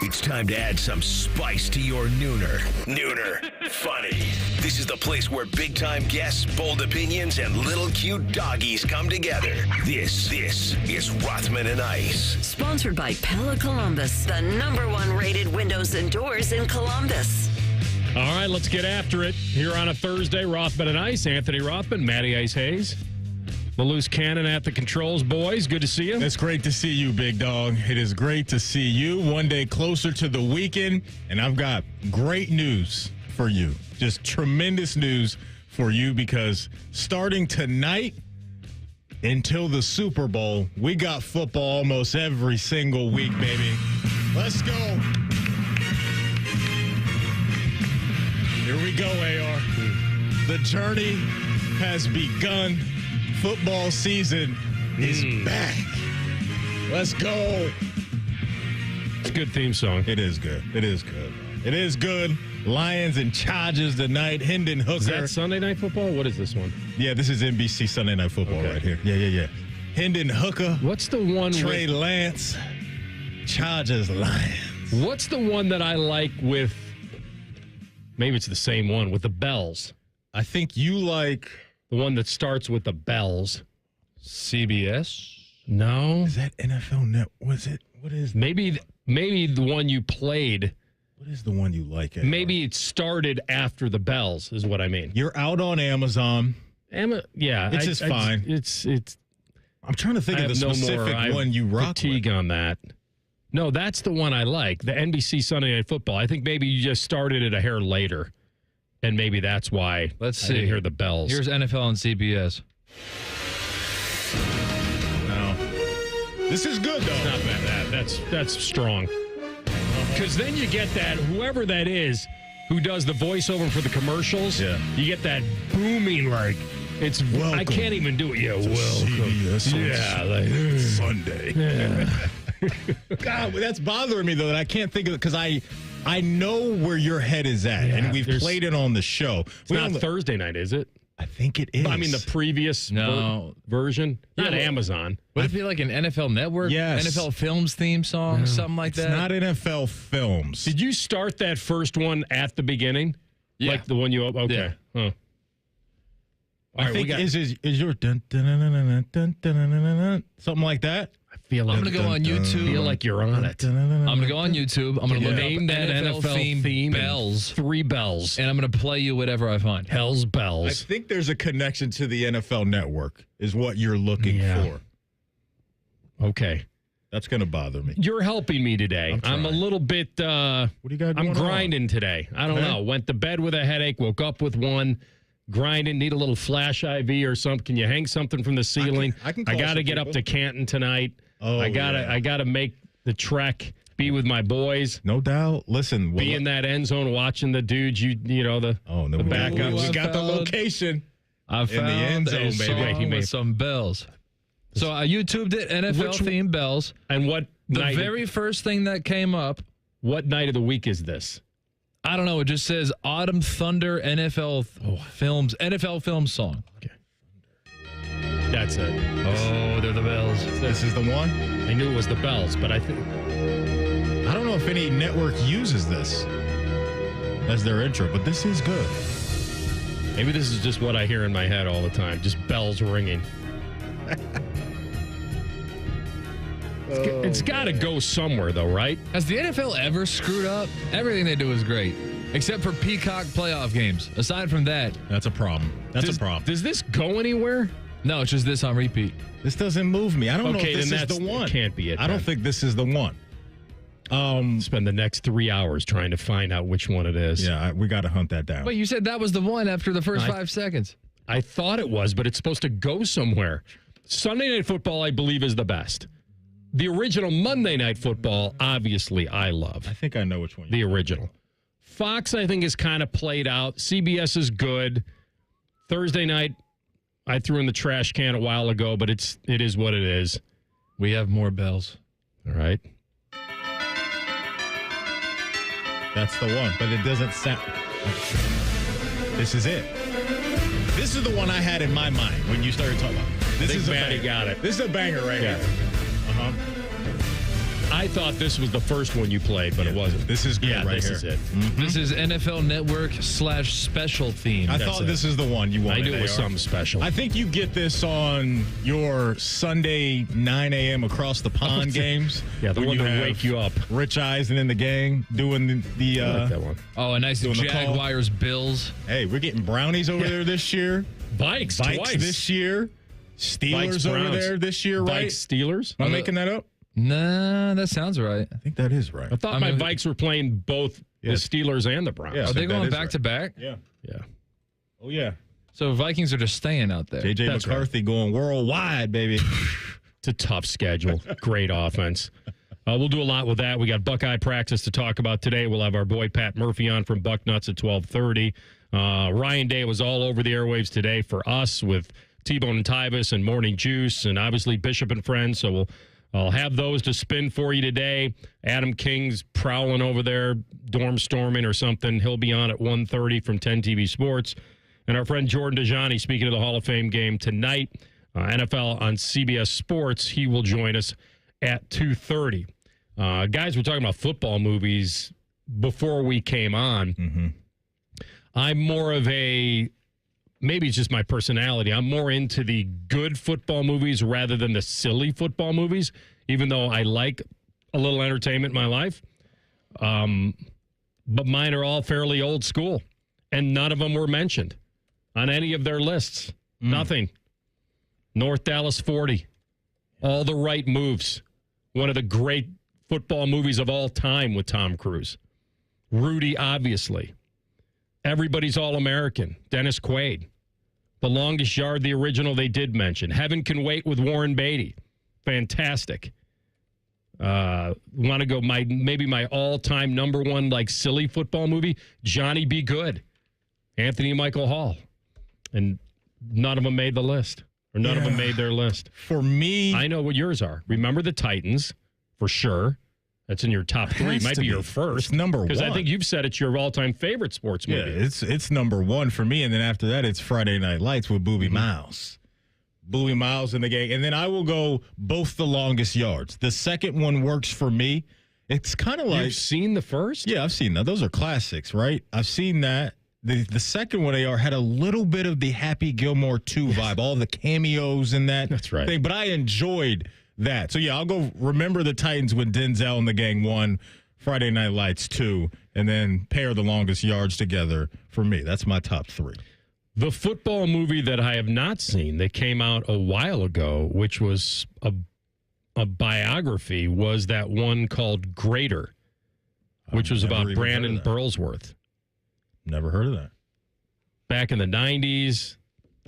It's time to add some spice to your nooner. Nooner funny. This is the place where big-time guests, bold opinions, and little cute doggies come together. This is Rothman and Ice. Sponsored by Pella Columbus, the #1 rated windows and doors in Columbus. All right, let's get after it. Here on a Thursday, Rothman and Ice. Anthony Rothman, Matty Ice Hayes. The loose cannon at the controls, boys. Good to see you. It's great to see you, big dog. It is great to see you. One day closer to the weekend, and I've got great news for you. Just tremendous news for you because starting tonight until the Super Bowl, we got football almost every single week, baby. Let's go. Here we go, AR. The journey has begun. Football season is back. Let's go. It's a good theme song. It is good. It is good. It is good. Lions and Chargers tonight. Hendon Hooker. Is that Sunday Night Football? What is this one? Yeah, this is NBC Sunday Night Football right here. Yeah. Hendon Hooker. What's the one Trey Lance. Chargers, Lions. What's the one that I like with, maybe it's the same one, with the bells? I think you like... The one that starts with the bells. CBS? No. Is that NFL Net? Was it? What is that? Maybe the one you played. What is the one you like? Maybe it started after the bells is what I mean. You're out on Amazon. Yeah. It's just fine. It's. I'm trying to think of the specific one you rock fatigue with. on that. No, that's the one I like. The NBC Sunday Night Football. I think maybe you just started it a hair later. And maybe that's why Let's I see. didn't hear the bells. Here's NFL on CBS. No. This is good, though. It's not bad. That's strong. Because then you get that, whoever that is who does the voiceover for the commercials, you get that booming, like, it's, Welcome I can't even do it. Yeah, welcome. CBS Sunday. Yeah. God, that's bothering me, though, that I can't think of it, because I know where your head is at, and we've played it on the show. It's not Thursday night, is it? I think it is. I mean, the previous version? Not Amazon. Would it be like an NFL Network? Yes. NFL Films theme song? Something like that? It's not NFL Films. Did you start that first one at the beginning? Yeah. Like the one you... Okay. Yeah. Huh. I think is your dun, dun, dun, dun, dun, dun, dun, dun, dun, something like that? I feel like... I'm going to go on YouTube. feel like you're on it. I'm going to go on YouTube. I'm going to look Name up that NFL theme bells. 3 bells. And I'm going to play you whatever I find. Hell's I bells. think there's a connection to the NFL Network is what you're looking for. Okay. That's going to bother me. You're helping me today. I'm a little bit... What do you got going I'm grinding today. I don't know. Went to bed with a headache, woke up with one. Grinding, need a little flash IV or something. Can you hang something from the ceiling? I can I call got to some get up people. to Canton tonight. Oh, I gotta make the trek. Be with my boys. No doubt. Listen, Be in that end zone watching the dudes. The backups. We got the location. I found the end zone, a baby. song Wait, he made with some bells. So I YouTubed it, NFL themed bells. And what The night? very first thing that came up, What night of the week is this? I don't know, it just says Autumn Thunder NFL Films, NFL Films song. Okay. That's it. Oh, they're the bells. This is the one? I knew it was the bells, but I think I don't know if any network uses this as their intro, but this is good. maybe this is just what I hear in my head all the time. Just bells ringing. It's got to go somewhere, though, right? Has the NFL ever screwed up? Everything they do is great, except for Peacock playoff games. Aside from that, That's a problem. That's a problem. Does this go anywhere? no, it's just this on repeat. This doesn't move me. I don't know Okay, if this then is the one. It can't be it. I don't then. think this is the one. Spend the next 3 hours trying to find out which one it is. Yeah, we got to hunt that down. Wait, you said that was the one after the first 5 seconds. I thought it was, but it's supposed to go somewhere. Sunday Night Football, I believe, is the best. The original Monday Night Football, obviously, I love. I think I know which one. The original. Fox, I think, is kind of played out. CBS is good. Thursday night, I threw in the trash can a while ago, but it is what it is. We have more bells. All right. That's the one, but it doesn't sound. This is it. This is the one I had in my mind when you started talking about. This think is a Matty banger. got it. This is a banger right Yeah. here. I thought this was the first one you played, but it wasn't. This is good right this here. is it. This is NFL Network /special theme. I thought this is the one you wanted. I knew it was AR. something special. I think you get this on your Sunday 9 a.m. across the pond games. Yeah, the when one you to have wake you up. Rich Eisen in the gang doing the I like that one. Oh, a nice Doing the call. Jaguars Bills. Hey, we're getting brownies over there this year. Vikes twice. this year. Steelers Vikes, over Browns. there this year, right? Vikes, Steelers. Am I making that up? Nah, that sounds right. I think that is right. I thought my Vikes were playing both the Steelers and the Browns. Yeah. Are I they think that going is back to back? Yeah. Yeah. Oh, yeah. So Vikings are just staying out there. J.J. That's McCarthy going worldwide, baby. It's a tough schedule. Great offense. We'll do a lot with that. We got Buckeye practice to talk about today. We'll have our boy Pat Murphy on from Bucknuts at 12:30. Ryan Day was all over the airwaves today for us with T-Bone and Tyvis and Morning Juice and obviously Bishop and Friends. So I'll have those to spin for you today. Adam King's prowling over there, dorm storming or something. He'll be on at 1:30 from 10 TV Sports. And our friend Jordan Dejiani, speaking of the Hall of Fame game tonight, NFL on CBS Sports, he will join us at 2:30. Guys, we're talking about football movies before we came on. Mm-hmm. I'm more of maybe it's just my personality. I'm more into the good football movies rather than the silly football movies, even though I like a little entertainment in my life. But mine are all fairly old school, and none of them were mentioned on any of their lists. Nothing. North Dallas 40. All the right moves. One of the great football movies of all time with Tom Cruise. Rudy, obviously. Everybody's All-American. Dennis Quaid. The Longest Yard, the original they did mention. Heaven Can Wait with Warren Beatty. Fantastic. Want to go maybe my all-time number one like silly football movie? Johnny Be Good. Anthony Michael Hall. And none of them made the list. Or none of them made their list. For me, I know what yours are. Remember the Titans, for sure. That's in your top three. Might be your first. It's number one. Because I think you've said it's your all-time favorite sports movie. Yeah, it's number one for me. And then after that, it's Friday Night Lights with Boobie Miles. Boobie Miles in the gang. And then I will go both The Longest Yards. The second one works for me. It's kind of like... You've seen the first? Yeah, I've seen that. Those are classics, right? I've seen that. The second one, AR, had a little bit of the Happy Gilmore 2 vibe, all the cameos in that That's right. thing. But I enjoyed that. So, yeah, I'll go Remember the Titans with Denzel and the gang 1, Friday Night Lights 2, and then pair The Longest Yards together for me. That's my top 3. The football movie that I have not seen that came out a while ago, which was a biography, was that one called Greater, which was about Brandon Burlsworth. Never heard of that. Back in the 90s,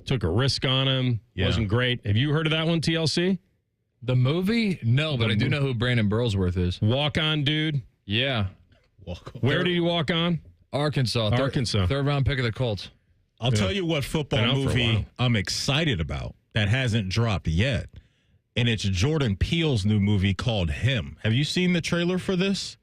took a risk on him. Yeah. Wasn't great. Have you heard of that one, TLC? The movie? No, but I do know who Brandon Burlsworth is. Walk on, dude. Yeah. Where did he walk on? Arkansas. Arkansas. Third round pick of the Colts. I'll tell you what Been football out for a movie while. I'm excited about that hasn't dropped yet. And it's Jordan Peele's new movie called Him. Have you seen the trailer for this?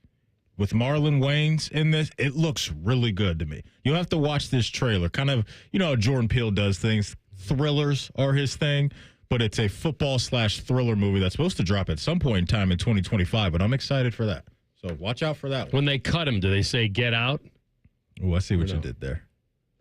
With Marlon Wayans in this, it looks really good to me. You'll have to watch this trailer. Kind of, you know how Jordan Peele does things. Thrillers are his thing, but it's a football/thriller movie that's supposed to drop at some point in time in 2025, but I'm excited for that. So watch out for that one. When they cut him, do they say get out? Oh, I see what you did there.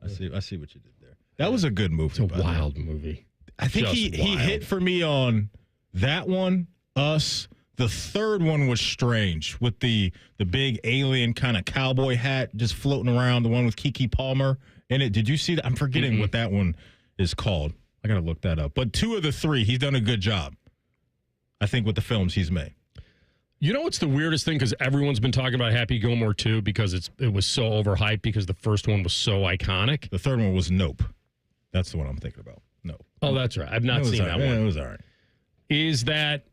I see what you did there. That was a good movie. It's a wild movie. I think he hit for me on that one, Us. The third one was strange with the big alien kind of cowboy hat just floating around, the one with Keke Palmer in it. Did you see that? I'm forgetting what that one is called. I got to look that up. But 2 of the 3, he's done a good job, I think, with the films he's made. You know what's the weirdest thing? Because everyone's been talking about Happy Gilmore 2 because it was so overhyped because the first one was so iconic. The third one was Nope. That's the one I'm thinking about. Nope. Oh, that's right. I've not seen that one. It was all right. Is that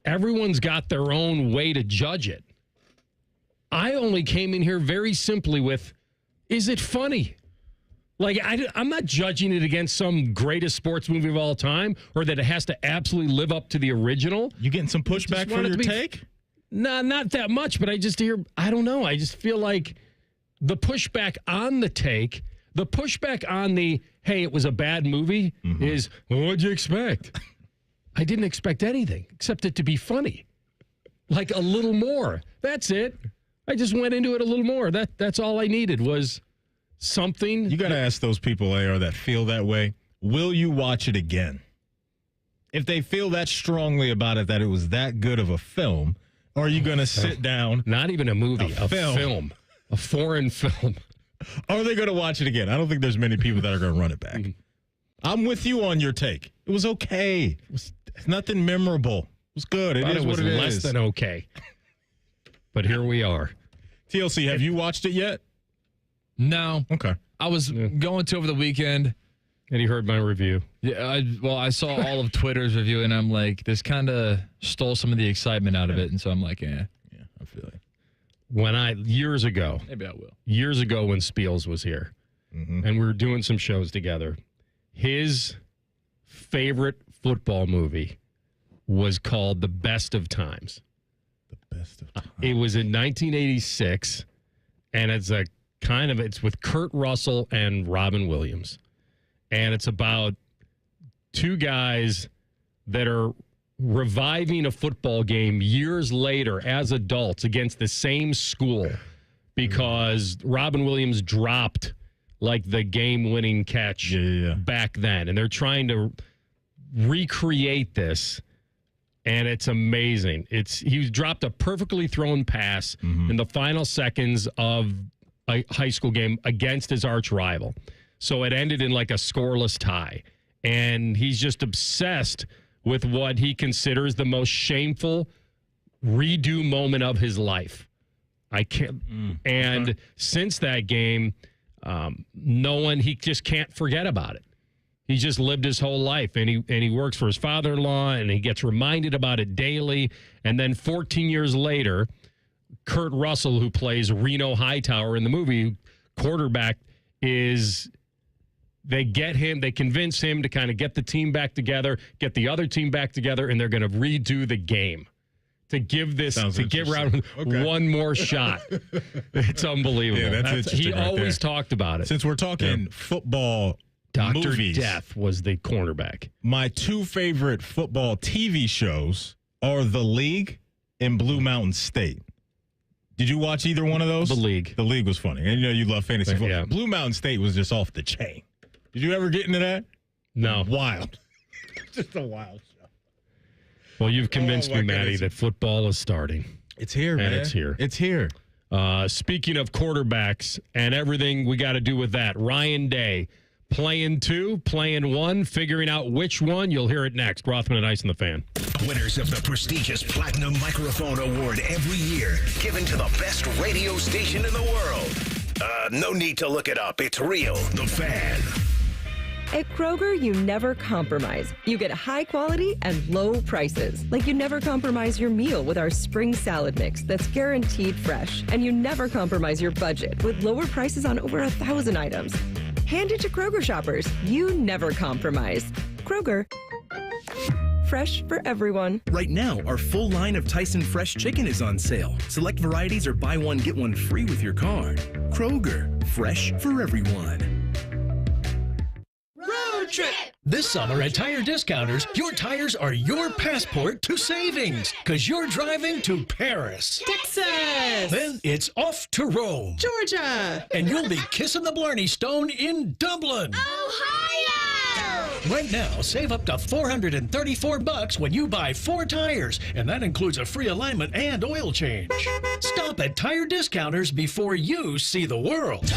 everyone's got their own way to judge it. I only came in here very simply with, is it funny? Like, I'm not judging it against some greatest sports movie of all time or that it has to absolutely live up to the original. You getting some pushback for your take? No, not that much, but I don't know. I just feel like the pushback on the take, the pushback on the, hey, it was a bad movie is, well, what'd you expect? I didn't expect anything except it to be funny. like a little more. That's it. I just went into it a little more. That's all I needed was something. You got to ask those people, AR, that feel that way, will you watch it again? If they feel that strongly about it, that it was that good of a film, or are you going to sit down? Not even a movie, a film. A foreign film. Or are they going to watch it again? I don't think there's many people that are going to run it back. I'm with you on your take. It was okay. It's nothing memorable. It was good. It is what it is. Less than okay. But here we are. TLC, have you watched it yet? No. Okay. I was going to over the weekend. And you heard my review. Yeah, I saw all of Twitter's review, and I'm like, this kind of stole some of the excitement out of it. And so I'm like, yeah, I feel it. Years ago. Maybe I will. Years ago when Spiels was here, and we were doing some shows together, his favorite football movie was called The Best of Times. The Best of Times. It was in 1986, and it's with Kurt Russell and Robin Williams. And it's about two guys that are reviving a football game years later as adults against the same school because Robin Williams dropped like the game-winning catch back then. And they're trying to recreate this, and it's amazing. He dropped a perfectly thrown pass in the final seconds of a high school game against his arch rival. So it ended in like a scoreless tie. And he's just obsessed with what he considers the most shameful redo moment of his life. I can't. And since that game, he just can't forget about it. He just lived his whole life, and he works for his father-in-law, and he gets reminded about it daily. And then 14 years later, Kurt Russell, who plays Reno Hightower in the movie, quarterback, they convince him to kind of get the team back together, get the other team back together, and they're going to redo the game to give Round one more shot. It's unbelievable. Yeah, that's interesting. He right always there. talked about it. Since we're talking football Dr. movies, Death was the cornerback. My two favorite football TV shows are The League and Blue Mountain State. Did you watch either one of those? The League. The League was funny. And you love fantasy football. Yeah. Blue Mountain State was just off the chain. Did you ever get into that? No. Wild. Just a wild show. Well, you've convinced me, Maddie, that football is starting. It's here, man. And it's here. It's here. Speaking of quarterbacks and everything we got to do with that, Ryan Day, playing 2, playing 1, figuring out which one. You'll hear it next. Rothman and Ice and the Fan. Winners of the prestigious Platinum Microphone Award every year, given to the best radio station in the world. No need to look it up. It's real. The Fan. At Kroger, you never compromise. You get high quality and low prices. Like you never compromise your meal with our spring salad mix that's guaranteed fresh. And you never compromise your budget with lower prices on over 1,000 items. Hand it to Kroger shoppers. You never compromise. Kroger. Fresh for everyone. Right now, our full line of Tyson Fresh Chicken is on sale. Select varieties or buy one, get one free with your card. Kroger, fresh for everyone. Road trip! This summer at Tire Discounters, your tires are your passport to savings, because you're driving to Paris, Texas, then it's off to Rome, Georgia, and you'll be kissing the Blarney Stone in Dublin, Ohio! Right now, save up to $434 when you buy 4 tires, and that includes a free alignment and oil change. Stop at Tire Discounters before you see the world.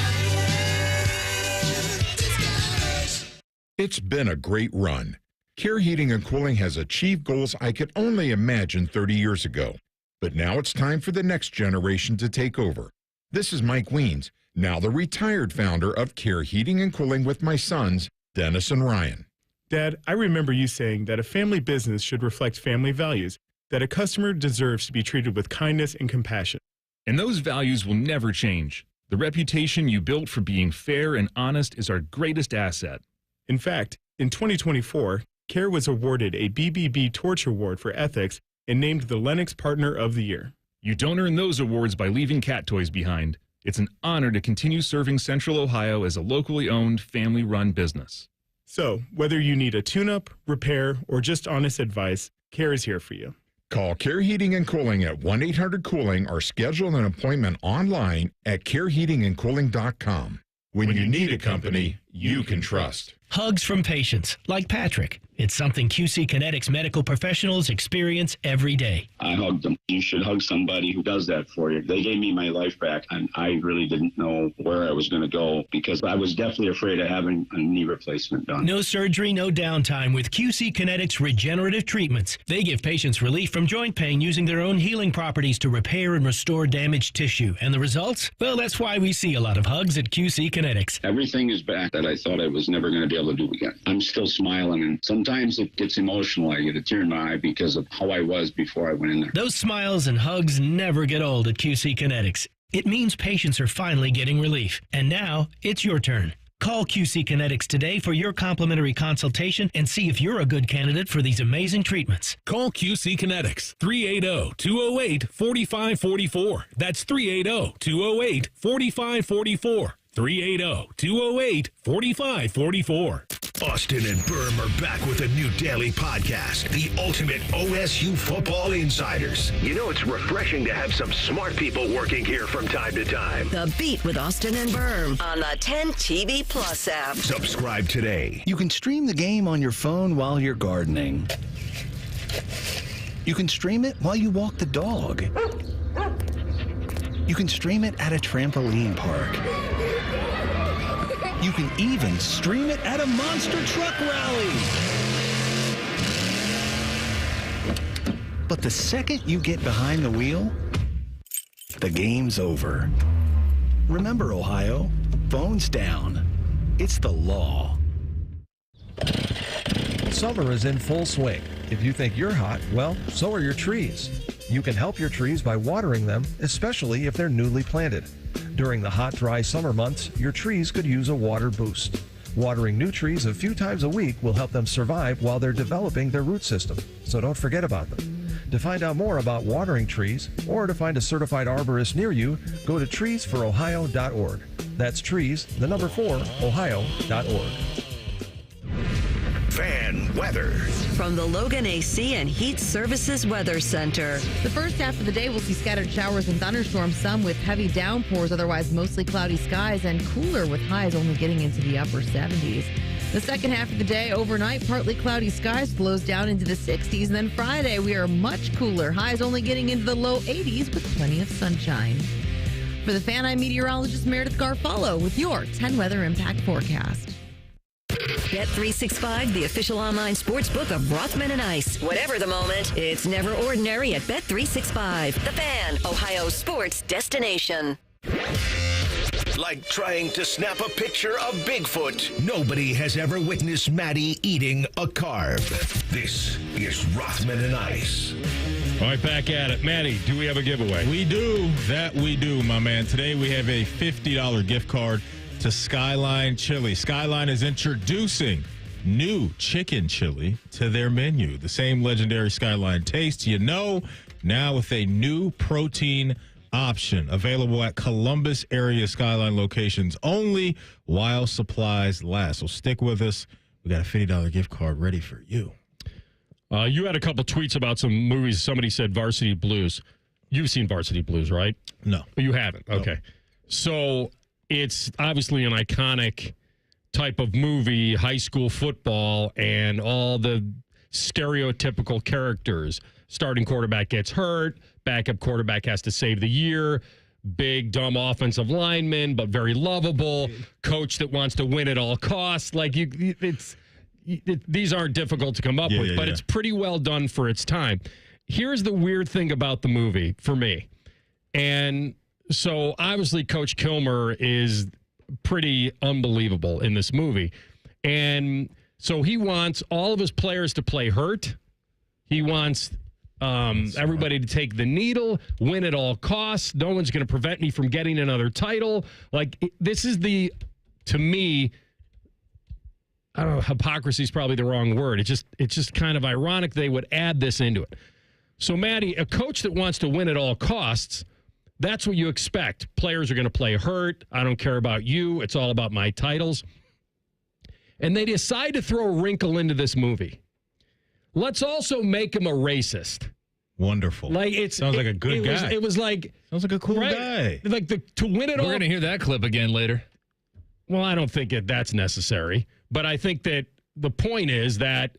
It's been a great run. Care Heating and Cooling has achieved goals I could only imagine 30 years ago. But now it's time for the next generation to take over. This is Mike Weens, now the retired founder of Care Heating and Cooling with my sons, Dennis and Ryan. Dad, I remember you saying that a family business should reflect family values, that a customer deserves to be treated with kindness and compassion. And those values will never change. The reputation you built for being fair and honest is our greatest asset. In fact, in 2024, Care was awarded a BBB Torch Award for Ethics and named the Lennox Partner of the Year. You don't earn those awards by leaving cat toys behind. It's an honor to continue serving Central Ohio as a locally owned, family-run business. So, whether you need a tune-up, repair, or just honest advice, Care is here for you. Call Care Heating and Cooling at 1-800-COOLING or schedule an appointment online at careheatingandcooling.com. When you need a company you can trust. Hugs from patients, like Patrick. It's something QC Kinetics medical professionals experience every day. I hugged them. You should hug somebody who does that for you. They gave me my life back, and I really didn't know where I was going to go because I was definitely afraid of having a knee replacement done. No surgery, no downtime with QC Kinetics regenerative treatments. They give patients relief from joint pain using their own healing properties to repair and restore damaged tissue. And the results? Well, that's why we see a lot of hugs at QC Kinetics. Everything is back that I thought I was never going to be able to do again. I'm still smiling, and sometimes it gets emotional. I get a tear in my eye because of how I was before I went in there. Those smiles and hugs never get old at QC Kinetics. It means patients are finally getting relief. And now, it's your turn. Call QC Kinetics today for your complimentary consultation and see if you're a good candidate for these amazing treatments. Call QC Kinetics, 380-208-4544. That's 380-208-4544. 380-208-4544. Austin and Berm are back with a new daily podcast, the ultimate OSU football insiders. You know, it's refreshing to have some smart people working here from time to time. The Beat with Austin and Berm on the 10 TV Plus app. Subscribe today. You can stream the game on your phone while you're gardening. You can stream it while you walk the dog. You can stream it at a trampoline park. You can even stream it at a monster truck rally. But the second you get behind the wheel, the game's over. Remember, Ohio, phones down. It's the law. Summer is in full swing. If you think you're hot, well, so are your trees. You can help your trees by watering them, especially if they're newly planted. During the hot, dry summer months, your trees could use a water boost. Watering new trees a few times a week will help them survive while they're developing their root system, so don't forget about them. To find out more about watering trees or to find a certified arborist near you, go to treesforohio.org. That's trees, the number 4, ohio.org. Fan weather. From the Logan AC and Heat Services Weather Center. The first half of the day will see scattered showers and thunderstorms, some with heavy downpours, otherwise mostly cloudy skies, and cooler with highs only getting into the upper 70s. The second half of the day, overnight, partly cloudy skies, blows down into the 60s. And then Friday, we are much cooler, highs only getting into the low 80s with plenty of sunshine. For the Fan Eye meteorologist Meredith Garfalo with your 10 Weather Impact Forecast. Bet365, the official online sports book of Rothman and Ice. Whatever the moment, it's never ordinary at Bet365. The Fan, Ohio sports destination. Like trying to snap a picture of Bigfoot. Nobody has ever witnessed Maddie eating a carb. This is Rothman and Ice. All right, back at it. Maddie, do we have a giveaway? We do. That we do, my man. Today we have a $50 gift card to Skyline Chili. Skyline is introducing new chicken chili to their menu. The same legendary Skyline taste, now with a new protein option available at Columbus area Skyline locations only while supplies last. So stick with us. We got a $50 gift card ready for you. You had a couple tweets about some movies. Somebody said Varsity Blues. You've seen Varsity Blues, right? No. You haven't? Okay. No. So it's obviously an iconic type of movie, high school football, and all the stereotypical characters. Starting quarterback gets hurt, backup quarterback has to save the year, big, dumb offensive lineman, but very lovable, coach that wants to win at all costs. These aren't difficult to come up with, but it's pretty well done for its time. Here's the weird thing about the movie for me. And so obviously Coach Kilmer is pretty unbelievable in this movie. And so he wants all of his players to play hurt. He wants everybody to take the needle, win at all costs. No one's going to prevent me from getting another title. This is to me, I don't know, hypocrisy is probably the wrong word. It's just kind of ironic they would add this into it. So, Maddie, a coach that wants to win at all costs, that's what you expect. Players are going to play hurt. I don't care about you. It's all about my titles. And they decide to throw a wrinkle into this movie. Let's also make him a racist. Wonderful. Like sounds like a good guy. It was like sounds like a cool guy. Like to win it all. We're going to hear that clip again later. Well, I don't think that's necessary, but I think that the point is that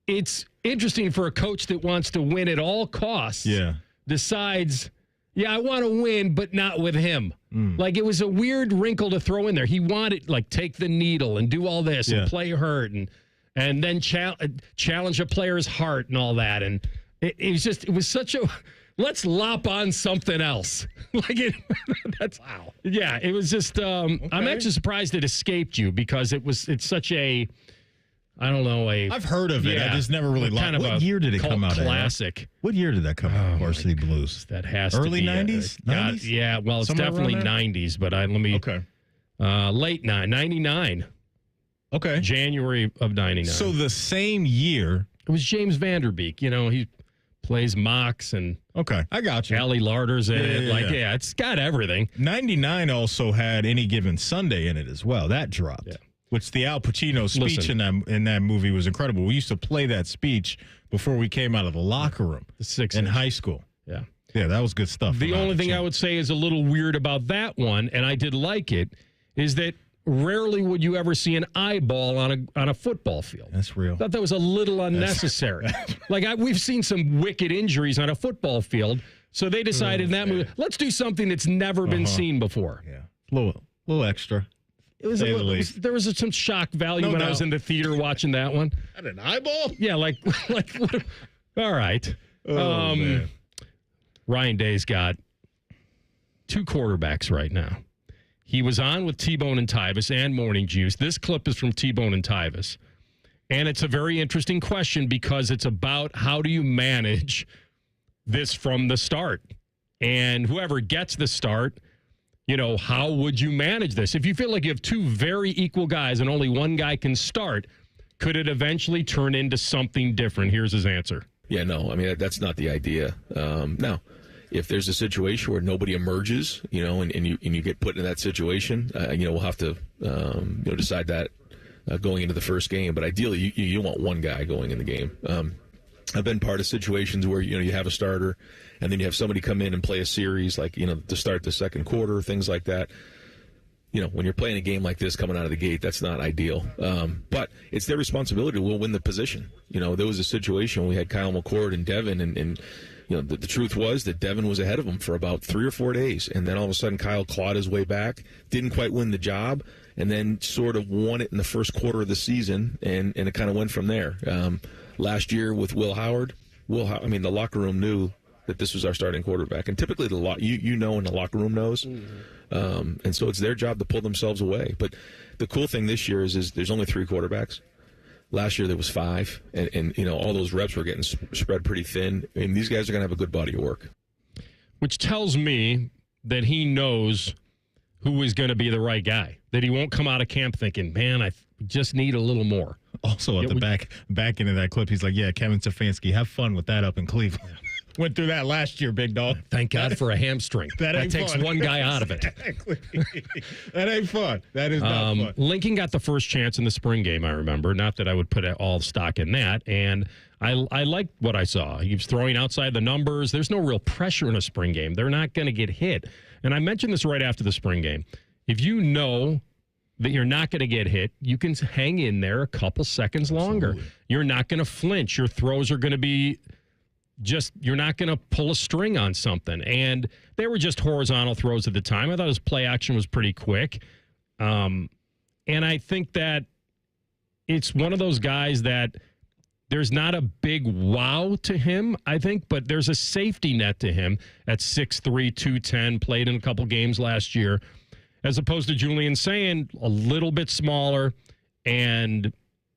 it's interesting for a coach that wants to win at all costs. Yeah. Decides, I want to win, but not with him. Like it was a weird wrinkle to throw in there. He wanted take the needle and do all this and play hurt and then challenge a player's heart and all that. And it was such a let's lop on something else. Wow. Yeah, it was just I'm actually surprised it escaped you because it's such a I don't know I've heard of it. I just never really kind of what year did it come out? Classic. What year did that come out? Varsity Blues. That has early to be 90s. 90s? Yeah, well, it's Somewhere definitely around there? 90s. But late 99. Okay, January of 99. So the same year, it was James Vanderbeek. He plays Mox and I got you. Allie Larder's in it. It's got everything. 99 also had Any Given Sunday in it as well. That dropped. Yeah. Which the Al Pacino speech in that movie was incredible. We used to play that speech before we came out of the locker room in high school. Yeah. Yeah, that was good stuff. The only thing I would say is a little weird about that one, and I did like it, is that rarely would you ever see an eyeball on a football field. That's real. I thought that was a little unnecessary. We've seen some wicked injuries on a football field, so they decided in that movie, let's do something that's never been seen before. Yeah, little extra. It was there was some shock value when I was in the theater watching that one. At an eyeball? Yeah, like all right. Man. Ryan Day's got 2 quarterbacks right now. He was on with T-Bone and Tyvis and Morning Juice. This clip is from T-Bone and Tyvis. And it's a very interesting question because it's about how do you manage this from the start? And whoever gets the start, how would you manage this? If you feel like you have 2 very equal guys and only one guy can start, could it eventually turn into something different? Here's his answer. Yeah, no, I mean, that's not the idea. Now, if there's a situation where nobody emerges, and you get put in that situation, we'll have to, decide that going into the first game. But ideally, you want one guy going in the game. I've been part of situations where, you have a starter and then you have somebody come in and play a series to start the second quarter, things like that. When you're playing a game like this coming out of the gate, that's not ideal. But it's their responsibility to win the position. There was a situation we had Kyle McCord and Devin and the truth was that Devin was ahead of him for about 3 or 4 days. And then all of a sudden Kyle clawed his way back, didn't quite win the job, and then sort of won it in the first quarter of the season, and it kind of went from there. Last year with Will Howard, the locker room knew that this was our starting quarterback. And typically and the locker room knows. And so it's their job to pull themselves away. But the cool thing this year is there's only 3 quarterbacks. Last year there was 5, and all those reps were getting spread pretty thin. And these guys are going to have a good body of work. Which tells me that he knows who is going to be the right guy. That he won't come out of camp thinking, man, I just need a little more. Also at the back end of that clip, he's like, yeah, Kevin Stefanski, have fun with that up in Cleveland. Went through that last year, big dog. Thank God for a hamstring. That takes fun. One guy out of it. Exactly. That ain't fun. That is not fun. Lincoln got the first chance in the spring game, I remember. Not that I would put all stock in that. And I liked what I saw. He was throwing outside the numbers. There's no real pressure in a spring game. They're not going to get hit. And I mentioned this right after the spring game. If you know that you're not going to get hit, you can hang in there a couple seconds longer. Absolutely. You're not going to flinch. Your throws are going to be you're not going to pull a string on something. And they were just horizontal throws at the time. I thought his play action was pretty quick. And I think that it's one of those guys that there's not a big wow to him, I think, but there's a safety net to him at 6'3", 210, played in a couple games last year, as opposed to Julian saying a little bit smaller and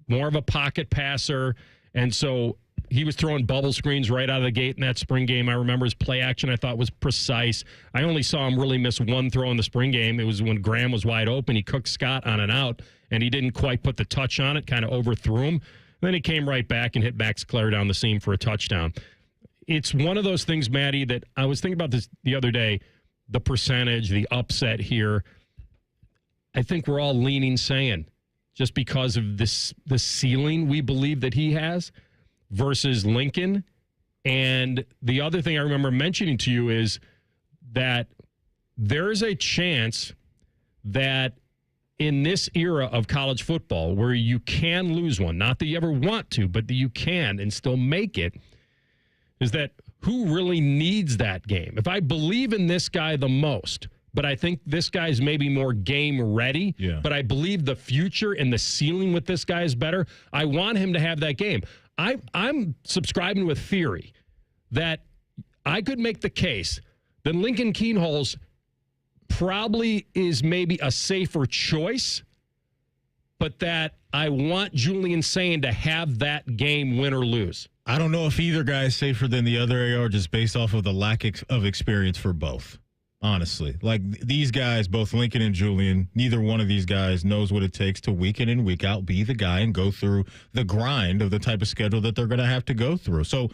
more of a pocket passer. And so he was throwing bubble screens right out of the gate in that spring game. I remember his play action I thought was precise. I only saw him really miss one throw in the spring game. It was when Graham was wide open. He cooked Scott on and out, and he didn't quite put the touch on it, kind of overthrew him. Then he came right back and hit Max Clare down the seam for a touchdown. It's one of those things, Maddie, that I was thinking about this the other day, the percentage, the upset here. I think we're all leaning saying just because of the ceiling we believe that he has versus Lincoln And the other thing I remember mentioning to you is that there is a chance that in this era of college football where you can lose one, not that you ever want to, but that you can and still make it, is that who really needs that game? If I believe in this guy the most, but I think this guy's maybe more game ready, but I believe the future and the ceiling with this guy is better, I want him to have that game. I'm subscribing with theory that I could make the case that Lincoln Keenholz probably is maybe a safer choice, but that I want Julian Sayin to have that game, win or lose. I don't know if either guy is safer than the other AR just based off of the lack of experience for both, honestly. Like, these guys, both Lincoln and Julian, neither one of these guys knows what it takes to week in and week out be the guy and go through the grind of the type of schedule that they're going to have to go through. So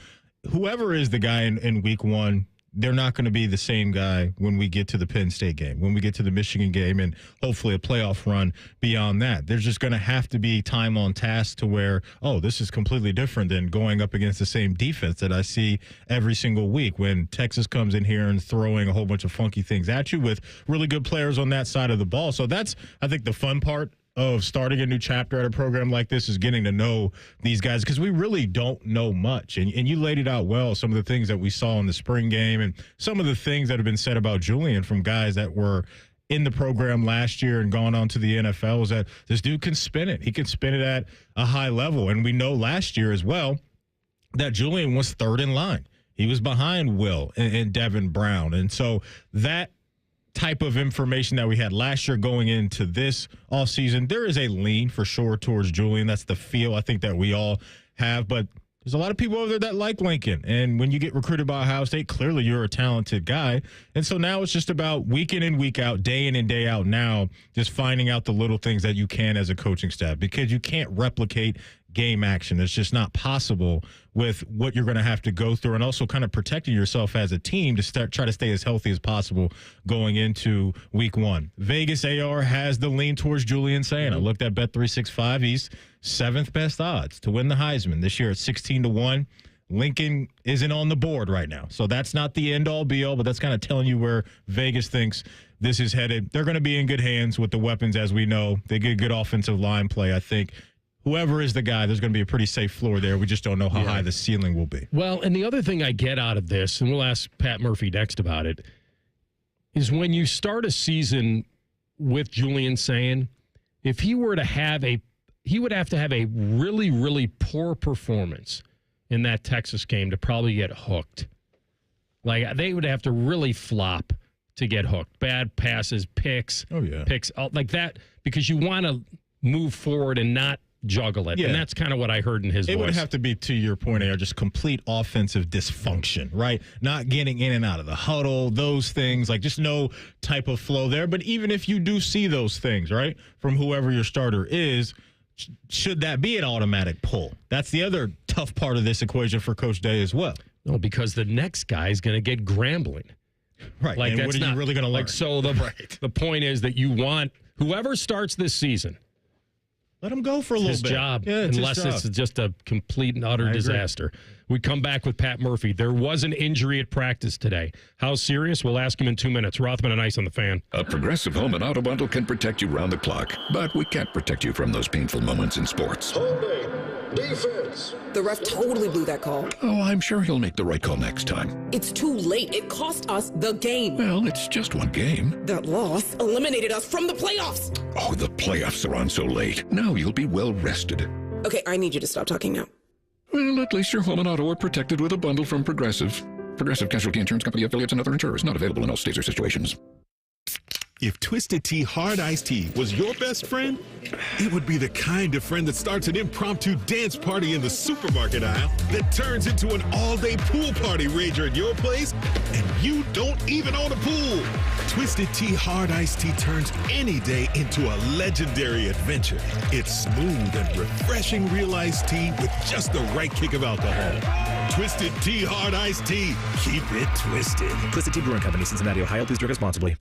whoever is the guy in week one, they're not going to be the same guy when we get to the Penn State game, when we get to the Michigan game, and hopefully a playoff run beyond that. There's just going to have to be time on task to where, oh, this is completely different than going up against the same defense that I see every single week when Texas comes in here and throwing a whole bunch of funky things at you with really good players on that side of the ball. So that's, I think, the fun part of starting a new chapter at a program like this is getting to know these guys, because we really don't know much. And you laid it out well, some of the things that we saw in the spring game and some of the things that have been said about Julian from guys that were in the program last year and gone on to the NFL, is that this dude can spin it. He can spin it at a high level. And we know last year as well that Julian was third in line. He was behind Will and Devin Brown. And so that type of information that we had last year going into this offseason, there is a lean for sure towards Julian. That's the feel I think that we all have. But there's a lot of people over there that like Lincoln. And when you get recruited by Ohio State, clearly you're a talented guy. And so now it's just about week in and week out, day in and day out now, just finding out the little things that you can as a coaching staff, because you can't replicate game action. It's just not possible with what you're going to have to go through, and also kind of protecting yourself as a team to try to stay as healthy as possible going into week one. Vegas AR has the lean towards Julian Sayin. I looked at Bet365. He's 7th best odds to win the Heisman this year at 16-1. Lincoln isn't on the board right now. So that's not the end-all, be-all, but that's kind of telling you where Vegas thinks this is headed. They're going to be in good hands with the weapons, as we know. They get good offensive line play, I think. Whoever is the guy, there's going to be a pretty safe floor there. We just don't know how high the ceiling will be. Well, and the other thing I get out of this, and we'll ask Pat Murphy next about it, is when you start a season with Julian Sayin, if he were to have he would have to have a really, really poor performance in that Texas game to probably get hooked. Like, they would have to really flop to get hooked. Bad passes, picks, picks, like that, because you want to move forward and not juggle it. And that's kind of what I heard in his voice. It would have to be, to your point, just complete offensive dysfunction, right? Not getting in and out of the huddle, those things, like just no type of flow there. But even if you do see those things, right, from whoever your starter is, should that be an automatic pull? That's the other tough part of this equation for Coach Day as well. No, because the next guy is going to get grambling. Right. Like, and that's what are you really going to learn? Like, so the point is that you want whoever starts this season, let him go for a little his bit. Job, Yeah, it's unless his job. it's just a complete and utter disaster. We come back with Pat Murphy. There was an injury at practice today. How serious? We'll ask him in 2 minutes. Rothman and Ice on the Fan. A Progressive Home and Auto Bundle can protect you round the clock, but we can't protect you from those painful moments in sports. Holding. Defense. The ref totally blew that call. Oh, I'm sure he'll make the right call next time. It's too late. It cost us the game. Well, it's just one game. That loss eliminated us from the playoffs. Oh, the playoffs are on so late. Now you'll be well rested. Okay, I need you to stop talking now. Well, at least your home and auto are protected with a bundle from Progressive. Progressive Casualty Insurance Company affiliates and other insurers. Not available in all states or situations. If Twisted Tea Hard Iced Tea was your best friend, it would be the kind of friend that starts an impromptu dance party in the supermarket aisle that turns into an all-day pool party rager at your place, and you don't even own a pool. Twisted Tea Hard Iced Tea turns any day into a legendary adventure. It's smooth and refreshing real iced tea with just the right kick of alcohol. Twisted Tea Hard Iced Tea. Keep it twisted. Twisted Tea Brewing Company, Cincinnati, Ohio. Please drink responsibly.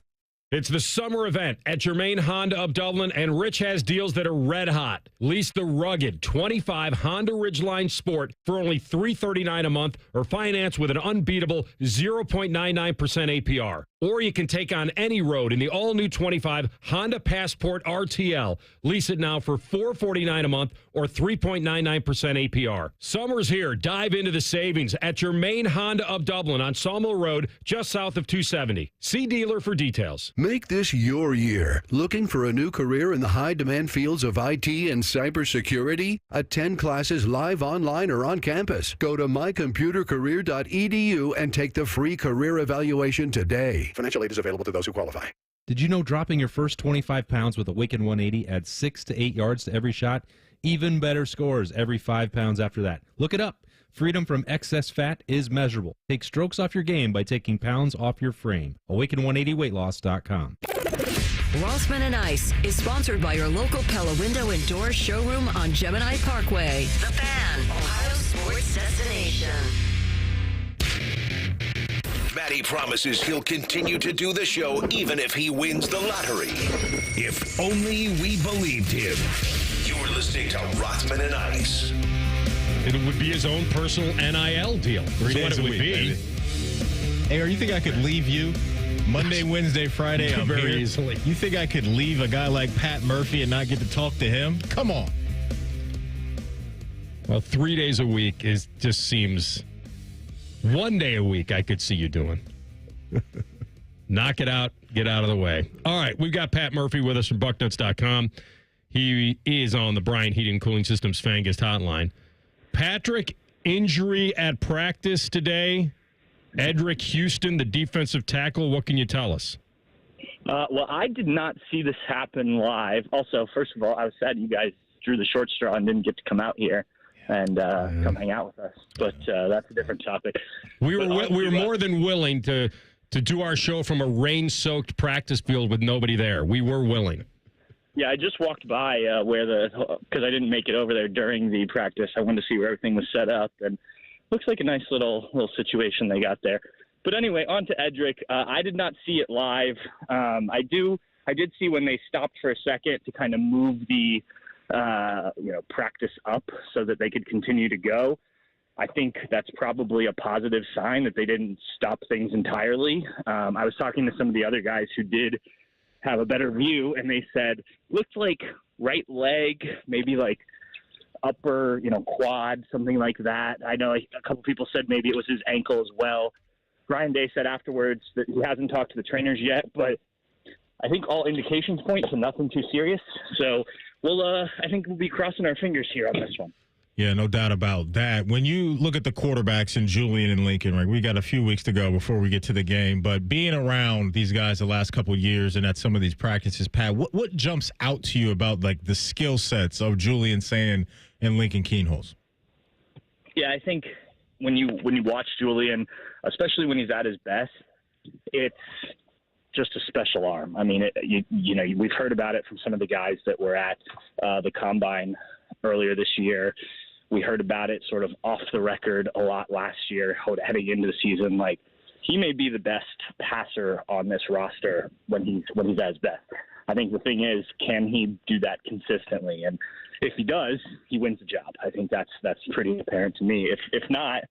It's the summer event at Germain Honda of Dublin, and Rich has deals that are red hot. Lease the rugged 25 Honda Ridgeline Sport for only $339 a month, or finance with an unbeatable 0.99% APR. Or you can take on any road in the all-new 25 Honda Passport RTL. Lease it now for $449 a month or 3.99% APR. Summer's here. Dive into the savings at Germain Honda of Dublin on Sawmill Road, just south of 270. See dealer for details. Make this your year. Looking for a new career in the high-demand fields of IT and cybersecurity? Attend classes live, online, or on campus. Go to mycomputercareer.edu and take the free career evaluation today. Financial aid is available to those who qualify. Did you know dropping your first 25 pounds with Awaken 180 adds 6 to 8 yards to every shot? Even better scores every 5 pounds after that. Look it up. Freedom from excess fat is measurable. Take strokes off your game by taking pounds off your frame. Awaken180weightloss.com. Rothman and Ice is sponsored by your local Pella Window and Door showroom on Gemini Parkway. The Fan, Ohio sports destination. Matty promises he'll continue to do the show even if he wins the lottery. If only we believed him. You're listening to Rothman and Ice. It would be his own personal NIL deal. 3 days a week, baby. Hey, or you think I could leave you Monday, Wednesday, Friday? I'm Very here. easily. You think I could leave a guy like Pat Murphy and not get to talk to him? Come on. Well, 3 days a week just seems... 1 day a week I could see you doing. Knock it out. Get out of the way. All right, we've got Pat Murphy with us from bucknuts.com. He is on the Bryant Heating and Cooling Systems Fangist hotline. Patrick, injury at practice today. Edric Houston, the defensive tackle. What can you tell us? Well, I did not see this happen live. Also, first of all, I was sad you guys drew the short straw and didn't get to come out here and come hang out with us. But that's a different topic. We were more than willing to do our show from a rain-soaked practice field with nobody there. We were willing. Yeah, I just walked by because I didn't make it over there during the practice. I wanted to see where everything was set up, and looks like a nice little situation they got there. But anyway, on to Edric. I did not see it live. I did see when they stopped for a second to kind of move the practice up so that they could continue to go. I think that's probably a positive sign that they didn't stop things entirely. I was talking to some of the other guys who did have a better view, and they said, looked like right leg, maybe like upper, quad, something like that. I know a couple people said maybe it was his ankle as well. Ryan Day said afterwards that he hasn't talked to the trainers yet, but I think all indications point to nothing too serious. So I think we'll be crossing our fingers here on this one. Yeah, no doubt about that. When you look at the quarterbacks in Julian and Lincoln, right, we got a few weeks to go before we get to the game, but being around these guys the last couple of years and at some of these practices, Pat, what jumps out to you about like the skill sets of Julian Sand and Lincoln Keenholz? Yeah, I think when you watch Julian, especially when he's at his best, it's just a special arm. I mean, we've heard about it from some of the guys that were at the Combine earlier this year. We heard about it sort of off the record a lot last year, heading into the season. Like, he may be the best passer on this roster when he's at his best. I think the thing is, can he do that consistently? And if he does, he wins the job. I think that's pretty apparent to me. If not,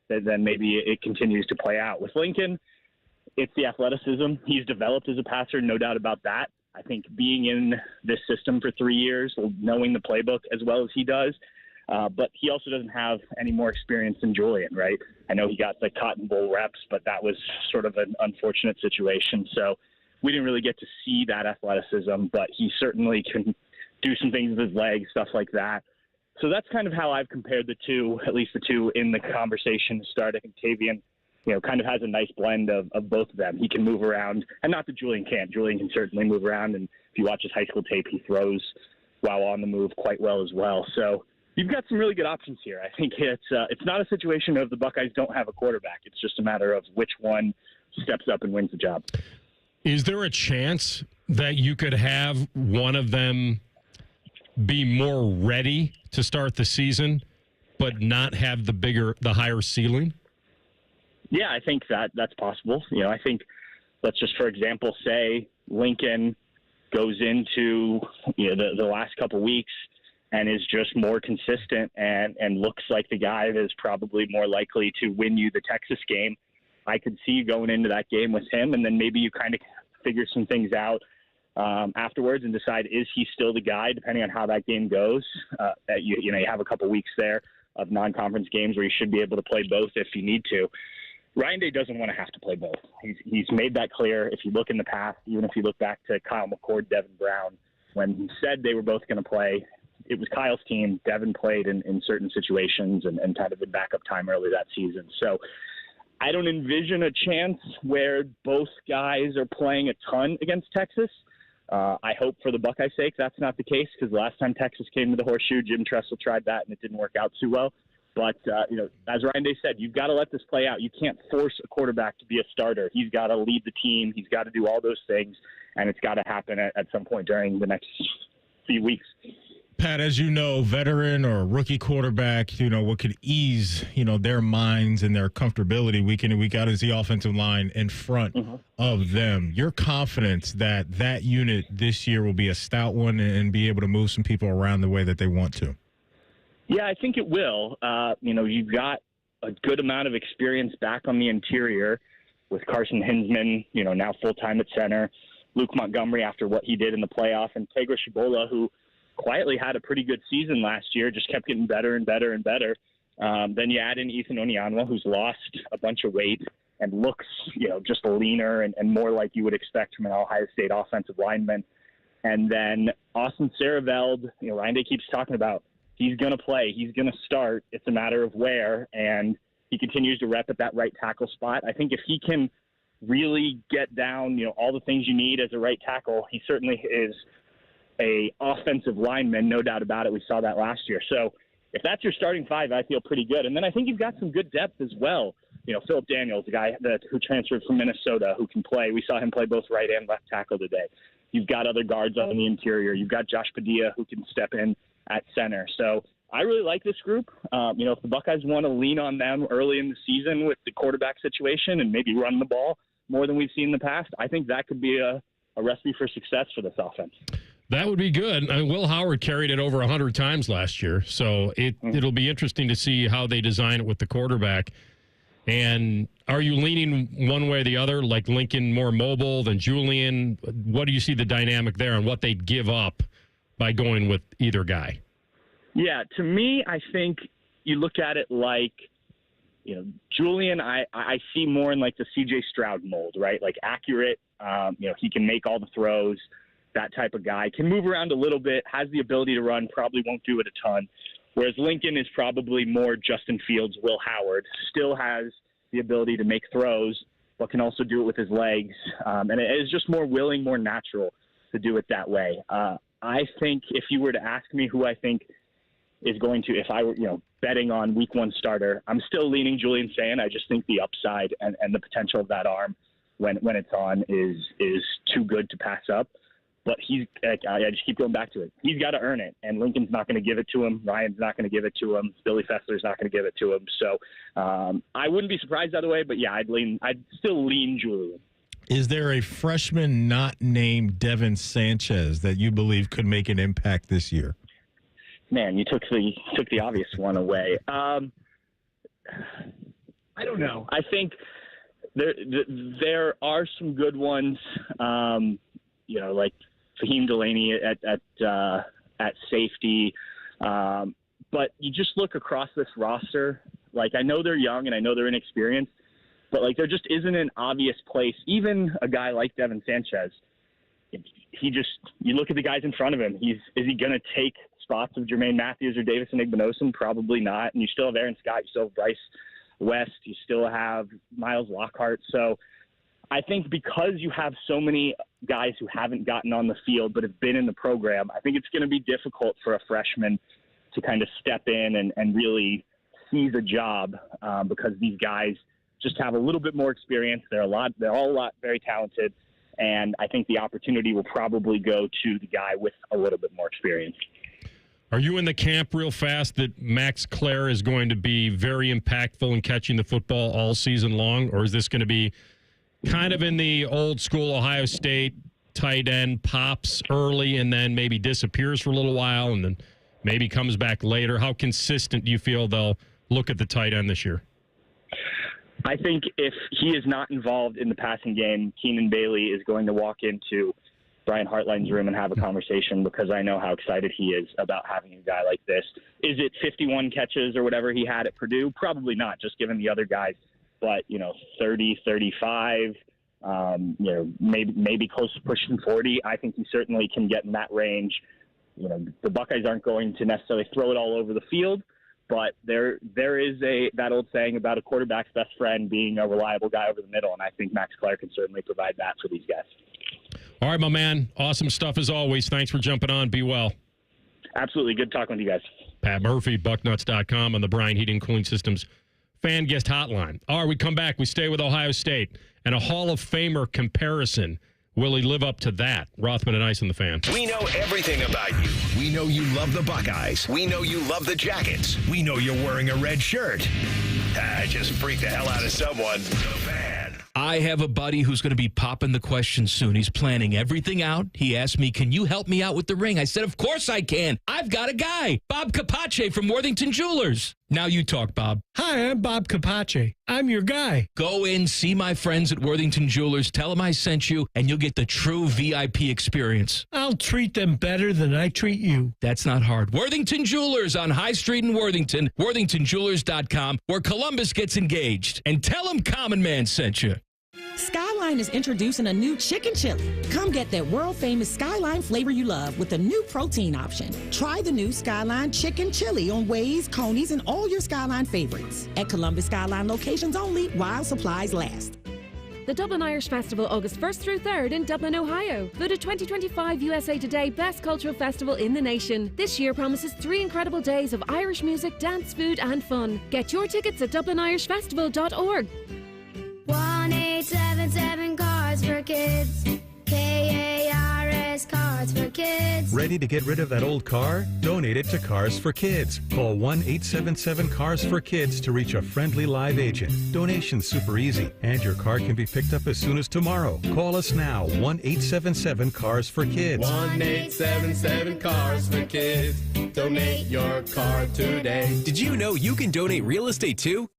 then maybe it continues to play out. With Lincoln, it's the athleticism. He's developed as a passer, no doubt about that. I think being in this system for 3 years, knowing the playbook as well as he does, but he also doesn't have any more experience than Julian, right? I know he got the Cotton Bowl reps, but that was sort of an unfortunate situation. So we didn't really get to see that athleticism, but he certainly can do some things with his legs, stuff like that. So that's kind of how I've compared the two, at least the two in the conversation to start. I think Tavian, kind of has a nice blend of both of them. He can move around, and not that Julian can't. Julian can certainly move around, and if you watch his high school tape, he throws while on the move quite well as well. So you've got some really good options here. I think it's not a situation of the Buckeyes don't have a quarterback. It's just a matter of which one steps up and wins the job. Is there a chance that you could have one of them be more ready to start the season, but not have the higher ceiling? Yeah, I think that's possible. I think let's just, for example, say Lincoln goes into the last couple weeks and is just more consistent and looks like the guy that is probably more likely to win you the Texas game. I could see you going into that game with him, and then maybe you kind of figure some things out afterwards and decide, is he still the guy, depending on how that game goes. You have a couple weeks there of non-conference games where you should be able to play both if you need to. Ryan Day doesn't want to have to play both. He's made that clear. If you look in the past, even if you look back to Kyle McCord, Devin Brown, when he said they were both going to play, it was Kyle's team. Devin played in certain situations and kind of in backup time early that season. So I don't envision a chance where both guys are playing a ton against Texas. I hope for the Buckeye sake that's not the case, because the last time Texas came to the Horseshoe, Jim Tressel tried that and it didn't work out too well. But, as Ryan Day said, you've got to let this play out. You can't force a quarterback to be a starter. He's got to lead the team. He's got to do all those things, and it's got to happen at some point during the next few weeks. Pat, as you know, veteran or rookie quarterback, what could ease, their minds and their comfortability week in and week out is the offensive line in front of them. Your confidence that unit this year will be a stout one and be able to move some people around the way that they want to. Yeah, I think it will. You've got a good amount of experience back on the interior with Carson Hinsman, now full-time at center, Luke Montgomery after what he did in the playoff, and Tegra Shibola, who quietly had a pretty good season last year, just kept getting better and better and better. Then you add in Ethan Onyanwa, who's lost a bunch of weight and looks, just leaner and more like you would expect from an Ohio State offensive lineman. And then Austin Saraveld, Ryan Day keeps talking about, he's going to play. He's going to start. It's a matter of where, and he continues to rep at that right tackle spot. I think if he can really get down, all the things you need as a right tackle, he certainly is a offensive lineman, no doubt about it. We saw that last year. So if that's your starting five, I feel pretty good. And then I think you've got some good depth as well. Philip Daniels, the guy who transferred from Minnesota, who can play. We saw him play both right and left tackle today. You've got other guards on the interior. You've got Josh Padilla, who can step in at center. So I really like this group. If the Buckeyes want to lean on them early in the season with the quarterback situation and maybe run the ball more than we've seen in the past, I think that could be a recipe for success for this offense. That would be good. Will Howard carried it over 100 times last year, so it'll be interesting to see how they design it with the quarterback. And are you leaning one way or the other, like Lincoln more mobile than Julian? What do you see the dynamic there and what they'd give up by going with either guy? Yeah, to me, I think you look at it like, Julian, I see more in like the C.J. Stroud mold, right? Like accurate, he can make all the throws, that type of guy. Can move around a little bit, has the ability to run, probably won't do it a ton. Whereas Lincoln is probably more Justin Fields, Will Howard, still has the ability to make throws, but can also do it with his legs. And it is just more willing, more natural to do it that way. I think if you were to ask me who I think is going to, if I were, betting on week one starter, I'm still leaning Julian Sayin. I just think the upside and the potential of that arm when it's on is too good to pass up. But I just keep going back to it. He's got to earn it, and Lincoln's not going to give it to him. Ryan's not going to give it to him. Billy Fessler's not going to give it to him. So I wouldn't be surprised either way. But yeah, I'd still lean Julian. Is there a freshman not named Devin Sanchez that you believe could make an impact this year? Man, you took the obvious one away. I don't know. I think there are some good ones. Like Fahim Delaney at safety. But you just look across this roster. Like, I know they're young and I know they're inexperienced, but like there just isn't an obvious place. Even a guy like Devin Sanchez, you look at the guys in front of him. Is he going to take spots of Jermaine Matthews or Davison Igbinosun? Probably not. And you still have Aaron Scott. You still have Bryce West. You still have Miles Lockhart. So I think because you have so many guys who haven't gotten on the field but have been in the program, I think it's going to be difficult for a freshman to kind of step in and really seize a job because these guys just have a little bit more experience. They're all very talented, and I think the opportunity will probably go to the guy with a little bit more experience. Are you in the camp real fast that Max Clare is going to be very impactful in catching the football all season long, or is this going to be kind of in the old school Ohio State tight end, pops early and then maybe disappears for a little while and then maybe comes back later? How consistent do you feel they'll look at the tight end this year? I think if he is not involved in the passing game, Keenan Bailey is going to walk into Brian Hartline's room and have a conversation, because I know how excited he is about having a guy like this. Is it 51 catches or whatever he had at Purdue? Probably not, just given the other guys. But, 30, 35, maybe close to pushing 40. I think he certainly can get in that range. The Buckeyes aren't going to necessarily throw it all over the field, but there is that old saying about a quarterback's best friend being a reliable guy over the middle, and I think Max Clark can certainly provide that for these guys. All right, my man. Awesome stuff as always. Thanks for jumping on. Be well. Absolutely. Good talking with you guys. Pat Murphy, Bucknuts.com on the Bryan Heating Cooling Systems fan guest hotline. All right, we come back. We stay with Ohio State and a Hall of Famer comparison. Will he live up to that? Rothman and Ice on the Fan. We know everything about you. We know you love the Buckeyes. We know you love the Jackets. We know you're wearing a red shirt. I just freaked the hell out of someone. The Fan. I have a buddy who's going to be popping the question soon. He's planning everything out. He asked me, can you help me out with the ring? I said, of course I can. I've got a guy, Bob Capace from Worthington Jewelers. Now you talk, Bob. Hi, I'm Bob Capace. I'm your guy. Go in, see my friends at Worthington Jewelers. Tell them I sent you, and you'll get the true VIP experience. I'll treat them better than I treat you. That's not hard. Worthington Jewelers on High Street in Worthington, worthingtonjewelers.com, where Columbus gets engaged. And tell them Common Man sent you. Skyline is introducing a new chicken chili. Come get that world-famous Skyline flavor you love with a new protein option. Try the new Skyline chicken chili on Waze, Coney's, and all your Skyline favorites. At Columbus Skyline locations only while supplies last. The Dublin Irish Festival, August 1st through 3rd in Dublin, Ohio. Voted 2025 USA Today Best Cultural Festival in the nation. This year promises 3 incredible days of Irish music, dance, food, and fun. Get your tickets at DublinIrishFestival.org. 1-877 Cards for Kids. KARS Cards for Kids. Ready to get rid of that old car? Donate it to Cars for Kids. Call 1-877-CARS-FOR-KIDS to reach a friendly live agent. Donation's super easy, and your car can be picked up as soon as tomorrow. Call us now, 1-877-CARS-FOR-KIDS. 1-877-CARS-FOR-KIDS. Donate your car today. Did you know you can donate real estate too?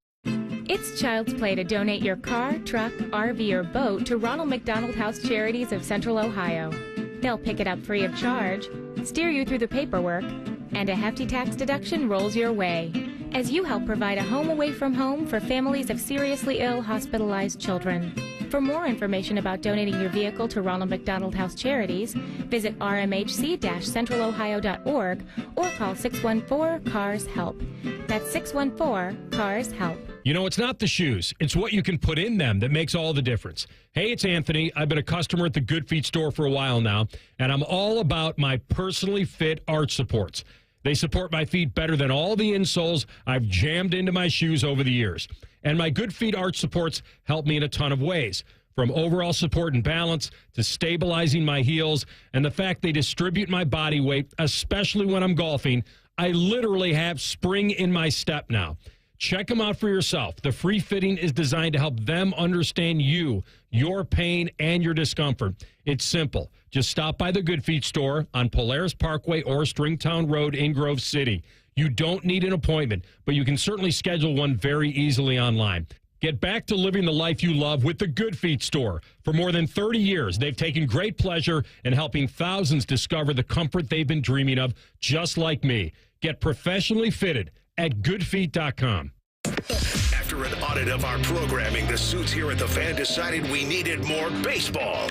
It's child's play to donate your car, truck, RV, or boat to Ronald McDonald House Charities of Central Ohio. They'll pick it up free of charge, steer you through the paperwork, and a hefty tax deduction rolls your way as you help provide a home away from home for families of seriously ill, hospitalized children. For more information about donating your vehicle to Ronald McDonald House Charities, visit rmhc-centralohio.org or call 614-CARS-HELP. That's 614-CARS-HELP. You know, it's not the shoes. It's what you can put in them that makes all the difference. Hey, it's Anthony. I've been a customer at the Good Feet store for a while now, and I'm all about my personally fit arch supports. They support my feet better than all the insoles I've jammed into my shoes over the years. And my Good Feet arch supports help me in a ton of ways, from overall support and balance to stabilizing my heels, and the fact they distribute my body weight, especially when I'm golfing. I literally have spring in my step now. Check them out for yourself. The free fitting is designed to help them understand you, your pain, and your discomfort. It's simple. Just stop by the Good Feet store on Polaris Parkway or Stringtown Road in Grove City. You don't need an appointment, but you can certainly schedule one very easily online. Get back to living the life you love with the Good Feet store. For more than 30 years, they've taken great pleasure in helping thousands discover the comfort they've been dreaming of, just like me. Get professionally fitted at goodfeet.com. After an audit of our programming, the suits here at the Fan decided we needed more baseball.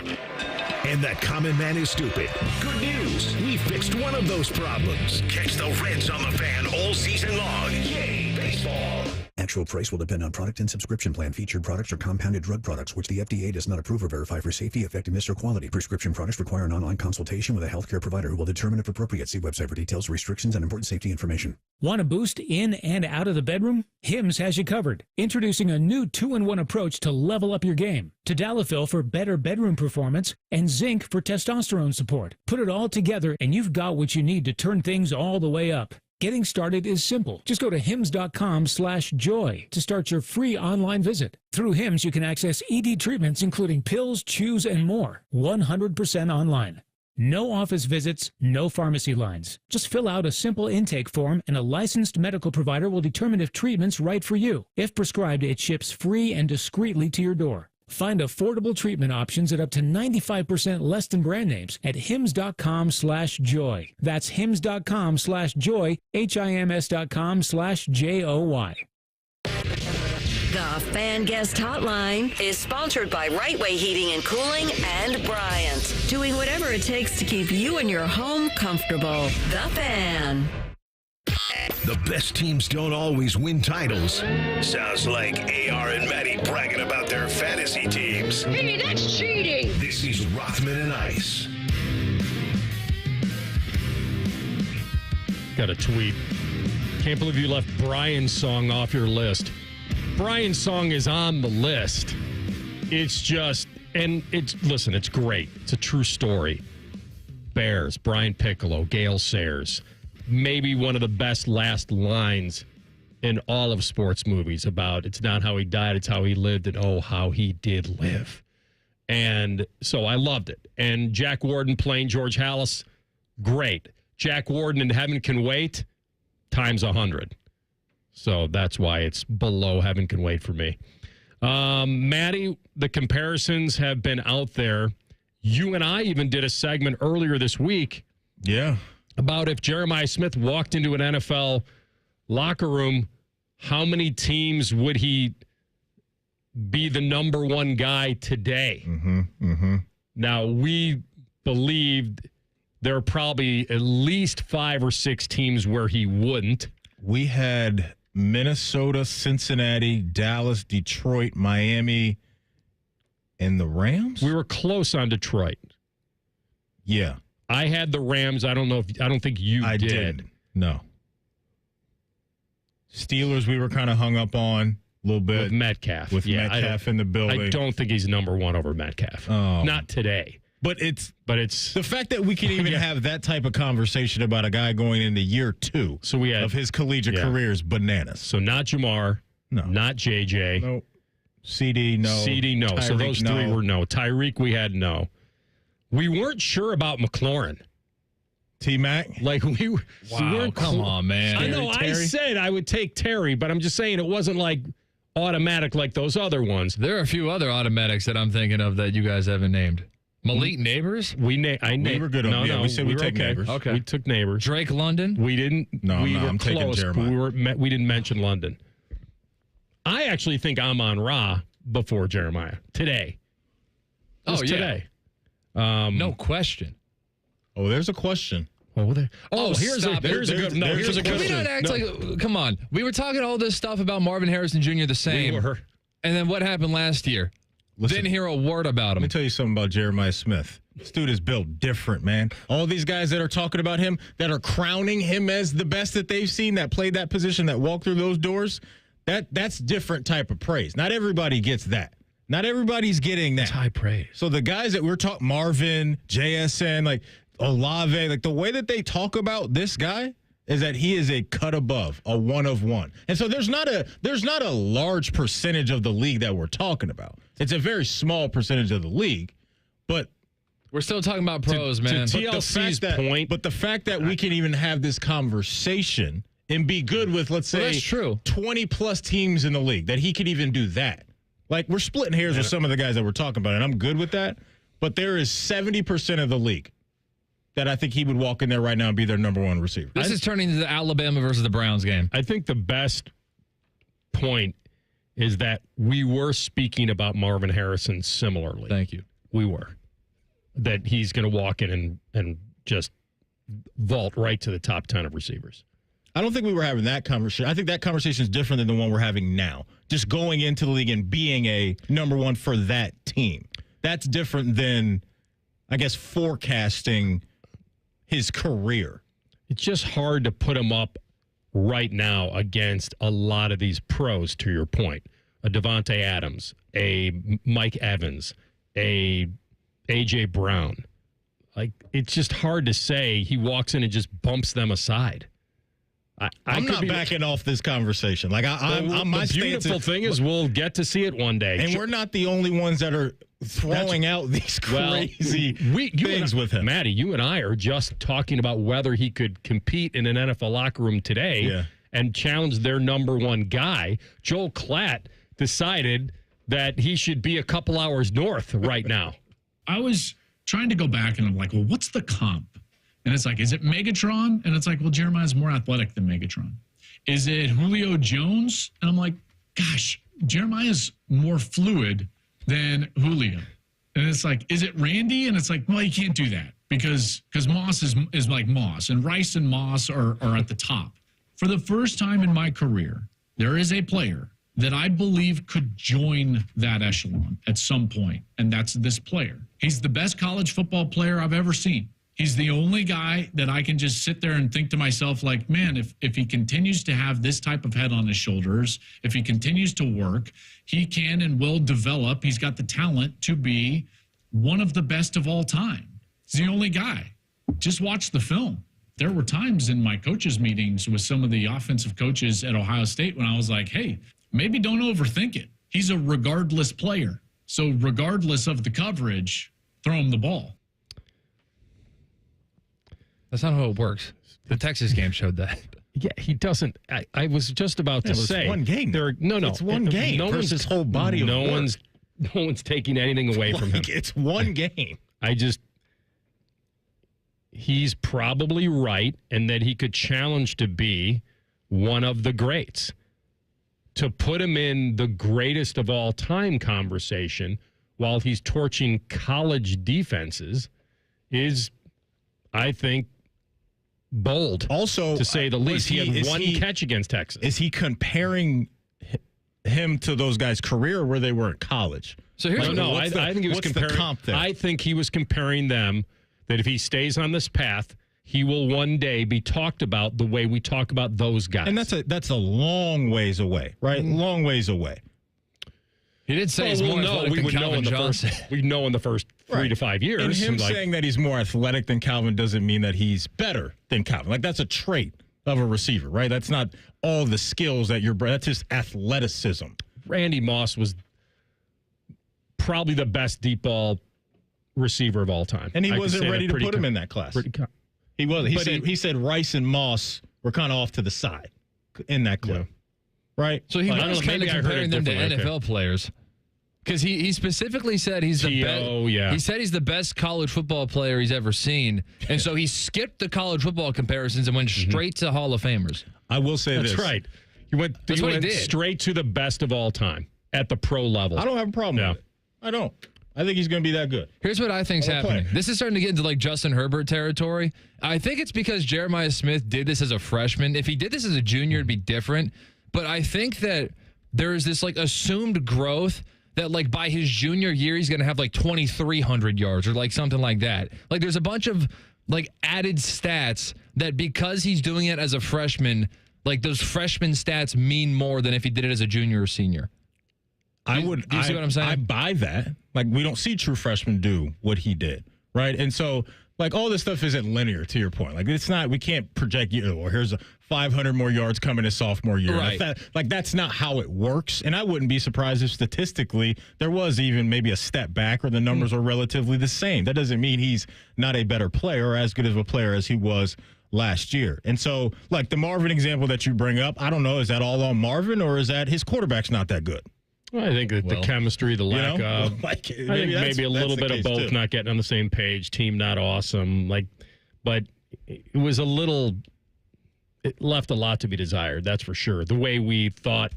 And that Common Man is stupid. Good news, we fixed one of those problems. Catch the Reds on the Fan all season long. Yay, baseball. Actual price will depend on product and subscription plan. Featured products are compounded drug products, which the FDA does not approve or verify for safety, effectiveness, or quality. Prescription products require an online consultation with a healthcare provider who will determine if appropriate. See website for details, restrictions, and important safety information. Want a boost in and out of the bedroom? Hims has you covered. Introducing a new 2-in-1 approach to level up your game. Tadalafil for better bedroom performance and zinc for testosterone support. Put it all together and you've got what you need to turn things all the way up. Getting started is simple. Just go to hims.com/joy to start your free online visit. Through Hims, you can access ED treatments including pills, chews, and more. 100% online. No office visits, no pharmacy lines. Just fill out a simple intake form and a licensed medical provider will determine if treatment's right for you. If prescribed, it ships free and discreetly to your door. Find affordable treatment options at up to 95% less than brand names at hims.com/joy. That's hims.com/joy, HIMS.com/JOY. The Fan Guest Hotline is sponsored by Right Way Heating and Cooling and Bryant, doing whatever it takes to keep you and your home comfortable. The Fan. The best teams don't always win titles. Sounds like AR and Maddie bragging about their fantasy teams. Hey, that's cheating! This is Rothman and Ice. Got a tweet. Can't believe you left Brian's song off your list. Brian's song is on the list. It's just, and listen, it's great. It's a true story. Bears, Brian Piccolo, Gale Sayers. Maybe one of the best last lines in all of sports movies about it's not how he died, it's how he lived, and oh, how he did live. And so I loved it. And Jack Warden playing George Halas, great. Jack Warden in Heaven Can Wait, times 100. So that's why it's below Heaven Can Wait for me. Maddie, the comparisons have been out there. You and I even did a segment earlier this week. Yeah. About if Jeremiah Smith walked into an NFL locker room, how many teams would he be the number one guy today? Now, we believed there are probably at least 5 or 6 teams where he wouldn't. We had Minnesota, Cincinnati, Dallas, Detroit, Miami, and the Rams? We were close on Detroit. Yeah. I had the Rams. I don't think you did. I did. No. Steelers, we were kind of hung up on a little bit. With Metcalf. Metcalf in the building. I don't think he's number one over Metcalf. Oh. Not today. But it's the fact that we can even have that type of conversation about a guy going into year 2 of his collegiate career is bananas. So not Jamar, not JJ. Nope. CD, no. CD, no. Tyreek, so those three were no. Tyreek, we had no. We weren't sure about McLaurin. T-Mac? Like we weren't come on, man. I know. I said I would take Terry, but I'm just saying it wasn't like automatic like those other ones. There are a few other automatics that I'm thinking of that you guys haven't named. Malik Neighbors? We were good on we said we take Neighbors. Okay. We took Neighbors. Drake London? We didn't. No, we were I'm close, taking Jeremiah. But we didn't mention London. I actually think Amon-Ra before Jeremiah today. Today. No question. Oh, there's a question. Here's a good Can we not act like, come on. We were talking all this stuff about Marvin Harrison Jr. the same. We were. And then what happened last year? Listen, didn't hear a word about him. Let me tell you something about Jeremiah Smith. This dude is built different, man. All these guys that are talking about him, that are crowning him as the best that they've seen, that played that position, that walked through those doors, that's different type of praise. Not everybody gets that. Not everybody's getting that. It's high praise. So the guys that we're talking, Marvin, JSN, like Olave, like the way that they talk about this guy is that he is a cut above, a one of one. And so there's not a large percentage of the league that we're talking about. It's a very small percentage of the league, but we're still talking about pros, man. To TLC's point. But the fact that we can even have this conversation and be good with, let's say, that's true. 20 plus teams in the league, that he could even do that. Like, we're splitting hairs with some of the guys that we're talking about, and I'm good with that. But there is 70% of the league that I think he would walk in there right now and be their number one receiver. This is turning into the Alabama versus the Browns game. I think the best point is that we were speaking about Marvin Harrison similarly. Thank you. We were. That he's going to walk in and just vault right to the top 10 of receivers. I don't think we were having that conversation. I think that conversation is different than the one we're having now. Just going into the league and being a number one for that team. That's different than, I guess, forecasting his career. It's just hard to put him up right now against a lot of these pros, to your point. A Devontae Adams, a Mike Evans, a A.J. Brown. Like, it's just hard to say he walks in and just bumps them aside. I'm not backing off this conversation. Like the beautiful thing is we'll get to see it one day, and we're not the only ones that are throwing out these crazy things with him. Maddie, you and I are just talking about whether he could compete in an NFL locker room today and challenge their number one guy. Joel Klatt decided that he should be a couple hours north right now. I was trying to go back and I'm like, well, what's the comp? And it's like, is it Megatron? And it's like, well, Jeremiah's more athletic than Megatron. Is it Julio Jones? And I'm like, gosh, Jeremiah's more fluid than Julio. And it's like, is it Randy? And it's like, well, you can't do that because Moss is like Moss, and Rice and Moss are at the top. For the first time in my career, there is a player that I believe could join that echelon at some point, and that's this player. He's the best college football player I've ever seen. He's the only guy that I can just sit there and think to myself, like, man, if he continues to have this type of head on his shoulders, if he continues to work, he can and will develop. He's got the talent to be one of the best of all time. He's the only guy. Just watch the film. There were times in my coaches' meetings with some of the offensive coaches at Ohio State when I was like, hey, maybe don't overthink it. He's a regardless player. So regardless of the coverage, throw him the ball. That's not how it works. The Texas game showed that. Yeah, he doesn't. I was just about to say one game. It's one game. No one's his whole body. No one's taking anything away from him. It's one game. He's probably right, and that he could challenge to be one of the greats. To put him in the greatest of all time conversation while he's torching college defenses is, I think, bold. Also, to say the least. He had one catch against Texas. Is he comparing him to those guys' career where they were at college? So here's I think he was comparing. The comp there? I think he was comparing them, that if he stays on this path, he will one day be talked about the way we talk about those guys. And that's a long ways away, right? Long ways away. He did say he's more athletic than Calvin Johnson. We know in the first 3 to 5 years. And him saying that he's more athletic than Calvin doesn't mean that he's better than Calvin. Like, that's a trait of a receiver, right? That's not all the skills that that's just athleticism. Randy Moss was probably the best deep ball receiver of all time. And he wasn't ready to put him in that class. He wasn't. He said Rice and Moss were kind of off to the side in that clip. Yeah. Right? So he was kind of comparing them to NFL players. Because he specifically said he's the best. Yeah. He said he's the best college football player he's ever seen. And so he skipped the college football comparisons and went straight to Hall of Famers. I will say That's right. He went straight to the best of all time at the pro level. I don't have a problem with it. I don't. I think he's going to be that good. Here's what I think's happening. This is starting to get into like Justin Herbert territory. I think it's because Jeremiah Smith did this as a freshman. If he did this as a junior, it'd be different. But I think that there is this like assumed growth that like by his junior year, he's going to have like 2,300 yards or like something like that. Like there's a bunch of like added stats that because he's doing it as a freshman, like those freshman stats mean more than if he did it as a junior or senior. Do you see what I'm saying? I buy that. Like, we don't see true freshmen do what he did, right? And so, like, all this stuff isn't linear, to your point. Like, it's not, we can't project, here's 500 more yards coming his sophomore year. Right. That's not how it works. And I wouldn't be surprised if statistically there was even maybe a step back or the numbers are relatively the same. That doesn't mean he's not a better player or as good of a player as he was last year. And so, like, the Marvin example that you bring up, I don't know, is that all on Marvin or is that his quarterback's not that good? Well, I think that the chemistry, the lack of, I think maybe a little bit of both, not getting on the same page, team not awesome, but it was it left a lot to be desired, that's for sure. The way we thought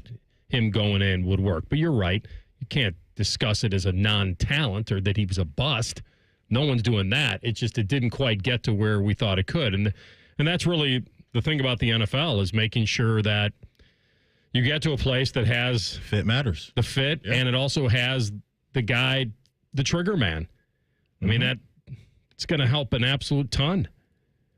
him going in would work. But you're right, you can't discuss it as a non-talent or that he was a bust. No one's doing that. It didn't quite get to where we thought it could. And that's really the thing about the NFL is making sure that you get to a place that has fit matters. The fit, and it also has the guy, the trigger man. I mean, it's going to help an absolute ton.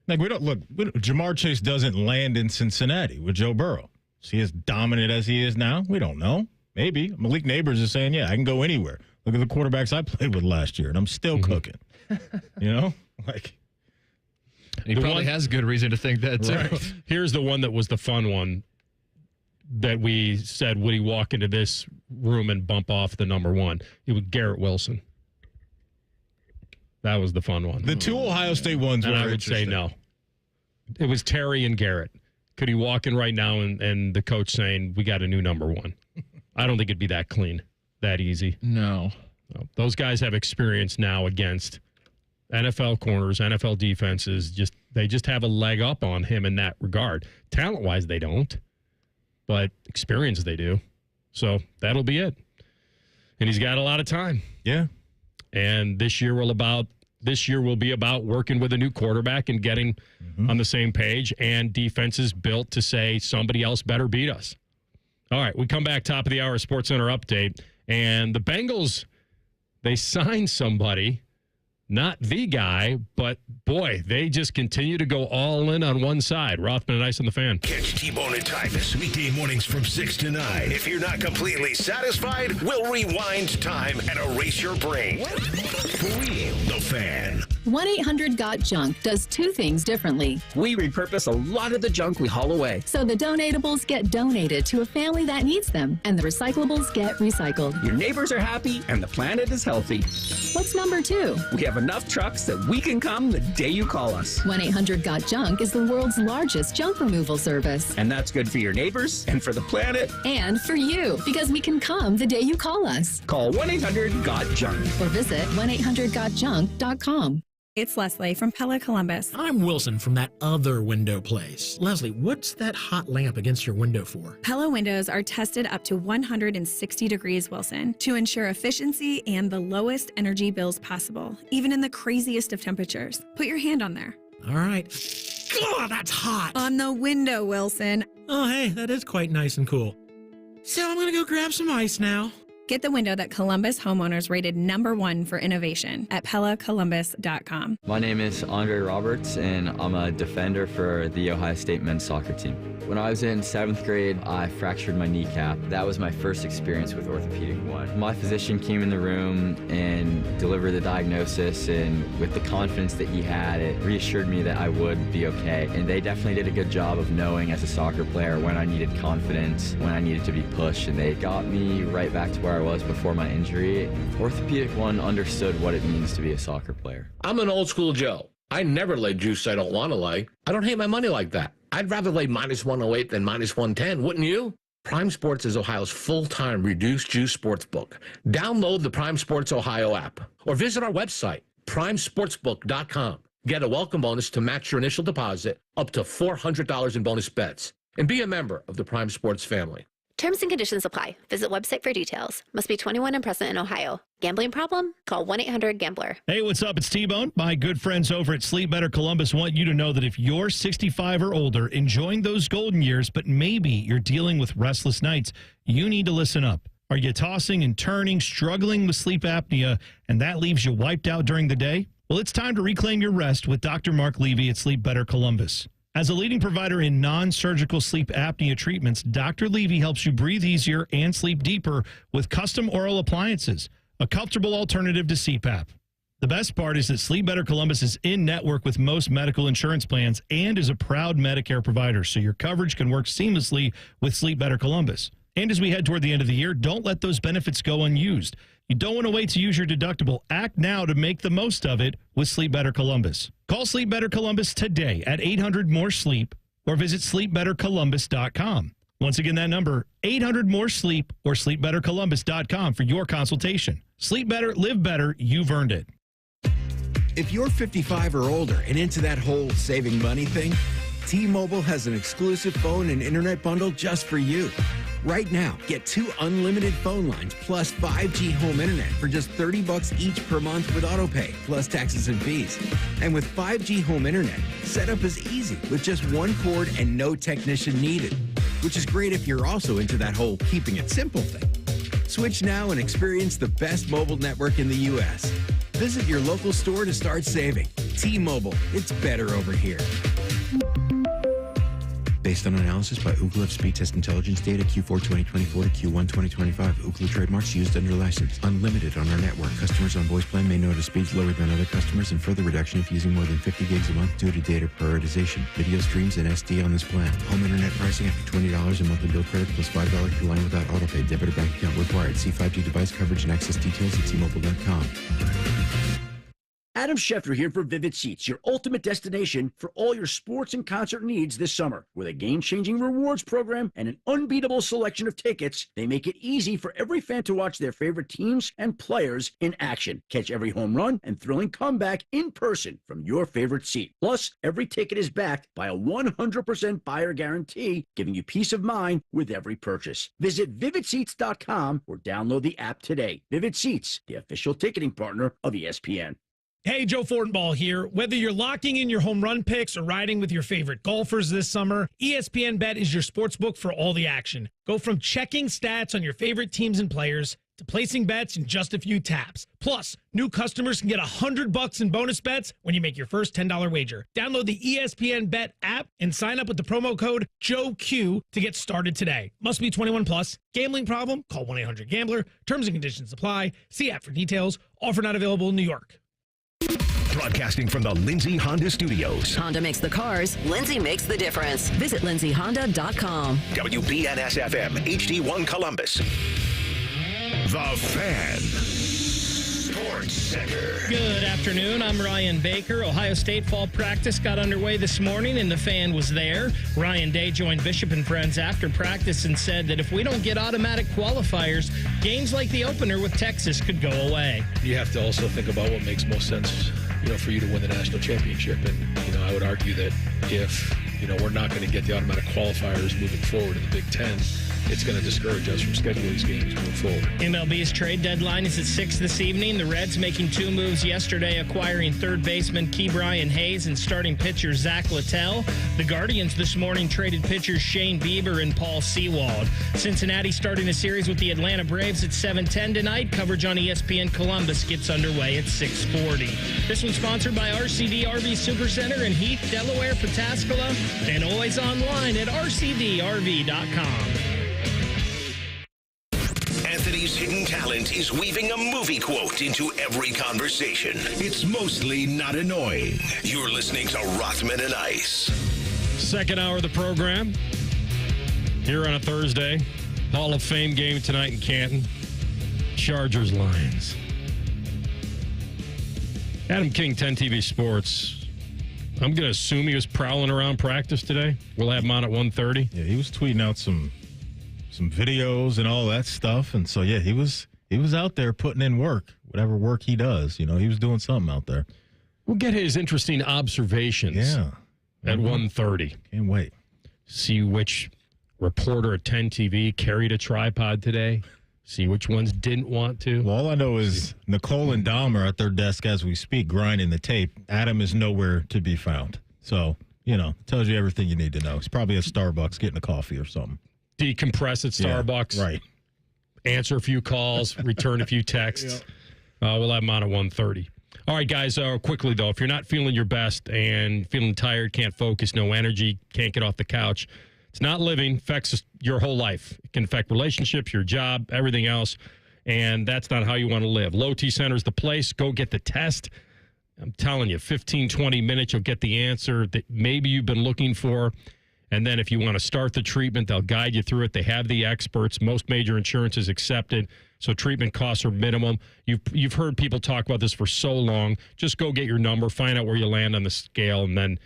Like, Jamar Chase doesn't land in Cincinnati with Joe Burrow. Is he as dominant as he is now? We don't know. Maybe. Malik Neighbors is saying, I can go anywhere. Look at the quarterbacks I played with last year, and I'm still cooking. He probably has good reason to think that, too. Right. Here's the one that was the fun one that we said, would he walk into this room and bump off the number one? It was Garrett Wilson. That was the fun one. The two Ohio State ones and were I would say no. It was Terry and Garrett. Could he walk in right now and the coach saying, we got a new number one? I don't think it'd be that clean, that easy. No. Those guys have experience now against NFL corners, NFL defenses. They just have a leg up on him in that regard. Talent-wise, they don't. But experience, they do. So that'll be it. And he's got a lot of time. Yeah. And this year will be about working with a new quarterback and getting on the same page, and defenses built to say somebody else better beat us. All right, we come back, top of the hour, Sports Center update. And the Bengals, they signed somebody, not the guy, but boy, they just continue to go all in on one side. Rothman and Ice on the Fan. Catch T-Bone and Tyvis weekday mornings from 6 to 9. If you're not completely satisfied, we'll rewind time and erase your brain. For real, the Fan. 1-800-GOT-JUNK does two things differently. We repurpose a lot of the junk we haul away. So the donatables get donated to a family that needs them, and the recyclables get recycled. Your neighbors are happy, and the planet is healthy. What's number two? We have enough trucks that we can come the day you call us. 1-800-GOT-JUNK is the world's largest junk removal service. And that's good for your neighbors, and for the planet. And for you, because we can come the day you call us. Call 1-800-GOT-JUNK. Or visit 1-800-GOT-JUNK.com. It's Leslie from Pella Columbus. I'm Wilson from that other window place. Leslie, what's that hot lamp against your window for? Pella windows are tested up to 160 degrees, Wilson, to ensure efficiency and the lowest energy bills possible, even in the craziest of temperatures. Put your hand on there. All right. God, that's hot. On the window, Wilson. Oh, hey, that is quite nice and cool. So I'm going to go grab some ice now. Get the window that Columbus homeowners rated #1 for innovation at PellaColumbus.com. My name is Andre Roberts, and I'm a defender for the Ohio State men's soccer team. When I was in 7th grade, I fractured my kneecap. That was my first experience with Orthopedic One. My physician came in the room and delivered the diagnosis, and with the confidence that he had, it reassured me that I would be okay. And they definitely did a good job of knowing as a soccer player when I needed confidence, when I needed to be pushed, and they got me right back to where I was before my injury. Orthopedic One understood what it means to be a soccer player. I'm an old school Joe. I never lay juice I don't want to lay. I don't hate my money like that. I'd rather lay -108 than -110, wouldn't you? Prime Sports is Ohio's full-time reduced juice sports book. Download the Prime Sports Ohio app or visit our website, primesportsbook.com. Get a welcome bonus to match your initial deposit up to $400 in bonus bets. And be a member of the Prime Sports family. Terms and conditions apply. Visit website for details. Must be 21 and present in Ohio. Gambling problem? Call 1-800-GAMBLER. Hey, what's up? It's T-Bone. My good friends over at Sleep Better Columbus want you to know that if you're 65 or older, enjoying those golden years, but maybe you're dealing with restless nights, you need to listen up. Are you tossing and turning, struggling with sleep apnea, and that leaves you wiped out during the day? Well, it's time to reclaim your rest with Dr. Mark Levy at Sleep Better Columbus. As a leading provider in non-surgical sleep apnea treatments, Dr. Levy helps you breathe easier and sleep deeper with custom oral appliances, a comfortable alternative to CPAP. The best part is that Sleep Better Columbus is in network with most medical insurance plans and is a proud Medicare provider, so your coverage can work seamlessly with Sleep Better Columbus. And as we head toward the end of the year, don't let those benefits go unused. You don't want to wait to use your deductible. Act now to make the most of it with Sleep Better Columbus. Call Sleep Better Columbus today at 800-MORE-SLEEP or visit sleepbettercolumbus.com. Once again, that number, 800-MORE-SLEEP or sleepbettercolumbus.com for your consultation. Sleep better, live better, you've earned it. If you're 55 or older and into that whole saving money thing, T-Mobile has an exclusive phone and internet bundle just for you. Right now, get 2 unlimited phone lines plus 5G home internet for just $30 each per month with autopay, plus taxes and fees. And with 5G home internet, setup is easy with just 1 cord and no technician needed, which is great if you're also into that whole keeping it simple thing. Switch now and experience the best mobile network in the U.S. Visit your local store to start saving. T-Mobile, it's better over here. Based on analysis by Ookla of Speed Test Intelligence data Q4 2024 to Q1 2025. Ookla trademarks used under license. Unlimited on our network. Customers on voice plan may notice speeds lower than other customers and further reduction if using more than 50 gigs a month due to data prioritization. Video streams and SD on this plan. Home internet pricing after $20 a monthly bill credit plus $5 per line without autopay. Debit or bank account required. See 5G device coverage and access details at T-Mobile.com. Adam Schefter here for Vivid Seats, your ultimate destination for all your sports and concert needs this summer. With a game-changing rewards program and an unbeatable selection of tickets, they make it easy for every fan to watch their favorite teams and players in action. Catch every home run and thrilling comeback in person from your favorite seat. Plus, every ticket is backed by a 100% buyer guarantee, giving you peace of mind with every purchase. Visit VividSeats.com or download the app today. Vivid Seats, the official ticketing partner of ESPN. Hey, Joe Fortenbaugh here. Whether you're locking in your home run picks or riding with your favorite golfers this summer, ESPN Bet is your sportsbook for all the action. Go from checking stats on your favorite teams and players to placing bets in just a few taps. Plus, new customers can get $100 in bonus bets when you make your first $10 wager. Download the ESPN Bet app and sign up with the promo code JOEQ to get started today. Must be 21 plus. Gambling problem? Call 1-800-GAMBLER. Terms and conditions apply. See app for details. Offer not available in New York. Broadcasting from the Lindsay Honda Studios. Honda makes the cars. Lindsay makes the difference. Visit lindsayhonda.com. WBNS-FM, HD1 Columbus. The Fan. Sports Center. Good afternoon. I'm Ryan Baker. Ohio State fall practice got underway this morning, and the Fan was there. Ryan Day joined Bishop and Friends after practice and said that if we don't get automatic qualifiers, games like the opener with Texas could go away. You have to also think about what makes most sense, for you to win the national championship. And, I would argue that if, we're not going to get the automatic qualifiers moving forward in the Big Ten, it's going to discourage us from scheduling these games moving forward. MLB's trade deadline is at 6 this evening. The Reds making two moves yesterday, acquiring third baseman Ke'Bryan Hayes and starting pitcher Zach Littell. The Guardians this morning traded pitchers Shane Bieber and Paul Sewald. Cincinnati starting a series with the Atlanta Braves at 7:10 tonight. Coverage on ESPN Columbus gets underway at 6:40. This one's sponsored by RCD RV Supercenter in Heath, Delaware, Pataskala, and always online at rcdrv.com. Anthony's hidden talent is weaving a movie quote into every conversation. It's mostly not annoying. You're listening to Rothman and Ice. Second hour of the program. Here on a Thursday. Hall of Fame game tonight in Canton. Chargers Lions. Adam King, 10 TV Sports. I'm going to assume he was prowling around practice today. We'll have him on at 1:30. Yeah, he was tweeting out some videos and all that stuff. And so, yeah, he was out there putting in work, whatever work he does. He was doing something out there. We'll get his interesting observations at 1:30. Can't wait. See which reporter at 10 TV carried a tripod today. See which ones didn't want to. Well, all I know is Nicole and Dom are at their desk as we speak, grinding the tape. Adam is nowhere to be found. So, tells you everything you need to know. He's probably at Starbucks getting a coffee or something. Decompress at Starbucks. Yeah, right. Answer a few calls, return a few texts. We'll have him on at 1:30. All right, guys, quickly, though, if you're not feeling your best and feeling tired, can't focus, no energy, can't get off the couch, it's not living, affects your whole life. It can affect relationships, your job, everything else, and that's not how you want to live. Low T Center is the place. Go get the test. I'm telling you, 15, 20 minutes, you'll get the answer that maybe you've been looking for. And then if you want to start the treatment, they'll guide you through it. They have the experts. Most major insurances accept it, so treatment costs are minimum. You've heard people talk about this for so long. Just go get your number, find out where you land on the scale, and then,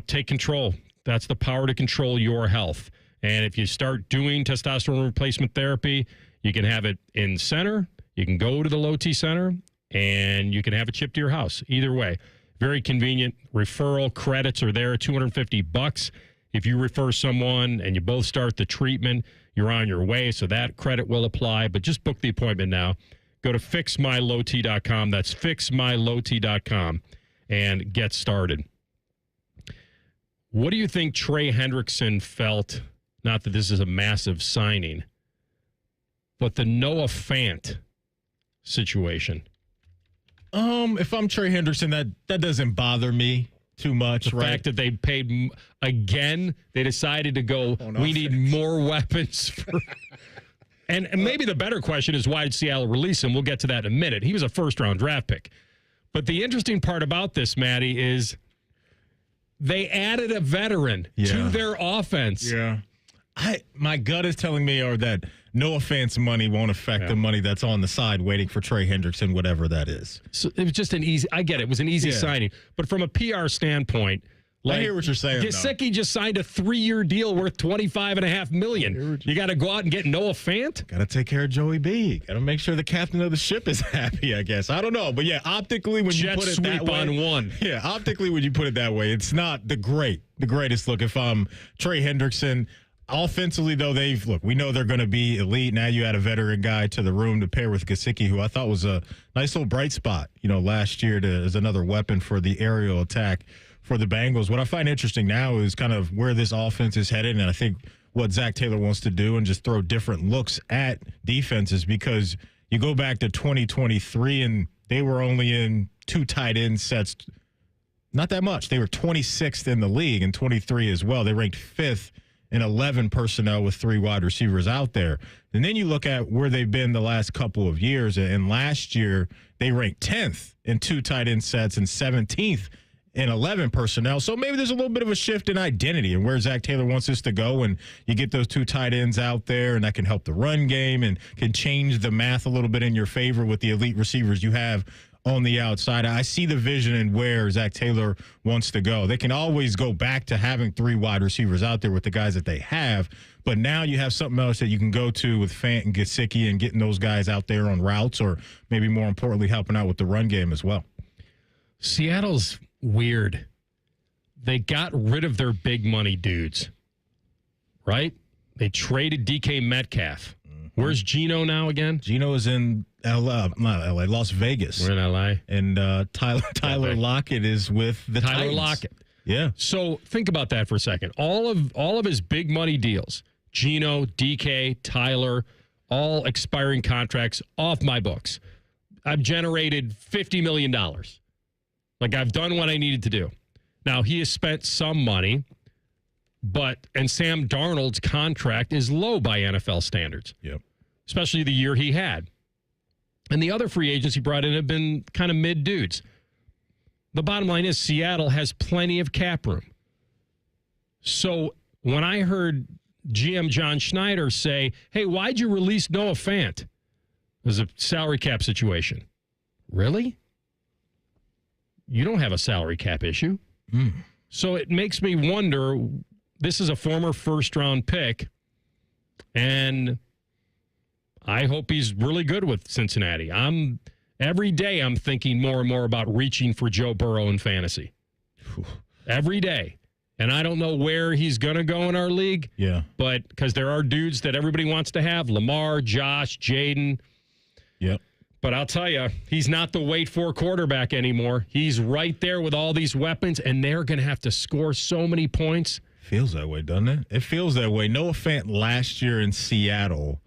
take control. That's the power to control your health. And if you start doing testosterone replacement therapy, you can have it in center. You can go to the Low T Center, and you can have it shipped to your house. Either way, very convenient. Referral credits are there, $250. If you refer someone and you both start the treatment, you're on your way, so that credit will apply. But just book the appointment now. Go to fixmylowt.com. That's fixmylowt.com and get started. What do you think Trey Hendrickson felt? Not that this is a massive signing, but the Noah Fant situation. If I'm Trey Hendrickson, that doesn't bother me. too much. The fact that they paid again, they decided to go, we need more weapons. And maybe the better question is, why did Seattle release him? We'll get to that in a minute. He was a first-round draft pick. But the interesting part about this, Matty, is they added a veteran to their offense. Yeah. My gut is telling me that no offense money won't affect the money that's on the side waiting for Trey Hendrickson, whatever that is. So it was just I get it was an easy signing. But from a PR standpoint, I hear what you're saying. Gesicki just signed a 3-year deal worth $25.5 million. You got to go out and get Noah Fant? Got to take care of Joey B. Got to make sure the captain of the ship is happy, I guess. I don't know. But yeah, optically, when you put it that way. on one. Yeah, optically, when you put it that way, it's not the greatest look. If I'm Trey Hendrickson, offensively, though, we know they're going to be elite. Now you add a veteran guy to the room to pair with Gesicki, who I thought was a nice little bright spot, last year as another weapon for the aerial attack for the Bengals. What I find interesting now is kind of where this offense is headed, and I think what Zach Taylor wants to do and just throw different looks at defenses, because you go back to 2023 and they were only in 2 tight end sets. Not that much. They were 26th in the league in 23 as well. They ranked 5th in 11 personnel with 3 wide receivers out there. And then you look at where they've been the last couple of years, and last year they ranked 10th in 2 tight end sets and 17th in 11 personnel. So maybe there's a little bit of a shift in identity and where Zach Taylor wants this to go. And you get those 2 tight ends out there, and that can help the run game and can change the math a little bit in your favor with the elite receivers you have on the outside. I see the vision and where Zach Taylor wants to go. They can always go back to having 3 wide receivers out there with the guys that they have. But now you have something else that you can go to with Fant and Gesicki and getting those guys out there on routes, or maybe more importantly, helping out with the run game as well. Seattle's weird. They got rid of their big money dudes, right? They traded DK Metcalf. Where's Geno now again? Geno is in Las Vegas. We're in LA. And Tyler Lockett is with the Tyler Titans. Lockett. Yeah. So think about that for a second. All of his big money deals, Geno, DK, Tyler, all expiring contracts off my books. I've generated $50 million. Like, I've done what I needed to do. Now, he has spent some money, and Sam Darnold's contract is low by NFL standards. Yep. Especially the year he had. And the other free agents he brought in have been kind of mid dudes. The bottom line is Seattle has plenty of cap room. So when I heard GM John Schneider say, hey, why'd you release Noah Fant? It was a salary cap situation. Really? You don't have a salary cap issue. So it makes me wonder, this is a former first-round pick, and I hope he's really good with Cincinnati. Every day I'm thinking more and more about reaching for Joe Burrow in fantasy. Every day. And I don't know where he's going to go in our league. Yeah. But because there are dudes that everybody wants to have, Lamar, Josh, Jaden. Yep. But I'll tell you, he's not the wait-for quarterback anymore. He's right there with all these weapons, and they're going to have to score so many points. Feels that way, doesn't it? It feels that way. Noah Fant last year in Seattle,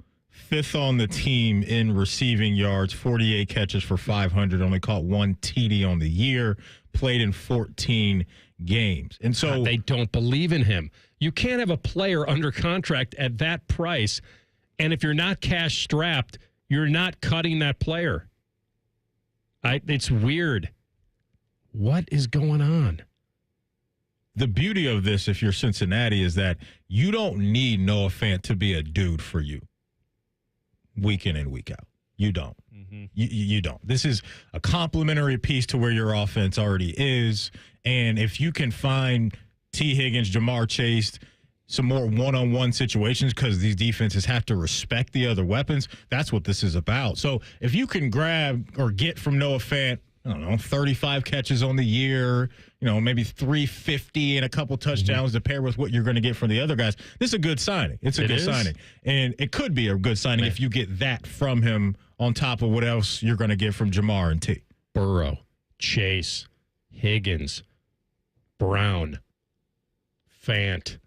5th on the team in receiving yards, 48 catches for 500, only caught 1 TD on the year, played in 14 games. And so they don't believe in him. You can't have a player under contract at that price, and if you're not cash strapped, you're not cutting that player. It's weird. What is going on? The beauty of this, if you're Cincinnati, is that you don't need Noah Fant to be a dude for you week in and week out. You don't. You don't. This is a complementary piece to where your offense already is. And if you can find T. Higgins, Jamar Chase, some more one-on-one situations, because these defenses have to respect the other weapons, that's what this is about. So if you can grab or get from Noah Fant, 35 catches on the year, maybe 350 and a couple touchdowns to pair with what you're going to get from the other guys, this is a good signing. It's a good signing. And it could be a good signing if you get that from him on top of what else you're going to get from Jamar and T. Burrow, Chase, Higgins, Brown, Fant,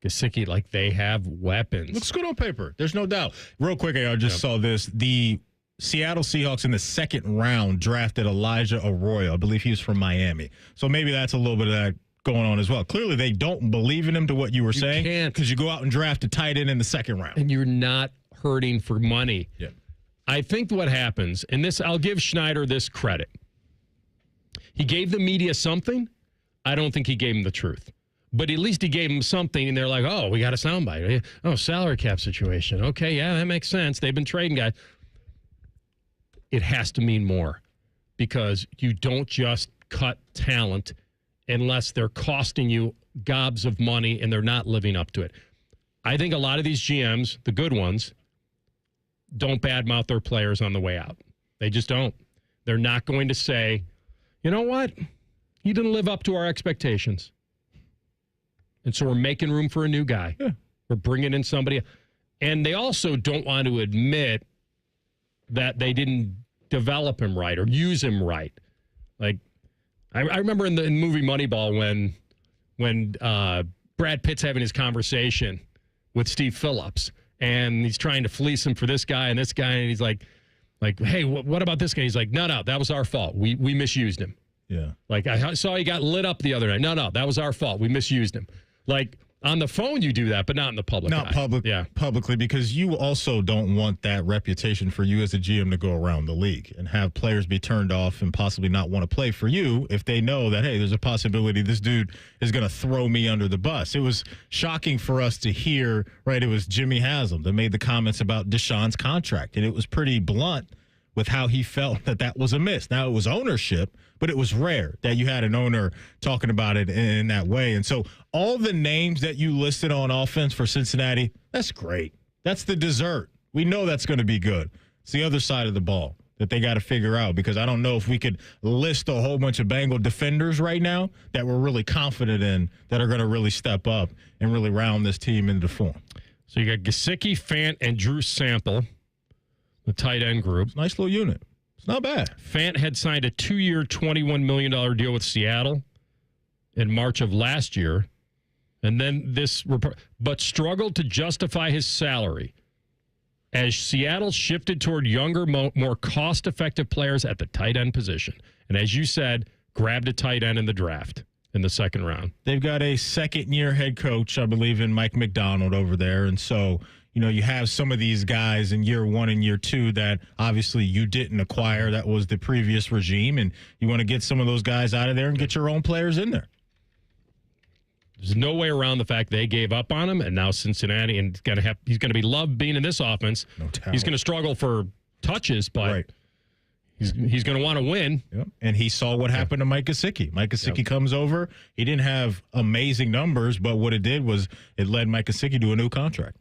Gesicki, like they have weapons. Looks good on paper. There's no doubt. Real quick, I just saw this. The Seattle Seahawks in the second round drafted Elijah Arroyo. I believe he was from Miami. So maybe that's a little bit of that going on as well. Clearly, they don't believe in him to what you were saying, because you go out and draft a tight end in the second round. And you're not hurting for money. Yeah. I think what happens, and this, I'll give Schneider this credit. He gave the media something. I don't think he gave them the truth. But at least he gave them something, and they're like, oh, we got a soundbite. Oh, salary cap situation. Okay, yeah, that makes sense. They've been trading guys. It has to mean more, because you don't just cut talent unless they're costing you gobs of money and they're not living up to it. I think a lot of these GMs, the good ones, don't badmouth their players on the way out. They just don't. They're not going to say, you know what? He didn't live up to our expectations. And so we're making room for a new guy. Yeah. We're bringing in somebody. And they also don't want to admit that they didn't develop him right or use him right. Like, I remember in the movie Moneyball when Brad Pitt's having his conversation with Steve Phillips, and he's trying to fleece him for this guy and this guy, and he's like, hey, what about this guy? He's like, no, that was our fault. We misused him. Yeah. Like, I saw he got lit up the other night. No, that was our fault. We misused him. Like, on the phone you do that, but not in the public. Not publicly, because you also don't want that reputation for you as a GM to go around the league and have players be turned off and possibly not want to play for you if they know that, hey, there's a possibility this dude is going to throw me under the bus. It was shocking for us to hear, right? It was Jimmy Haslam that made the comments about Deshaun's contract, and it was pretty blunt with how he felt that was a miss. Now, it was ownership, but it was rare that you had an owner talking about it in that way. And so all the names that you listed on offense for Cincinnati, that's great. That's the dessert. We know that's going to be good. It's the other side of the ball that they got to figure out, because I don't know if we could list a whole bunch of Bengal defenders right now that we're really confident in that are going to really step up and really round this team into form. So you got Gesicki, Fant, and Drew Sample, the tight end group. Nice little unit. It's not bad. Fant had signed a 2-year, $21 million deal with Seattle in March of last year, and then but struggled to justify his salary as Seattle shifted toward younger, more cost-effective players at the tight end position. And as you said, grabbed a tight end in the draft in the second round. They've got a second-year head coach, I believe, in Mike McDonald over there, and so you have some of these guys in year one and year two that obviously you didn't acquire. That was the previous regime, and you want to get some of those guys out of there and get your own players in there. There's no way around the fact they gave up on him, and now Cincinnati, and he's going to be loved being in this offense. No doubt. He's going to struggle for touches, but he's going to want to win. Yep. And he saw what happened to Mike Gesicki. Mike Gesicki comes over. He didn't have amazing numbers, but what it did was it led Mike Gesicki to a new contract.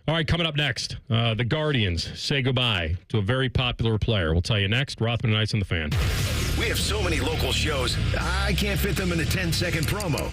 All right, coming up next, the Guardians say goodbye to a very popular player. We'll tell you next. Rothman and Ice on the Fan. We have so many local shows, I can't fit them in a 10-second promo.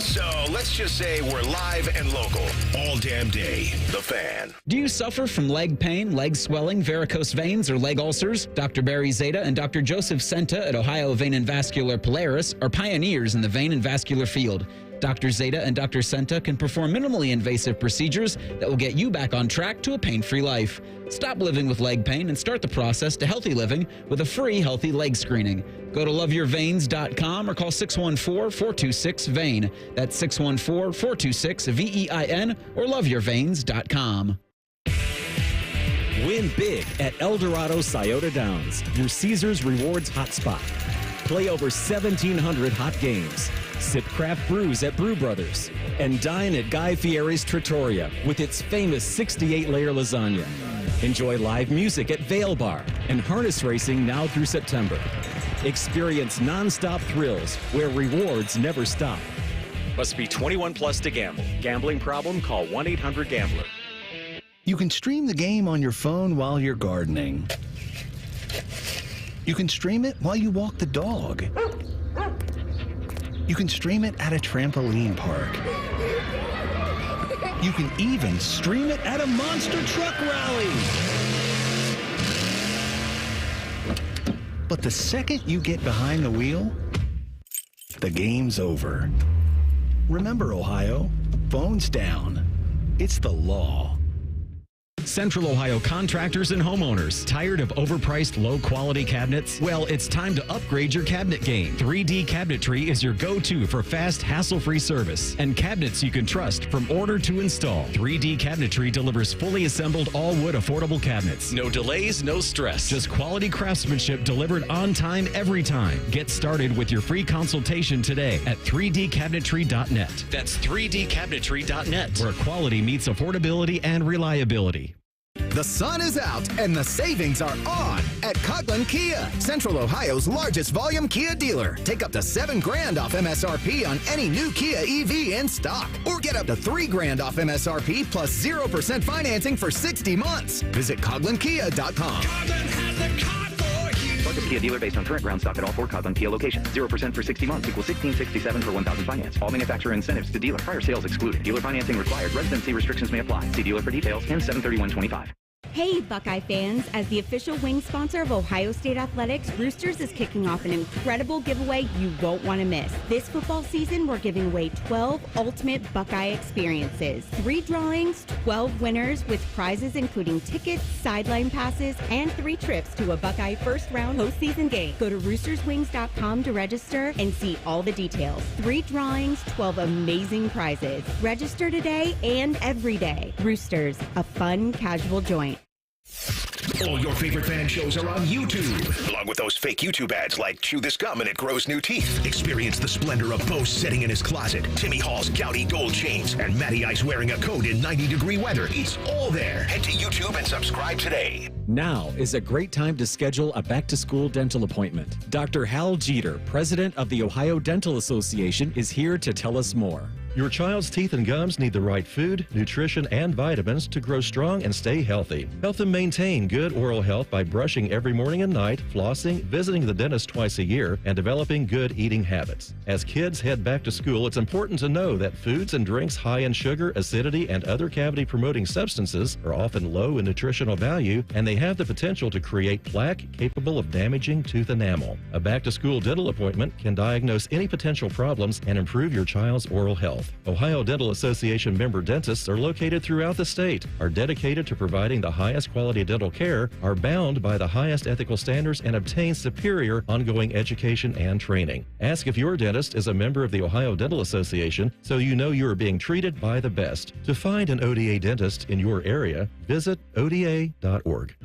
So let's just say we're live and local all damn day. The Fan. Do you suffer from leg pain, leg swelling, varicose veins, or leg ulcers? Dr. Barry Zeta and Dr. Joseph Senta at Ohio Vein and Vascular Polaris are pioneers in the vein and vascular field. Dr. Zeta and Dr. Senta can perform minimally invasive procedures that will get you back on track to a pain-free life. Stop living with leg pain and start the process to healthy living with a free healthy leg screening. Go to loveyourveins.com or call 614-426-VEIN. That's 614-426-VEIN or loveyourveins.com. Win big at Eldorado Scioto Downs, your Caesars Rewards hotspot. Play over 1,700 hot games. Sip craft brews at Brew Brothers. And dine at Guy Fieri's Trattoria with its famous 68-layer lasagna. Enjoy live music at Vail Bar and harness racing now through September. Experience nonstop thrills where rewards never stop. Must be 21 plus to gamble. Gambling problem? Call 1-800-GAMBLER. You can stream the game on your phone while you're gardening. You can stream it while you walk the dog. You can stream it at a trampoline park. You can even stream it at a monster truck rally. But the second you get behind the wheel, the game's over. Remember, Ohio, phones down. It's the law. Central Ohio contractors and homeowners, tired of overpriced, low-quality cabinets? Well, it's time to upgrade your cabinet game. 3D Cabinetry is your go-to for fast, hassle-free service and cabinets you can trust from order to install. 3D Cabinetry delivers fully assembled all-wood affordable cabinets. No delays, no stress. Just quality craftsmanship delivered on time every time. Get started with your free consultation today at 3dcabinetry.net. That's 3dcabinetry.net, where quality meets affordability and reliability. The sun is out and the savings are on at Coughlin Kia, Central Ohio's largest volume Kia dealer. Take up to $7,000 off MSRP on any new Kia EV in stock, or get up to $3,000 off MSRP plus 0% financing for 60 months. Visit CoughlinKia.com. Largest Kia dealer based on current ground stock at all 4 Coughlin Kia locations. 0% for 60 months equals $1,667 for 1,000 finance. All manufacturer incentives to dealer. Prior sales excluded. Dealer financing required. Residency restrictions may apply. See dealer for details. Ends 7/31/25. Hey, Buckeye fans. As the official wing sponsor of Ohio State Athletics, Roosters is kicking off an incredible giveaway you won't want to miss. This football season, we're giving away 12 ultimate Buckeye experiences. 3 drawings, 12 winners with prizes including tickets, sideline passes, and 3 trips to a Buckeye first-round postseason game. Go to roosterswings.com to register and see all the details. 3 drawings, 12 amazing prizes. Register today and every day. Roosters, a fun, casual joint. All your favorite fan shows are on YouTube, along with those fake YouTube ads like Chew This Gum and It Grows New Teeth. Experience the splendor of Bo sitting in his closet, Timmy Hall's gouty gold chains, and Matty Ice wearing a coat in 90-degree weather. It's all there. Head to YouTube and subscribe today. Now is a great time to schedule a back-to-school dental appointment. Dr. Hal Jeter, president of the Ohio Dental Association, is here to tell us more. Your child's teeth and gums need the right food, nutrition, and vitamins to grow strong and stay healthy. Help them maintain good oral health by brushing every morning and night, flossing, visiting the dentist twice a year, and developing good eating habits. As kids head back to school, it's important to know that foods and drinks high in sugar, acidity, and other cavity-promoting substances are often low in nutritional value, and they have the potential to create plaque capable of damaging tooth enamel. A back-to-school dental appointment can diagnose any potential problems and improve your child's oral health. Ohio Dental Association member dentists are located throughout the state, are dedicated to providing the highest quality dental care, are bound by the highest ethical standards, and obtain superior ongoing education and training. Ask if your dentist is a member of the Ohio Dental Association so you know you are being treated by the best. To find an ODA dentist in your area, visit ODA.org.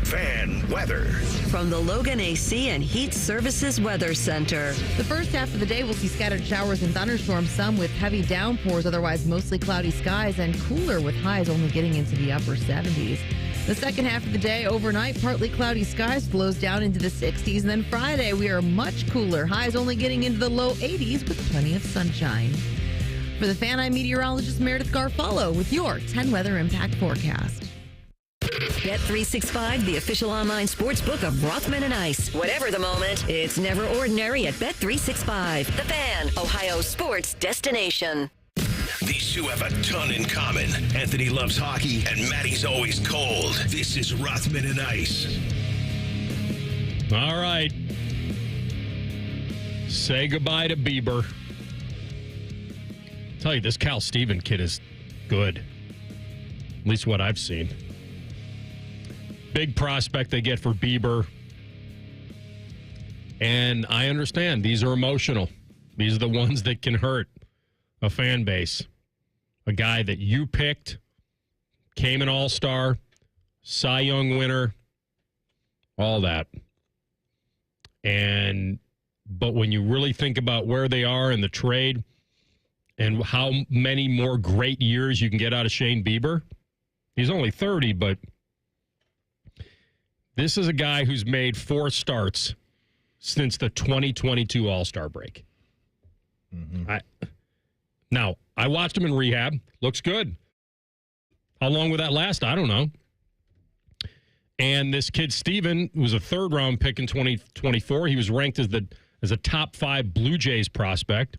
Fan weather. From the Logan AC and Heat Services Weather Center. The first half of the day will see scattered showers and thunderstorms, some with heavy downpours, otherwise mostly cloudy skies, and cooler with highs only getting into the upper 70s. The second half of the day, overnight, partly cloudy skies, blows down into the 60s. And then Friday, we are much cooler, highs only getting into the low 80s with plenty of sunshine. For the Fan, I'm meteorologist Meredith Garfalo with your 10 Weather Impact Forecast. Bet365, the official online sports book of Rothman and Ice. Whatever the moment, it's never ordinary at Bet365. The Fan, Ohio's sports destination. These two have a ton in common. Anthony loves hockey, and Matty's always cold. This is Rothman and Ice. All right. Say goodbye to Bieber. Tell you, this Cal Steven kid is good. At least what I've seen. Big prospect they get for Bieber. And I understand these are emotional. These are the ones that can hurt a fan base. A guy that you picked, came an all-star, Cy Young winner, all that. But when you really think about where they are in the trade and how many more great years you can get out of Shane Bieber, he's only 30, but this is a guy who's made 4 starts since the 2022 All-Star break. Mm-hmm. I watched him in rehab. Looks good. How long will that last? I don't know. And this kid, Steven, was a third-round pick in 2024. He was ranked as a top 5 Blue Jays prospect.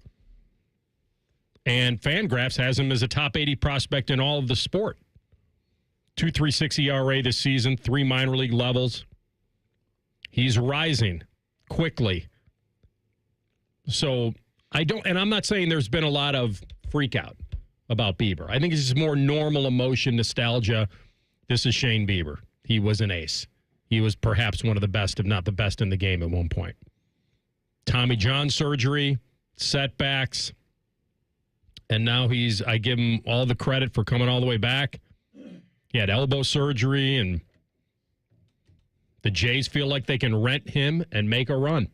And Fangraphs has him as a top 80 prospect in all of the sport. 2.36 ERA this season, 3 minor league levels. He's rising quickly. So I'm not saying there's been a lot of freak out about Bieber. I think it's just more normal emotion, nostalgia. this is Shane Bieber. He was an ace. He was perhaps one of the best, if not the best in the game at one point. Tommy John surgery, setbacks, and now I give him all the credit for coming all the way back. He had elbow surgery, and the Jays feel like they can rent him and make a run.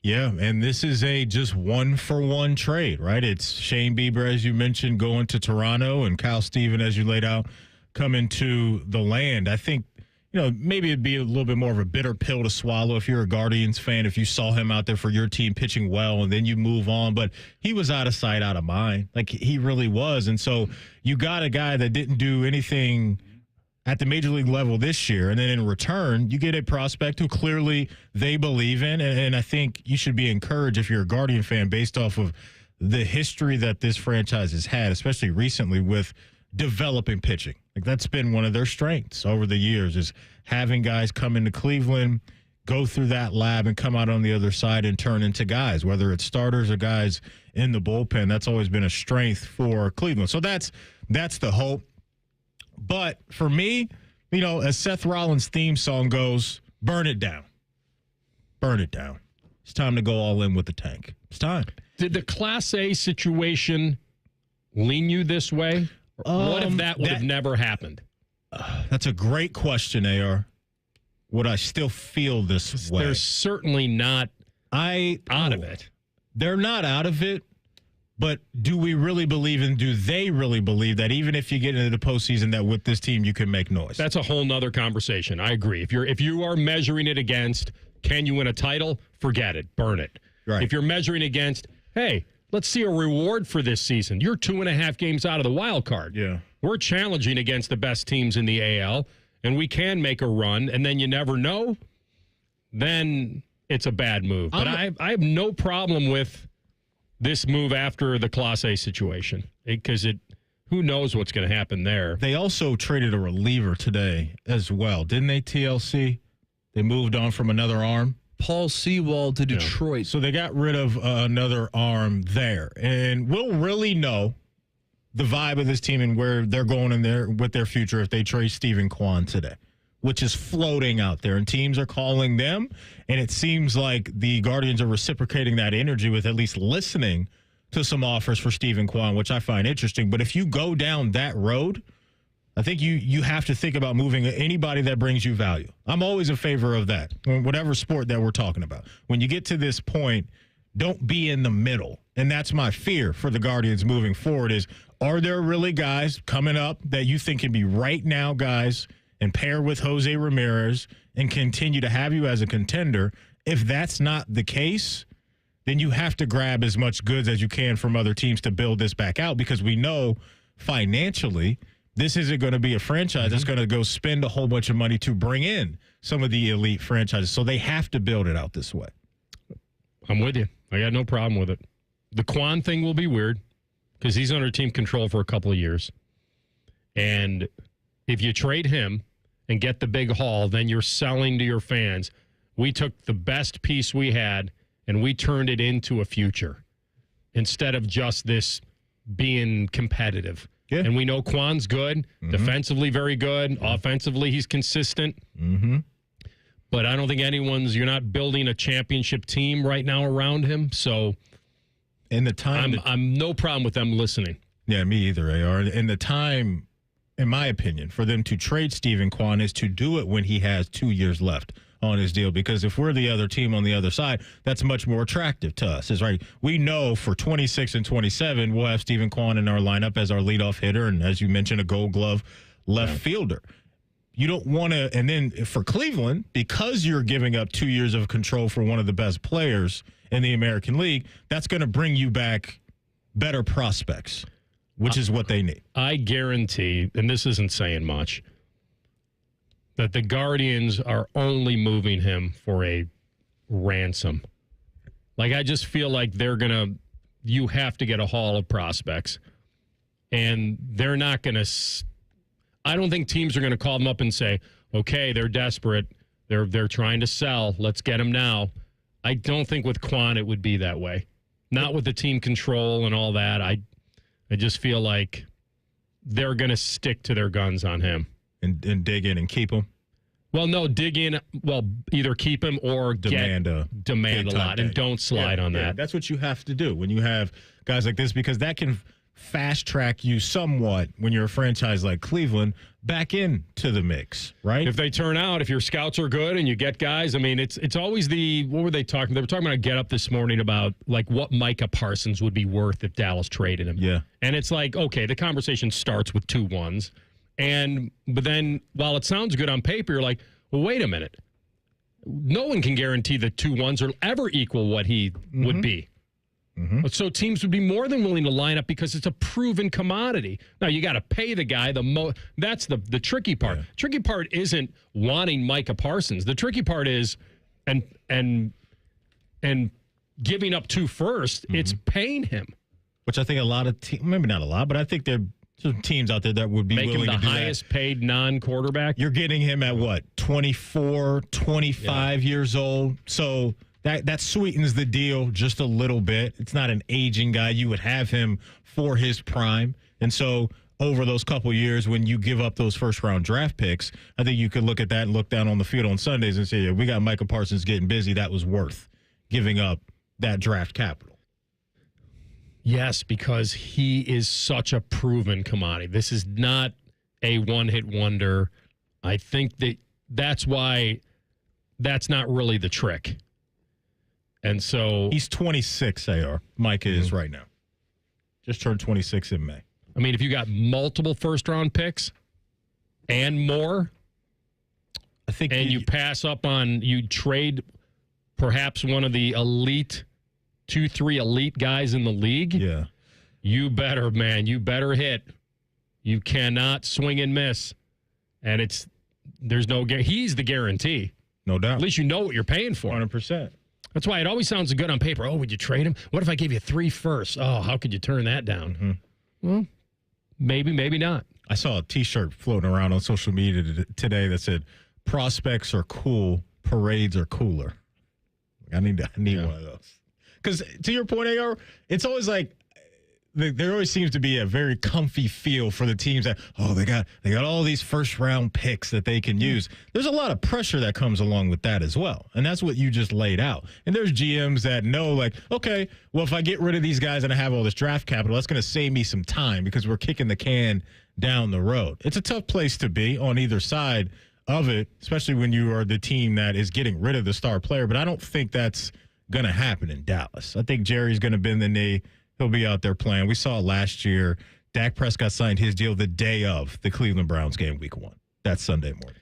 Yeah, and this is a just one-for-one trade, right? It's Shane Bieber, as you mentioned, going to Toronto, and Kyle Steven, as you laid out, coming to the land. I think, maybe it'd be a little bit more of a bitter pill to swallow if you're a Guardians fan, if you saw him out there for your team pitching well and then you move on. But he was out of sight, out of mind. Like, he really was. And so you got a guy that didn't do anything at the major league level this year, and then in return, you get a prospect who clearly they believe in, and I think you should be encouraged if you're a Guardian fan based off of the history that this franchise has had, especially recently with developing pitching. Like, that's been one of their strengths over the years, is having guys come into Cleveland, go through that lab, and come out on the other side and turn into guys, whether it's starters or guys in the bullpen. That's always been a strength for Cleveland. So that's the hope. But for me, as Seth Rollins' theme song goes, burn it down. Burn it down. It's time to go all in with the tank. It's time. Did the Class A situation lean you this way? What if that would have never happened? That's a great question, AR. Would I still feel this way? They're certainly not out of it. They're not out of it. But do we really believe, and do they really believe that even if you get into the postseason, that with this team you can make noise? That's a whole nother conversation. I agree. If you are measuring it against, can you win a title? Forget it. Burn it. Right. If you're measuring against, hey, let's see a reward for this season. You're 2.5 games out of the wild card. Yeah. We're challenging against the best teams in the AL, and we can make a run, and then you never know, then it's a bad move. But I have no problem with this move after the Class A situation, because who knows what's going to happen there. They also traded a reliever today as well, didn't they, TLC? They moved on from another arm. Paul Sewald to Detroit. So they got rid of another arm there. And we'll really know the vibe of this team and where they're going in there with their future if they trade Stephen Kwan today, which is floating out there. And teams are calling them. And it seems like the Guardians are reciprocating that energy with at least listening to some offers for Stephen Kwan, which I find interesting. But if you go down that road, I think you have to think about moving anybody that brings you value. I'm always in favor of that, whatever sport that we're talking about. When you get to this point, don't be in the middle. And that's my fear for the Guardians moving forward is, are there really guys coming up that you think can be right now guys and pair with Jose Ramirez and continue to have you as a contender? If that's not the case, then you have to grab as much goods as you can from other teams to build this back out, because we know financially this isn't going to be a franchise that's going to go spend a whole bunch of money to bring in some of the elite franchises. So they have to build it out this way. I'm with you. I got no problem with it. The Kwan thing will be weird because he's under team control for a couple of years. And if you trade him and get the big haul, then you're selling to your fans, we took the best piece we had and we turned it into a future instead of just this being competitive. Yeah. And we know Kwan's good, defensively very good, offensively he's consistent. Mm-hmm. But I don't think you're not building a championship team right now around him. So in the time, I'm no problem with them listening. Yeah, me either, AR. And the time, in my opinion, for them to trade Stephen Kwan is to do it when he has 2 years left on his deal, because if we're the other team on the other side, that's much more attractive to us. Is right. We know for 26 and 27, we'll have Stephen Kwan in our lineup as our leadoff hitter, and as you mentioned, a Gold Glove left fielder. You don't want to, and then for Cleveland, because you're giving up 2 years of control for one of the best players in the American League, that's going to bring you back better prospects, which is what they need. I guarantee, and this isn't saying much, that the Guardians are only moving him for a ransom. Like, I just feel like you have to get a haul of prospects. And they're not going to, I don't think teams are going to call them up and say, okay, they're desperate. They're trying to sell. Let's get them now. I don't think with Kwan it would be that way. Not with the team control and all that. I just feel like they're going to stick to their guns on him. and dig in and keep him? Well, no, dig in. Well, either keep him or demand a lot and don't slide on that. Yeah, that's what you have to do when you have guys like this, because that can fast track you somewhat when you're a franchise like Cleveland back into the mix, right? If they turn out, if your scouts are good and you get guys, I mean, it's always what were they talking? They were talking about a Get Up this morning about like what Micah Parsons would be worth if Dallas traded him. Yeah. And it's like, okay, the conversation starts with 2 1s. But then while it sounds good on paper, you're like, well, wait a minute. No one can guarantee that 2 1s will ever equal what he would be. Mm-hmm. So teams would be more than willing to line up because it's a proven commodity. Now, you got to pay the guy that's the tricky part. Yeah. Tricky part isn't wanting Micah Parsons. The tricky part is and giving up 2 first. It's paying him. Which I think a lot of maybe not a lot, but I think there are some teams out there that would be willing to do that. Make him the highest paid non-quarterback. You're getting him at what, 24, 25 years old. So that sweetens the deal just a little bit. It's not an aging guy. You would have him for his prime. And so over those couple years, when you give up those first-round draft picks, I think you could look at that and look down on the field on Sundays and say, yeah, we got Micah Parsons getting busy. That was worth giving up that draft capital. Yes, because he is such a proven commodity. This is not a one-hit wonder. I think that's why that's not really the trick. And so he's 26, AR. Micah is right now. Just turned 26 in May. I mean, if you got multiple first-round picks and more, I think, and you pass up on, you trade perhaps one of the elite 2-3 elite guys in the league. Yeah. You better hit. You cannot swing and miss. And he's the guarantee. No doubt. At least you know what you're paying for. 100%. That's why it always sounds good on paper. Oh, would you trade him? What if I gave you 3 firsts? Oh, how could you turn that down? Mm-hmm. Well, maybe not. I saw a T-shirt floating around on social media today that said, "Prospects are cool, parades are cooler." I need one of those. Because to your point, AR, it's always like there always seems to be a very comfy feel for the teams that, they got all these first round picks that they can use. There's a lot of pressure that comes along with that as well. And that's what you just laid out. And there's GMs that know, like, okay, well, if I get rid of these guys and I have all this draft capital, that's going to save me some time because we're kicking the can down the road. It's a tough place to be on either side of it, especially when you are the team that is getting rid of the star player. But I don't think that's going to happen in Dallas. I think Jerry's going to bend the knee. He'll be out there playing. We saw it last year. Dak Prescott signed his deal the day of the Cleveland Browns game, week 1. That's Sunday morning.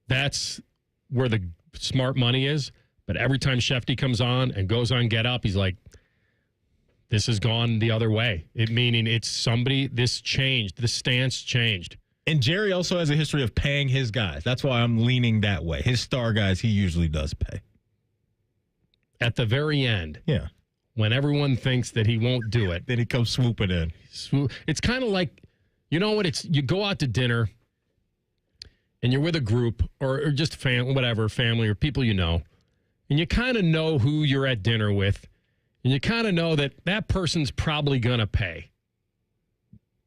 That's where the smart money is. But every time Shefty comes on and goes on Get Up, he's like, this has gone the other way. Meaning it's somebody, this changed. The stance changed. And Jerry also has a history of paying his guys. That's why I'm leaning that way. His star guys, he usually does pay. At the very end. Yeah. When everyone thinks that he won't do it. Then he comes swooping in. It's kind of like, you know what? You go out to dinner and you're with a group or just family or people you know, and you kind of know who you're at dinner with, and you kind of know that person's probably going to pay.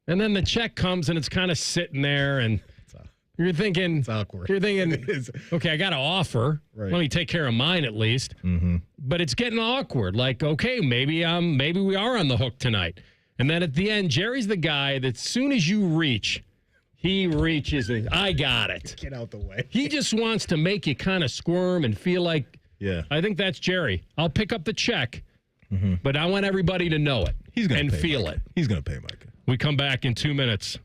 And then the check comes and it's kind of sitting there and you're thinking, it's awkward. You're thinking, okay, I got to offer. Right. Let me take care of mine at least. Mm-hmm. But it's getting awkward. Like, okay, maybe we are on the hook tonight. And then at the end, Jerry's the guy that as soon as you reach, he reaches and I got it. Get out the way. He just wants to make you kind of squirm and feel like, yeah. I think that's Jerry. I'll pick up the check, but I want everybody to know it. He's gonna and pay feel Micah. it. He's going to pay Micah. We come back in 2 minutes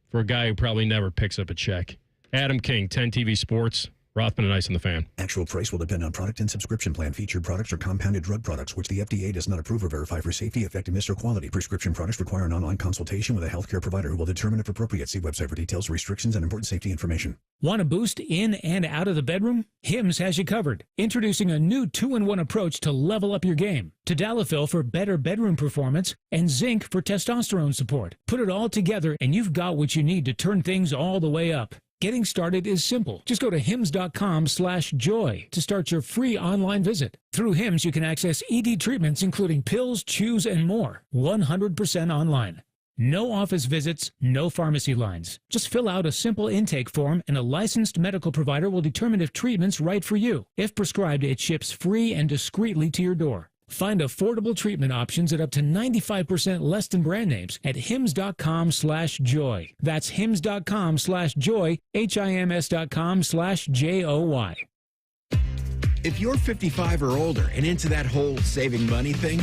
for a guy who probably never picks up a check. Adam King, 10 TV Sports, Rothman and Ice on the Fan. Actual price will depend on product and subscription plan. Featured products are compounded drug products, which the FDA does not approve or verify for safety, effectiveness, or quality. Prescription products require an online consultation with a healthcare provider who will determine if appropriate. See website for details, restrictions, and important safety information. Want a boost in and out of the bedroom? Hims has you covered. Introducing a new 2-in-1 approach to level up your game. Tadalafil for better bedroom performance and zinc for testosterone support. Put it all together and you've got what you need to turn things all the way up. Getting started is simple. Just go to hims.com/joy to start your free online visit. Through Hims, you can access ED treatments including pills, chews, and more. 100% online. No office visits, no pharmacy lines. Just fill out a simple intake form and a licensed medical provider will determine if treatment's right for you. If prescribed, it ships free and discreetly to your door. Find affordable treatment options at up to 95% less than brand names at hims.com/joy. That's hims.com/joy, HIMS.com/JOY. If you're 55 or older and into that whole saving money thing,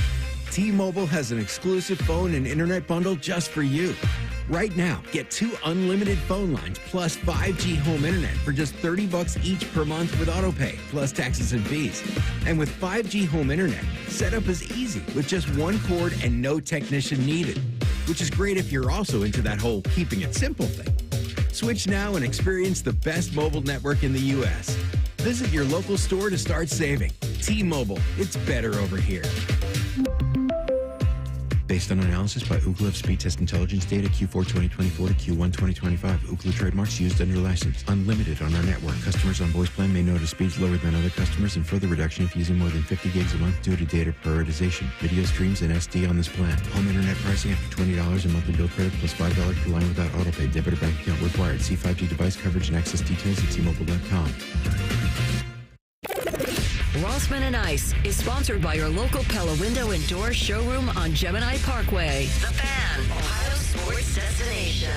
T-Mobile has an exclusive phone and internet bundle just for you. Right now, get 2 unlimited phone lines plus 5G home internet for just $30 each per month with autopay, plus taxes and fees. And with 5G home internet, setup is easy with just 1 cord and no technician needed, which is great if you're also into that whole keeping it simple thing. Switch now and experience the best mobile network in the U.S. Visit your local store to start saving. T-Mobile, it's better over here. Based on analysis by Ookla of speed test intelligence data Q4 2024 to Q1 2025. Ookla trademarks used under license. Unlimited on our network. Customers on voice plan may notice speeds lower than other customers and further reduction if using more than 50 gigs a month due to data prioritization. Video streams and SD on this plan. Home internet pricing after $20 a monthly bill credit plus $5 per line without autopay. Debit or bank account required. See 5G device coverage and access details at T-Mobile.com. Rothman and Ice is sponsored by your local Pella Window and Door showroom on Gemini Parkway. The Fan, Ohio sports destination.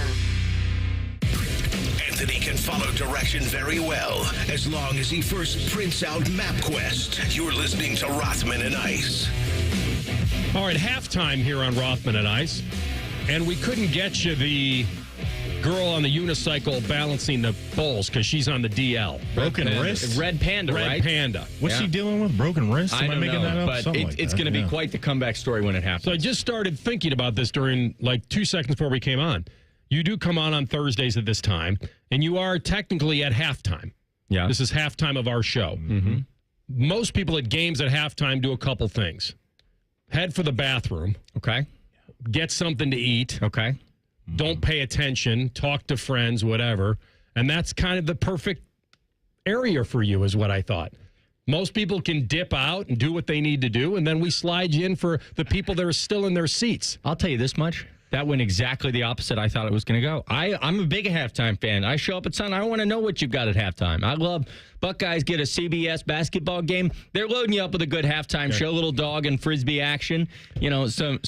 Anthony can follow direction very well as long as he first prints out MapQuest. You're listening to Rothman and Ice. All right, halftime here on Rothman and Ice. And we couldn't get you the girl on the unicycle balancing the bowls because she's on the DL. Broken wrist? Red Panda, right? Red Panda. What's she dealing with? Broken wrist? I don't making know, that up? but it's going to be quite the comeback story when it happens. So I just started thinking about this during like 2 seconds before we came on. You do come on Thursdays at this time, and you are technically at halftime. Yeah. This is halftime of our show. Mm-hmm. Most people at games at halftime do a couple things. Head for the bathroom. Okay. Get something to eat. Okay. Don't pay attention, talk to friends, whatever. And that's kind of the perfect area for you is what I thought. Most people can dip out and do what they need to do, and then we slide you in for the people that are still in their seats. I'll tell you this much. That went exactly the opposite I thought it was going to go. I'm a big halftime fan. I show up at Sun. I want to know what you've got at halftime. I love Buckeyes get a CBS basketball game. They're loading you up with a good halftime show, little dog and frisbee action. You know, some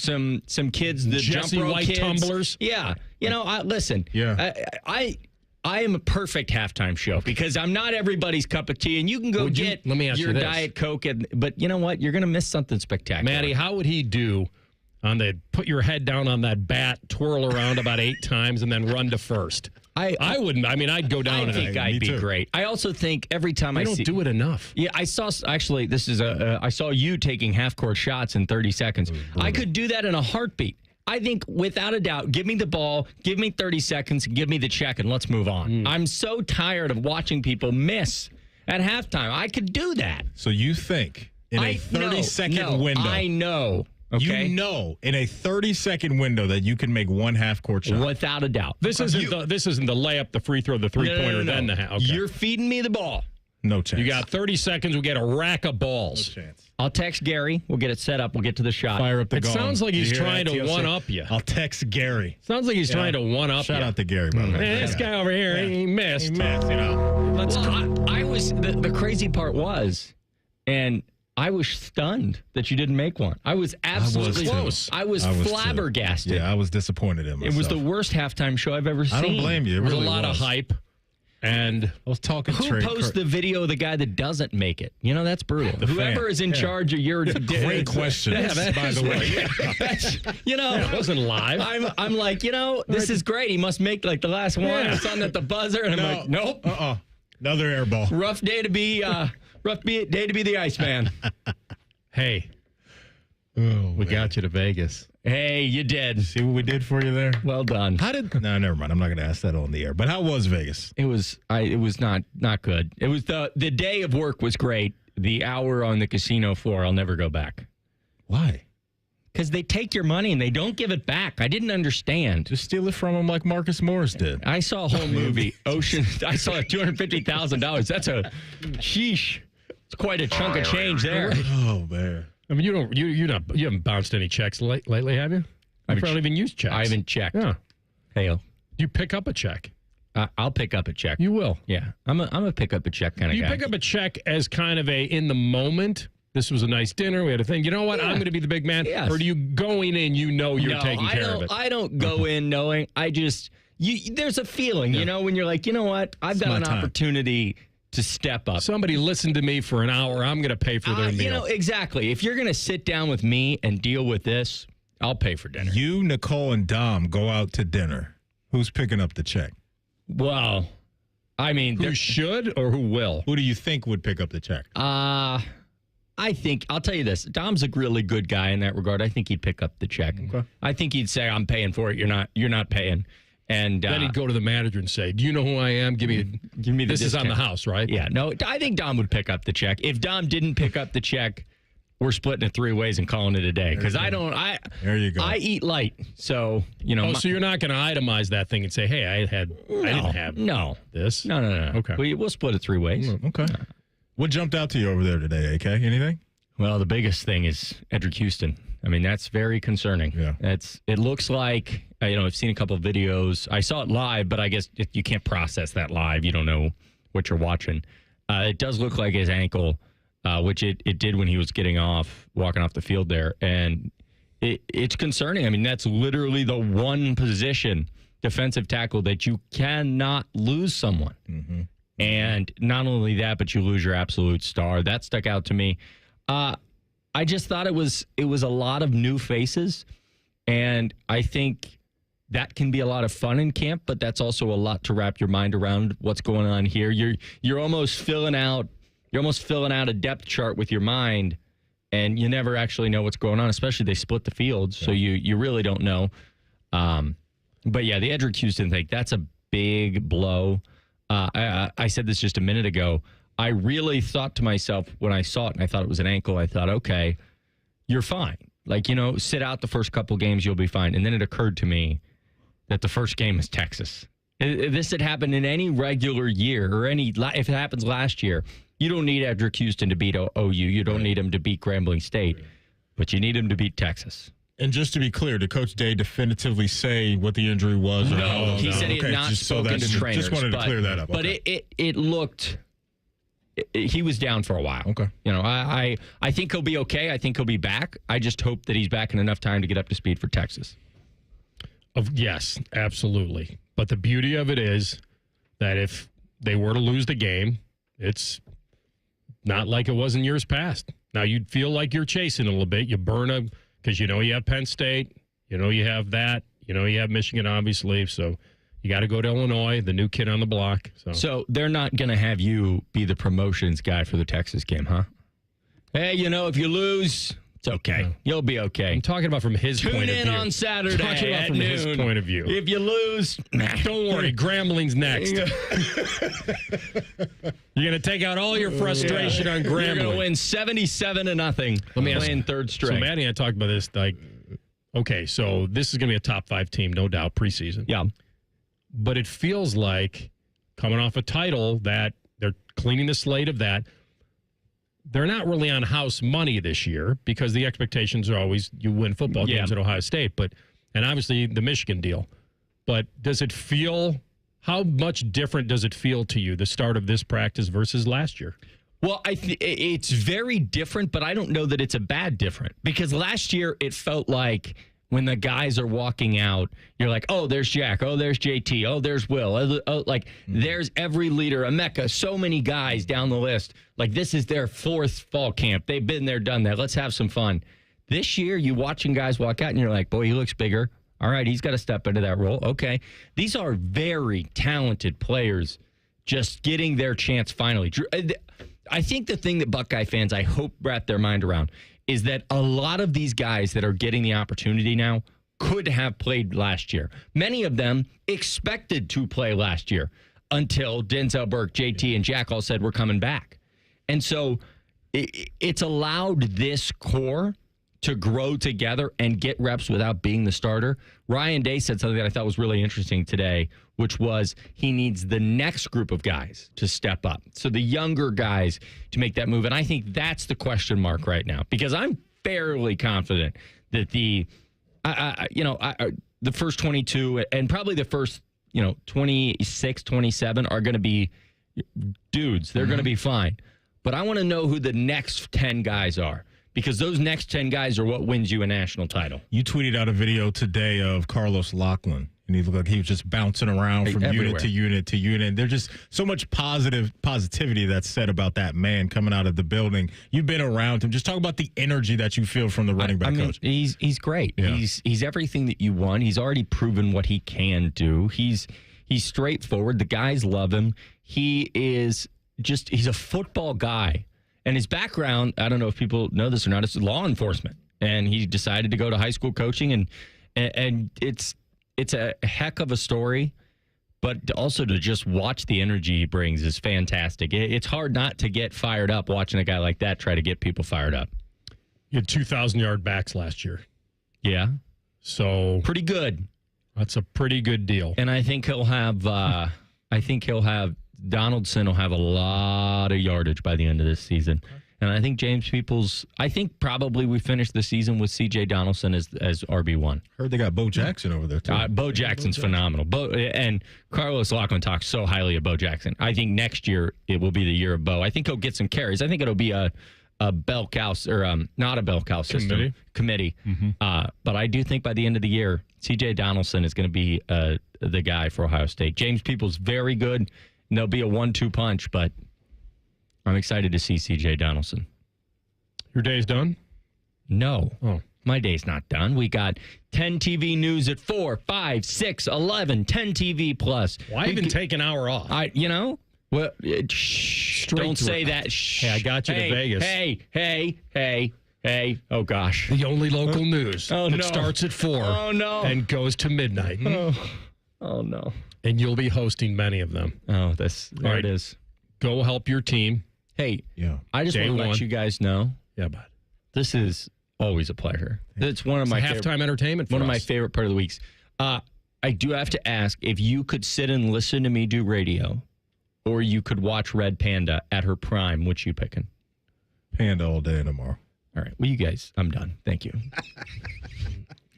kids, the Jesse jump rope White kids. tumblers. Yeah. You know, listen. Yeah. I am a perfect halftime show because I'm not everybody's cup of tea, and you can go get let me ask your you this. Diet Coke, but you know what? You're going to miss something spectacular. Maddie, how would he do on the put your head down on that bat, twirl around about 8 times, and then run to first? I wouldn't. I mean, I'd go down. I think I'd be great. I also think every time I don't do it enough. Yeah, I saw actually. This is I saw you taking half-court shots in 30 seconds. I could do that in a heartbeat. I think without a doubt, give me the ball, give me 30 seconds, give me the check, and let's move on. I'm so tired of watching people miss at halftime. I could do that. So you think in a 30-second window. I know. Okay. You know in a 30-second window that you can make one half-court shot. Without a doubt. This isn't the layup, the free throw, the three-pointer, then the half. Okay. You're feeding me the ball. No chance. You got 30 seconds. We get a rack of balls. No chance. I'll text Gary. We'll get it set up. We'll get to the shot. Fire up the It gong. sounds like he's You hear trying that, to TLC? one-up you. I'll text Gary. Sounds like he's trying to one-up you. Shout out to Gary, by the way. This guy over here, he missed. He missed, you know. I was the crazy part was, and I was stunned that you didn't make one. I was absolutely close. I was flabbergasted. Yeah, I was disappointed in myself. It was the worst halftime show I've ever seen. I don't blame you. It There's really a lot of hype. And I was talking who posts the video of the guy that doesn't make it? You know, that's brutal. Whoever is in charge of your great question, by the way. You know, it wasn't live. I'm like, you know, this is great. He must make like the last one or something at the buzzer, and I'm like, nope. Another air ball. Rough day to be the Iceman. Hey, we got you to Vegas. Hey, you did. See what we did for you there? Well done. No, never mind. I'm not going to ask that on the air. But how was Vegas? It was not good. It was the day of work was great. The hour on the casino floor, I'll never go back. Why? Because they take your money and they don't give it back. I didn't understand. Just steal it from them like Marcus Morris did. I saw a whole movie, Ocean. I saw $250,000. That's a sheesh. It's quite a chunk of change there. Oh man. I mean, you haven't bounced any checks lately, have you? I probably even use checks. I haven't checked. Yeah. Hey, you pick up a check. I'll pick up a check. You will. Yeah. I'm a pick up a check kind of guy. You pick up a check as kind of a in the moment. This was a nice dinner. We had a thing. You know what? I'm going to be the big man. Yes. Or do you going in? You're taking care of it. I don't go in knowing. I just there's a feeling. You know, when you're like, you know what? I've got an opportunity to step up. Somebody listened to me for an hour. I'm going to pay for their meal. You know, exactly. If you're going to sit down with me and deal with this, I'll pay for dinner. You, Nicole, and Dom go out to dinner. Who's picking up the check? Well, I mean, who should or who will? Who do you think would pick up the check? I think I'll tell you this. Dom's a really good guy in that regard. I think he'd pick up the check. Okay. I think he'd say, "I'm paying for it. You're not paying." And then he'd go to the manager and say, "Do you know who I am? Give me the this discount. is on the house, right?" Yeah. No, I think Dom would pick up the check. If Dom didn't pick up the check, we're splitting it 3 ways and calling it a day. Because there you go. I eat light, so you know. So you're not going to itemize that thing and say, "Hey, I didn't have this." No. Okay. We'll split it 3 ways. Okay. What jumped out to you over there today, AK? Anything? Well, the biggest thing is Edric Houston. I mean, that's very concerning. Yeah. It looks like, I've seen a couple of videos. I saw it live, but I guess you can't process that live. You don't know what you're watching. It does look like his ankle, which it did when he was walking off the field there. And it's concerning. I mean, that's literally the one position, defensive tackle, that you cannot lose someone. Mm-hmm. And not only that, but you lose your absolute star. That stuck out to me. I just thought it was a lot of new faces, and I think that can be a lot of fun in camp, but that's also a lot to wrap your mind around what's going on here. You're almost filling out a depth chart with your mind, and you never actually know what's going on, especially they split the field, so you really don't know. But yeah, the Edric Houston thing, that's a big blow. I said this just a minute ago. I really thought to myself when I saw it and I thought it was an ankle, I thought, okay, you're fine. Like, sit out the first couple games, you'll be fine. And then it occurred to me that the first game is Texas. If this had happened in any regular year or if it happens last year, you don't need Edric Houston to beat OU. You don't need him to beat Grambling State, but you need him to beat Texas. And just to be clear, did Coach Day definitively say what the injury was? No, he said he had not spoken to trainers. Just wanted to clear that up. But it looked... He was down for a while. Okay. I think he'll be okay. I think he'll be back. I just hope that he's back in enough time to get up to speed for Texas. Yes, absolutely. But the beauty of it is that if they were to lose the game, it's not like it was in years past. Now, you'd feel like you're chasing a little bit. You burn because you have Penn State. You have that. You have Michigan, obviously. So you got to go to Illinois, the new kid on the block. So they're not going to have you be the promotions guy for the Texas game, huh? Hey, if you lose, it's okay. You'll be okay. I'm talking about from his point of view. Tune in on Saturday talking about from his point of view. If you lose, don't worry. Grambling's next. You're going to take out all your frustration on Grambling. You're going to win 77-0. Let me ask playing third string. So Maddie and I talked about this. Okay, so this is going to be a top 5 team, no doubt, preseason. Yeah. But it feels like coming off a title that they're cleaning the slate of that. They're not really on house money this year because the expectations are always you win football games at Ohio State, and obviously the Michigan deal. But how much different does it feel to you, the start of this practice versus last year? Well, it's very different, but I don't know that it's a bad different because last year it felt like when the guys are walking out, you're like, oh, there's Jack. Oh, there's JT. Oh, there's Will. There's every leader, Emeka, so many guys down the list. Like, this is their 4th fall camp. They've been there, done that. Let's have some fun. This year, you watching guys walk out, and you're like, boy, he looks bigger. All right, he's got to step into that role. Okay. These are very talented players just getting their chance finally. I think the thing that Buckeye fans, I hope, wrap their mind around is that a lot of these guys that are getting the opportunity now could have played last year. Many of them expected to play last year until Denzel Burke, JT, and Jack all said, we're coming back. And so it's allowed this core to grow together and get reps without being the starter. Ryan Day said something that I thought was really interesting today, which was he needs the next group of guys to step up. So the younger guys to make that move. And I think that's the question mark right now because I'm fairly confident that the the first 22 and probably the first, 26, 27 are going to be dudes. They're going to be fine. But I want to know who the next 10 guys are, because those next 10 guys are what wins you a national title. You tweeted out a video today of Carlos Loughlin, and he looked like he was just bouncing around from everywhere. unit to unit to unit. There's just so much positivity that's said about that man coming out of the building. You've been around him. Just talk about the energy that you feel from the running back coach. He's great. Yeah. He's everything that you want. He's already proven what he can do. He's straightforward. The guys love him. He's a football guy. And his background, I don't know if people know this or not, it's law enforcement. And he decided to go to high school coaching, and it's a heck of a story. But also to just watch the energy he brings is fantastic. It's hard not to get fired up watching a guy like that try to get people fired up. You had 2,000-yard backs last year. Yeah. So pretty good. That's a pretty good deal. And I think he'll have Donaldson will have a lot of yardage by the end of this season. And I think probably we finished the season with C.J. Donaldson as RB1. Heard they got Bo Jackson over there, too. Bo Jackson's phenomenal. And Carlos Loughlin talks so highly of Bo Jackson. I think next year it will be the year of Bo. I think he'll get some carries. I think it'll be a bell cow, or not a bell cow system. Committee. But I do think by the end of the year, C.J. Donaldson is going to be the guy for Ohio State. James Peoples very good. And there'll be a 1-2 punch, but I'm excited to see C.J. Donaldson. Your day's done? No. Oh. My day's not done. We got 10 TV news at 4, 5, 6, 11, 10 TV plus. Why even take an hour off? Don't say that. Hey, I got you to Vegas. Hey. Oh, gosh. The only local news that starts at 4 and goes to midnight. Oh, no. And you'll be hosting many of them. Oh, there right. it is. Go help your team. Hey, yeah. I just want to let you guys know. Yeah, bud. This is always a pleasure. It's one of my halftime entertainment. One of my favorite part of the weeks. I do have to ask, if you could sit and listen to me do radio, or you could watch Red Panda at her prime, which you picking? Panda all day tomorrow. All right. Well, you guys, I'm done. Thank you.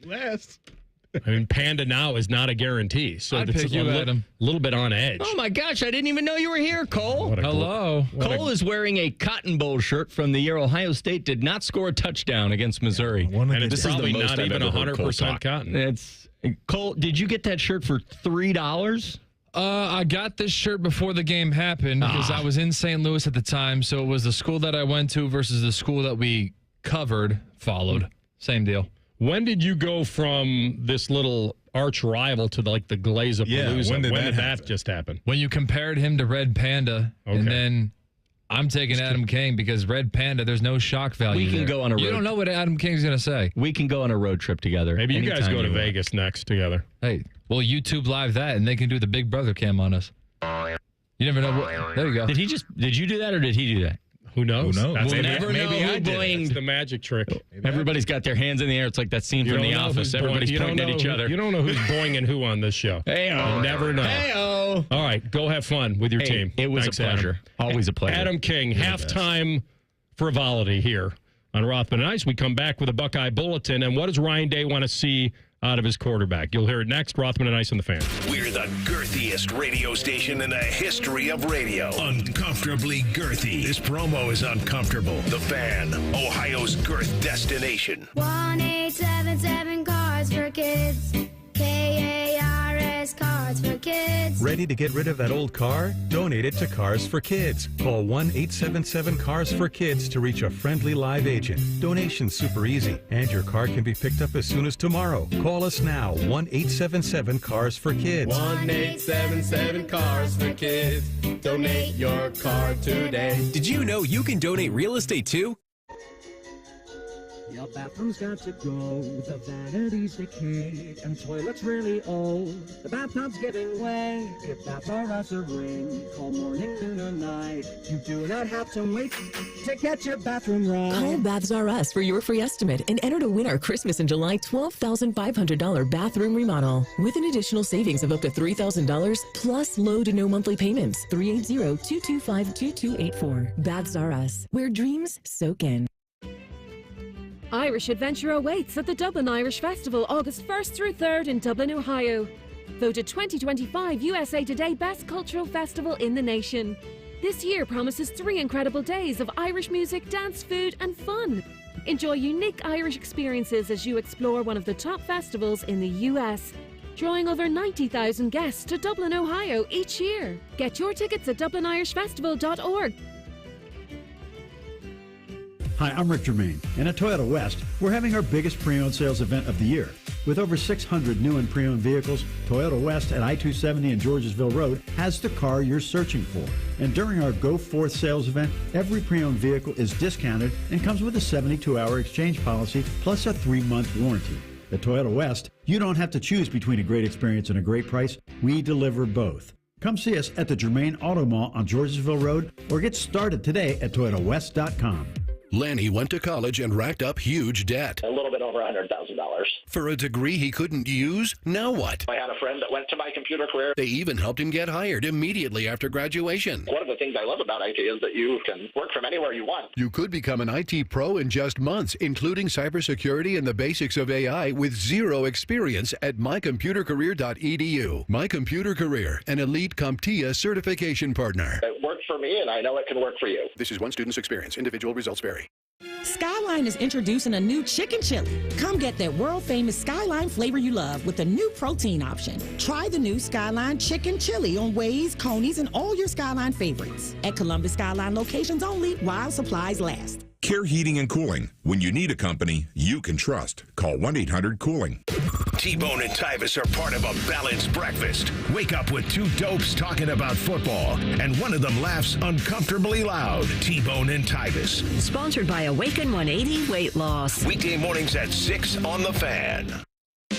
Last. I mean, Panda now is not a guarantee, so I'd it's pick a you, Adam. little bit on edge. Oh, my gosh. I didn't even know you were here, Cole. Hello. Cole is wearing a Cotton Bowl shirt from the year Ohio State did not score a touchdown against Missouri. And it's this probably is the most not I've even ever heard Cole 100% talk. cotton. Cole, did you get that shirt for $3? I got this shirt before the game happened because I was in St. Louis at the time. So it was the school that I went to versus the school that we followed. Same deal. When did you go from this little arch rival to the Glaze-a-Palooza? When did that happen? just happen? When you compared him to Red Panda, and then I'm taking Adam King because Red Panda, there's no shock value. We can go on a road. You don't know what Adam King's going to say. We can go on a road trip together. Maybe you guys anytime go to want. Vegas next together. Hey, well, YouTube live that, and they can do the Big Brother cam on us. You never know. There you go. Did you do that, or did he do that? Who knows? Who knows? That's We'll never know who boinged. That's the magic trick. Everybody's got their hands in the air. It's like that scene from The Office. Everybody's pointing at each other. You don't know who's boinging who on this show. Hey-o. You never know. Hey-o. All right, go have fun with your team. It was Thanks, a pleasure. Adam. Always a pleasure. Adam King, halftime frivolity here on Rothman and Ice. We come back with a Buckeye Bulletin. And what does Ryan Day want to see out of his quarterback? You'll hear it next. Rothman and Ice on the Fan. We're the girthiest radio station in the history of radio. Uncomfortably girthy. This promo is uncomfortable. The Fan, Ohio's girth destination. 1-877 Cars for Kids. KARS Cars for Kids. Ready to get rid of that old car? Donate it to Cars for Kids. Call 1-877-CARS for Kids to reach a friendly live agent. Donation's super easy, and your car can be picked up as soon as tomorrow. Call us now, 1-877-CARS for Kids. 1-877 Cars for Kids. Donate your car today. Did you know you can donate real estate too? Your bathroom's got to go, the vanity's decayed, and toilet's really old. The bathtub's giving way. If that's our us a ring, call morning, noon, or night. You do not have to wait to get your bathroom right. Call Baths R Us for your free estimate and enter to win our Christmas in July $12,500 bathroom remodel with an additional savings of up to $3,000 plus low to no monthly payments. 380-225-2284. Baths R Us, where dreams soak in. Irish adventure awaits at the Dublin Irish Festival August 1st through 3rd in Dublin, Ohio. Voted 2025 USA Today Best Cultural Festival in the nation. This year promises 3 incredible days of Irish music, dance, food, and fun. Enjoy unique Irish experiences as you explore one of the top festivals in the U.S., drawing over 90,000 guests to Dublin, Ohio each year. Get your tickets at dublinirishfestival.org. Hi, I'm Rick Germain, and at Toyota West, we're having our biggest pre-owned sales event of the year. With over 600 new and pre-owned vehicles, Toyota West at I-270 and Georgesville Road has the car you're searching for. And during our Go Forth sales event, every pre-owned vehicle is discounted and comes with a 72-hour exchange policy plus a 3-month warranty. At Toyota West, you don't have to choose between a great experience and a great price. We deliver both. Come see us at the Germain Auto Mall on Georgesville Road or get started today at ToyotaWest.com. Lanny went to college and racked up huge debt. A little bit over $100,000. For a degree he couldn't use? Now what? I had a friend that went to my computer career. They even helped him get hired immediately after graduation. One of the things I love about IT is that you can work from anywhere you want. You could become an IT pro in just months, including cybersecurity and the basics of AI with zero experience at mycomputercareer.edu. My Computer Career, an elite CompTIA certification partner. It worked for me, and I know it can work for you. This is one student's experience. Individual results vary. Skyline is introducing a new chicken chili. Come get that world-famous Skyline flavor you love with a new protein option. Try the new Skyline chicken chili on Waze, Coney's, and all your Skyline favorites. At Columbus Skyline locations only while supplies last. Care Heating and Cooling. When you need a company you can trust, call 1-800-COOLING. T-Bone and Tyvis are part of a balanced breakfast. Wake up with 2 dopes talking about football, and one of them laughs uncomfortably loud. T-Bone and Tyvis. Sponsored by Awaken 180 Weight Loss. Weekday mornings at 6 on The Fan.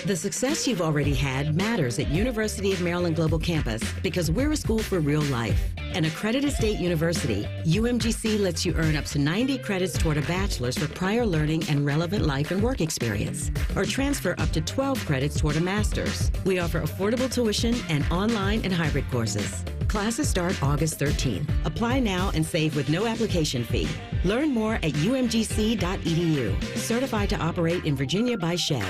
The success you've already had matters at University of Maryland Global Campus because we're a school for real life. An accredited state university, UMGC lets you earn up to 90 credits toward a bachelor's for prior learning and relevant life and work experience, or transfer up to 12 credits toward a master's. We offer affordable tuition and online and hybrid courses. Classes start August 13th. Apply now and save with no application fee. Learn more at umgc.edu. Certified to operate in Virginia by Chev.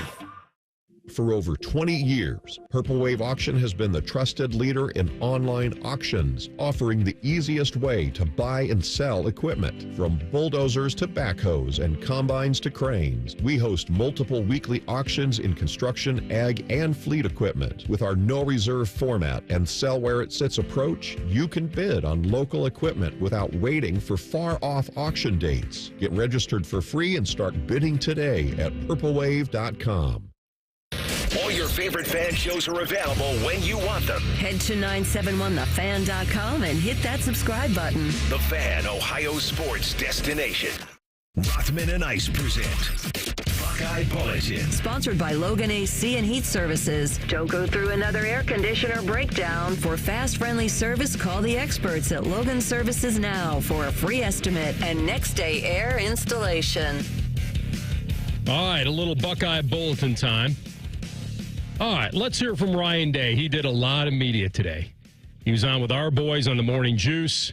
For over 20 years, Purple Wave Auction has been the trusted leader in online auctions, offering the easiest way to buy and sell equipment. From bulldozers to backhoes and combines to cranes, we host multiple weekly auctions in construction, ag, and fleet equipment. With our no reserve format and sell where it sits approach, you can bid on local equipment without waiting for far off auction dates. Get registered for free and start bidding today at purplewave.com. All your favorite fan shows are available when you want them. Head to 971thefan.com and hit that subscribe button. The Fan, Ohio sports destination. Rothman and Ice present Buckeye Bulletin. Sponsored by Logan AC and Heat Services. Don't go through another air conditioner breakdown. For fast, friendly service, call the experts at Logan Services now for a free estimate and next day air installation. All right, a little Buckeye Bulletin time. All right, let's hear from Ryan Day. He did a lot of media today. He was on with our boys on the Morning Juice.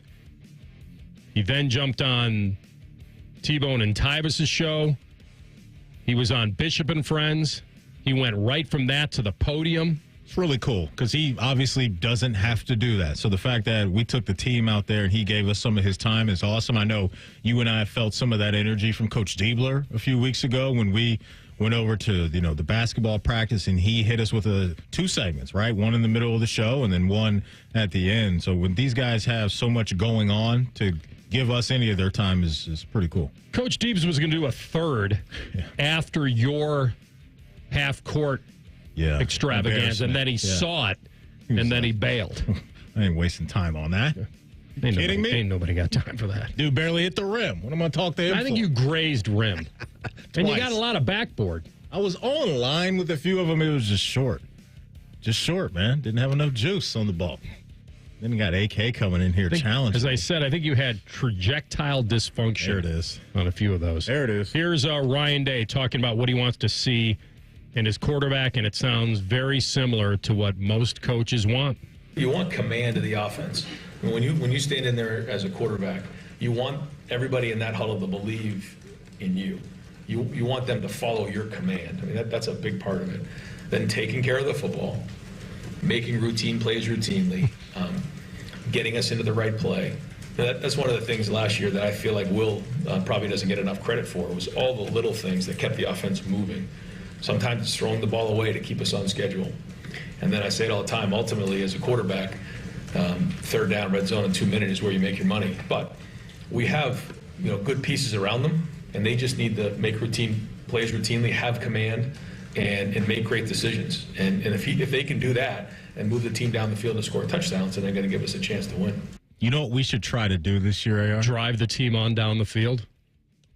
He then jumped on T-Bone and Tyvis' show. He was on Bishop and Friends. He went right from that to the podium. It's really cool because he obviously doesn't have to do that. So the fact that we took the team out there and he gave us some of his time is awesome. I know you and I felt some of that energy from Coach Diebler a few weeks ago when we went over to, the basketball practice, and he hit us with 2 segments, right? One in the middle of the show and then one at the end. So when these guys have so much going on, to give us any of their time is pretty cool. Coach Deebs was going to do a third after your half-court extravaganza, and then he saw it, and then he bailed. I ain't wasting time on that. Ain't kidding me? Ain't nobody got time for that. Dude barely hit the rim. What am I going to talk to him I think for? you grazed rim. And you got a lot of backboard. I was on line with a few of them. It was just short. Just short, man. Didn't have enough juice on the ball. Then you got AK coming in here challenging. As I said, I think you had trajectile dysfunction. There it is. On a few of those. There it is. Here's Ryan Day talking about what he wants to see in his quarterback, and it sounds very similar to what most coaches want. You want command of the offense. When you stand in there as a quarterback, you want everybody in that huddle to believe in you. You want them to follow your command. I mean, that's a big part of it. Then taking care of the football, making routine plays routinely, getting us into the right play. That's one of the things last year that I feel like Will probably doesn't get enough credit for, was all the little things that kept the offense moving. Sometimes it's throwing the ball away to keep us on schedule. And then I say it all the time, ultimately as a quarterback, third down, red zone in 2 minutes is where you make your money. But we have good pieces around them, and they just need to make routine plays routinely, have command, and make great decisions. And if they can do that and move the team down the field and score touchdowns, then they're going to give us a chance to win. You know what we should try to do this year, AR? Drive the team on down the field.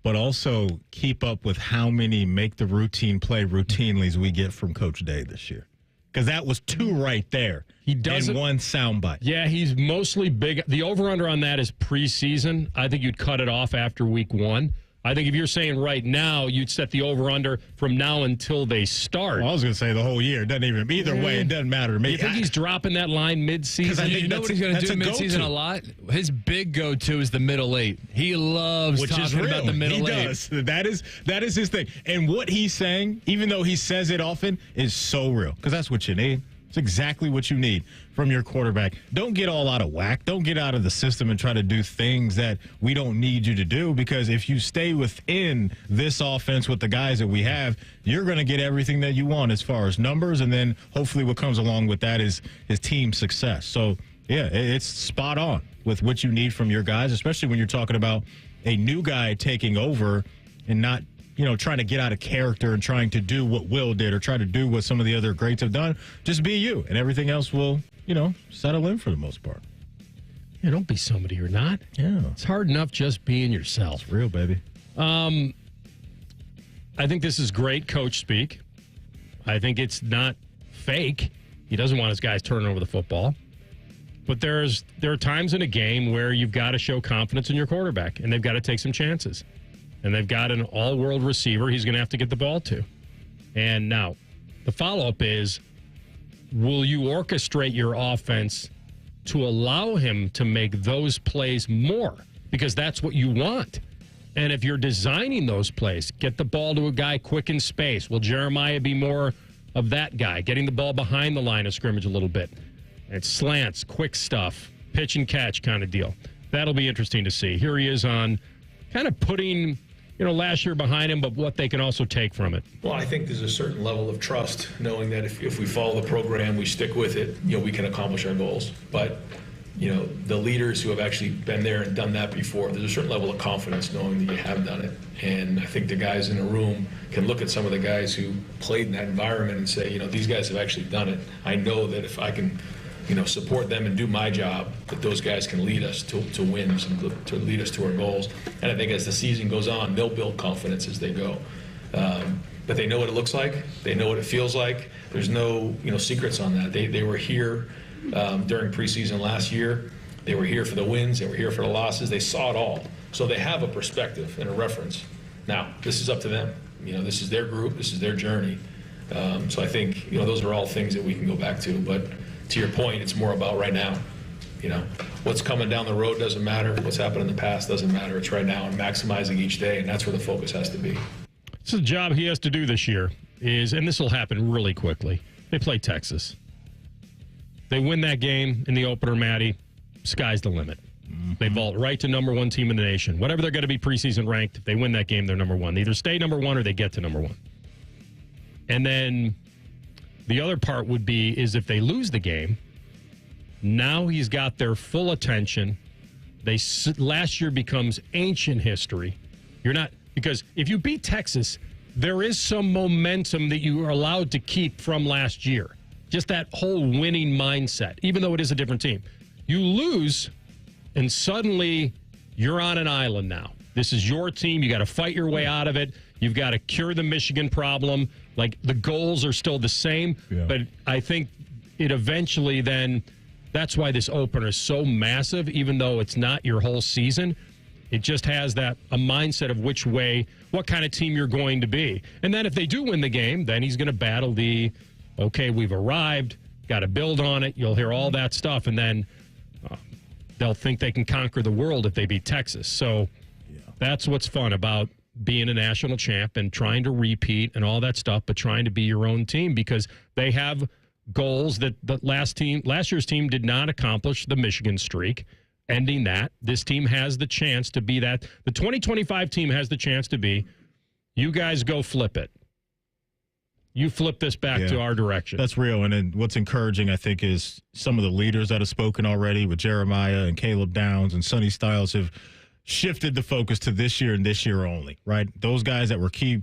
But also keep up with how many make the routine play routinely's we get from Coach Day this year. Because that was 2 right there. He does in one soundbite. Yeah, he's mostly big. The over-under on that is preseason. I think you'd cut it off after week 1. I think if you're saying right now, you'd set the over-under from now until they start. Well, I was going to say the whole year. It doesn't even, either way, it doesn't matter to me. You think he's dropping that line mid-season? You know what he's going to do mid-season a lot? His big go-to is the middle 8. He loves talking about the middle 8. He does. That is his thing. And what he's saying, even though he says it often, is so real. Because that's what you need. It's exactly what you need from your quarterback. Don't get all out of whack. Don't get out of the system and try to do things that we don't need you to do, because if you stay within this offense with the guys that we have, you're going to get everything that you want as far as numbers, and then hopefully what comes along with that is team success. So, yeah, it's spot on with what you need from your guys, especially when you're talking about a new guy taking over and not trying to get out of character and trying to do what Will did or try to do what some of the other greats have done. Just be you, and everything else will, settle in for the most part. Yeah, don't be somebody you're not. Yeah. It's hard enough just being yourself. It's real, baby. I think this is great coach speak. I think it's not fake. He doesn't want his guys turning over the football. But there are times in a game where you've got to show confidence in your quarterback, and they've got to take some chances. And they've got an all-world receiver he's going to have to get the ball to. And now, the follow-up is, will you orchestrate your offense to allow him to make those plays more? Because that's what you want. And if you're designing those plays, get the ball to a guy quick in space. Will Jeremiah be more of that guy, getting the ball behind the line of scrimmage a little bit? It's slants, quick stuff, pitch and catch kind of deal. That'll be interesting to see. Here he is on kind of putting last year behind him, but what they can also take from it. Well, I think there's a certain level of trust, knowing that if we follow the program, we stick with it, we can accomplish our goals. But, the leaders who have actually been there and done that before, there's a certain level of confidence knowing that you have done it. And I think the guys in the room can look at some of the guys who played in that environment and say, these guys have actually done it. I know that if I can support them and do my job, that those guys can lead us to wins and to lead us to our goals. And I think as the season goes on, they'll build confidence as they go. But they know what it looks like. They know what it feels like. There's no secrets on that. They were here during preseason last year. They were here for the wins. They were here for the losses. They saw it all. So they have a perspective and a reference. Now, this is up to them. This is their group. This is their journey. So I think those are all things that we can go back to. But to your point, it's more about right now. What's coming down the road doesn't matter. What's happened in the past doesn't matter. It's right now and maximizing each day, and that's where the focus has to be. It's a job he has to do this year and this will happen really quickly. They play Texas. They win that game in the opener, Matty. Sky's the limit. Mm-hmm. They vault right to number 1 team in the nation. Whatever they're going to be preseason ranked, if they win that game, they're number 1. They either stay number 1 or they get to number 1. And then the other part would be is if they lose the game, now he's got their full attention. Last year becomes ancient history. Because if you beat Texas, there is some momentum that you are allowed to keep from last year. Just that whole winning mindset, even though it is a different team. You lose, and suddenly you're on an island now. This is your team. You got to fight your way out of it. You've got to cure the Michigan problem. Like, the goals are still the same, but I think it eventually then, that's why this opener is so massive, even though it's not your whole season. It just has a mindset of what kind of team you're going to be. And then if they do win the game, then he's going to battle okay, we've arrived, got to build on it. You'll hear all that stuff, and then they'll think they can conquer the world if they beat Texas. So that's what's fun about being a national champ and trying to repeat and all that stuff, but trying to be your own team because they have goals that the last year's team did not accomplish, the Michigan streak, ending that. This team has the chance to be that. The 2025 team has the chance to be, you guys go flip it. You flip this back to our direction. That's real. And then what's encouraging, I think, is some of the leaders that have spoken already with Jeremiah and Caleb Downs and Sonny Styles have shifted the focus to this year and this year only, right? Those guys that were key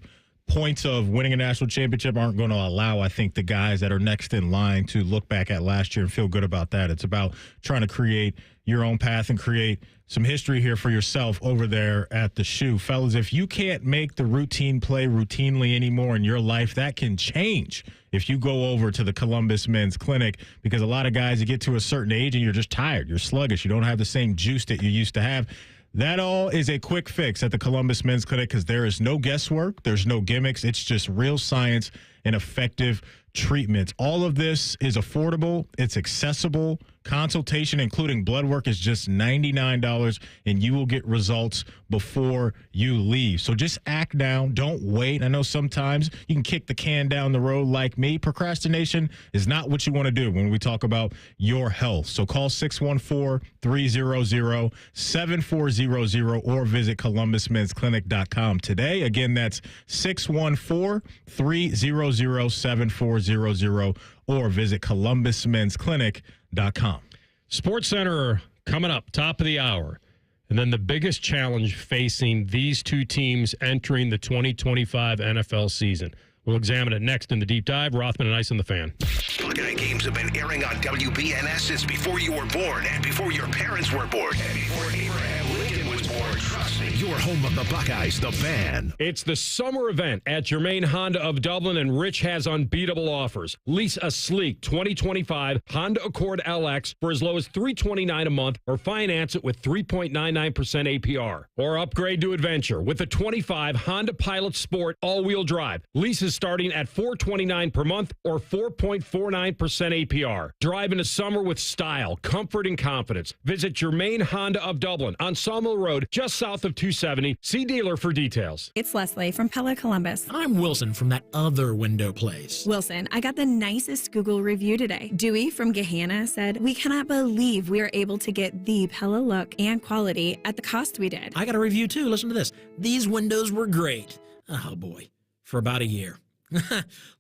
points of winning a national championship aren't going to allow, I think, the guys that are next in line to look back at last year and feel good about that. It's about trying to create your own path and create some history here for yourself over there at the Shoe. Fellas, if you can't make the routine play routinely anymore in your life, that can change if you go over to the Columbus Men's Clinic, because a lot of guys, you get to a certain age and you're just tired. You're sluggish. You don't have the same juice that you used to have. That all is a quick fix at the Columbus Men's Clinic because there is no guesswork. There's no gimmicks. It's just real science and effective treatments. All of this is affordable. It's accessible. Consultation, including blood work, is just $99, and you will get results before you leave. So just act now. Don't wait. I know sometimes you can kick the can down the road like me. Procrastination is not what you want to do when we talk about your health. So call 614-300-7400 or visit columbusmensclinic.com today. Again, that's 614-300-7400 or visit columbusmensclinic.com. Sports Center coming up, top of the hour. And then the biggest challenge facing these two teams entering the 2025 NFL season. We'll examine it next in the deep dive. Rothman and Ice on the Fan. Buckeye games have been airing on WBNS since before you were born and before your parents were born and before Abraham Lincoln was born. Trust me. Your home of the Buckeyes, the Fan. It's the summer event at Germain Honda of Dublin, and Rich has unbeatable offers. Lease a sleek 2025 Honda Accord LX for as low as $329 a month, or finance it with 3.99% APR. Or upgrade to Adventure with the 25 Honda Pilot Sport all-wheel drive. Leases starting at $429 per month or 4.49% APR. Drive into summer with style, comfort, and confidence. Visit Germain Honda of Dublin on Sawmill Road, just south of 270. See dealer for details. It's Leslie from Pella Columbus. I'm Wilson from that other window place. Wilson, I got the nicest Google review today. Dewey from Gehanna said, "We cannot believe we are able to get the Pella look and quality at the cost we did." I got a review too. Listen to this. These windows were great. Oh boy. For about a year.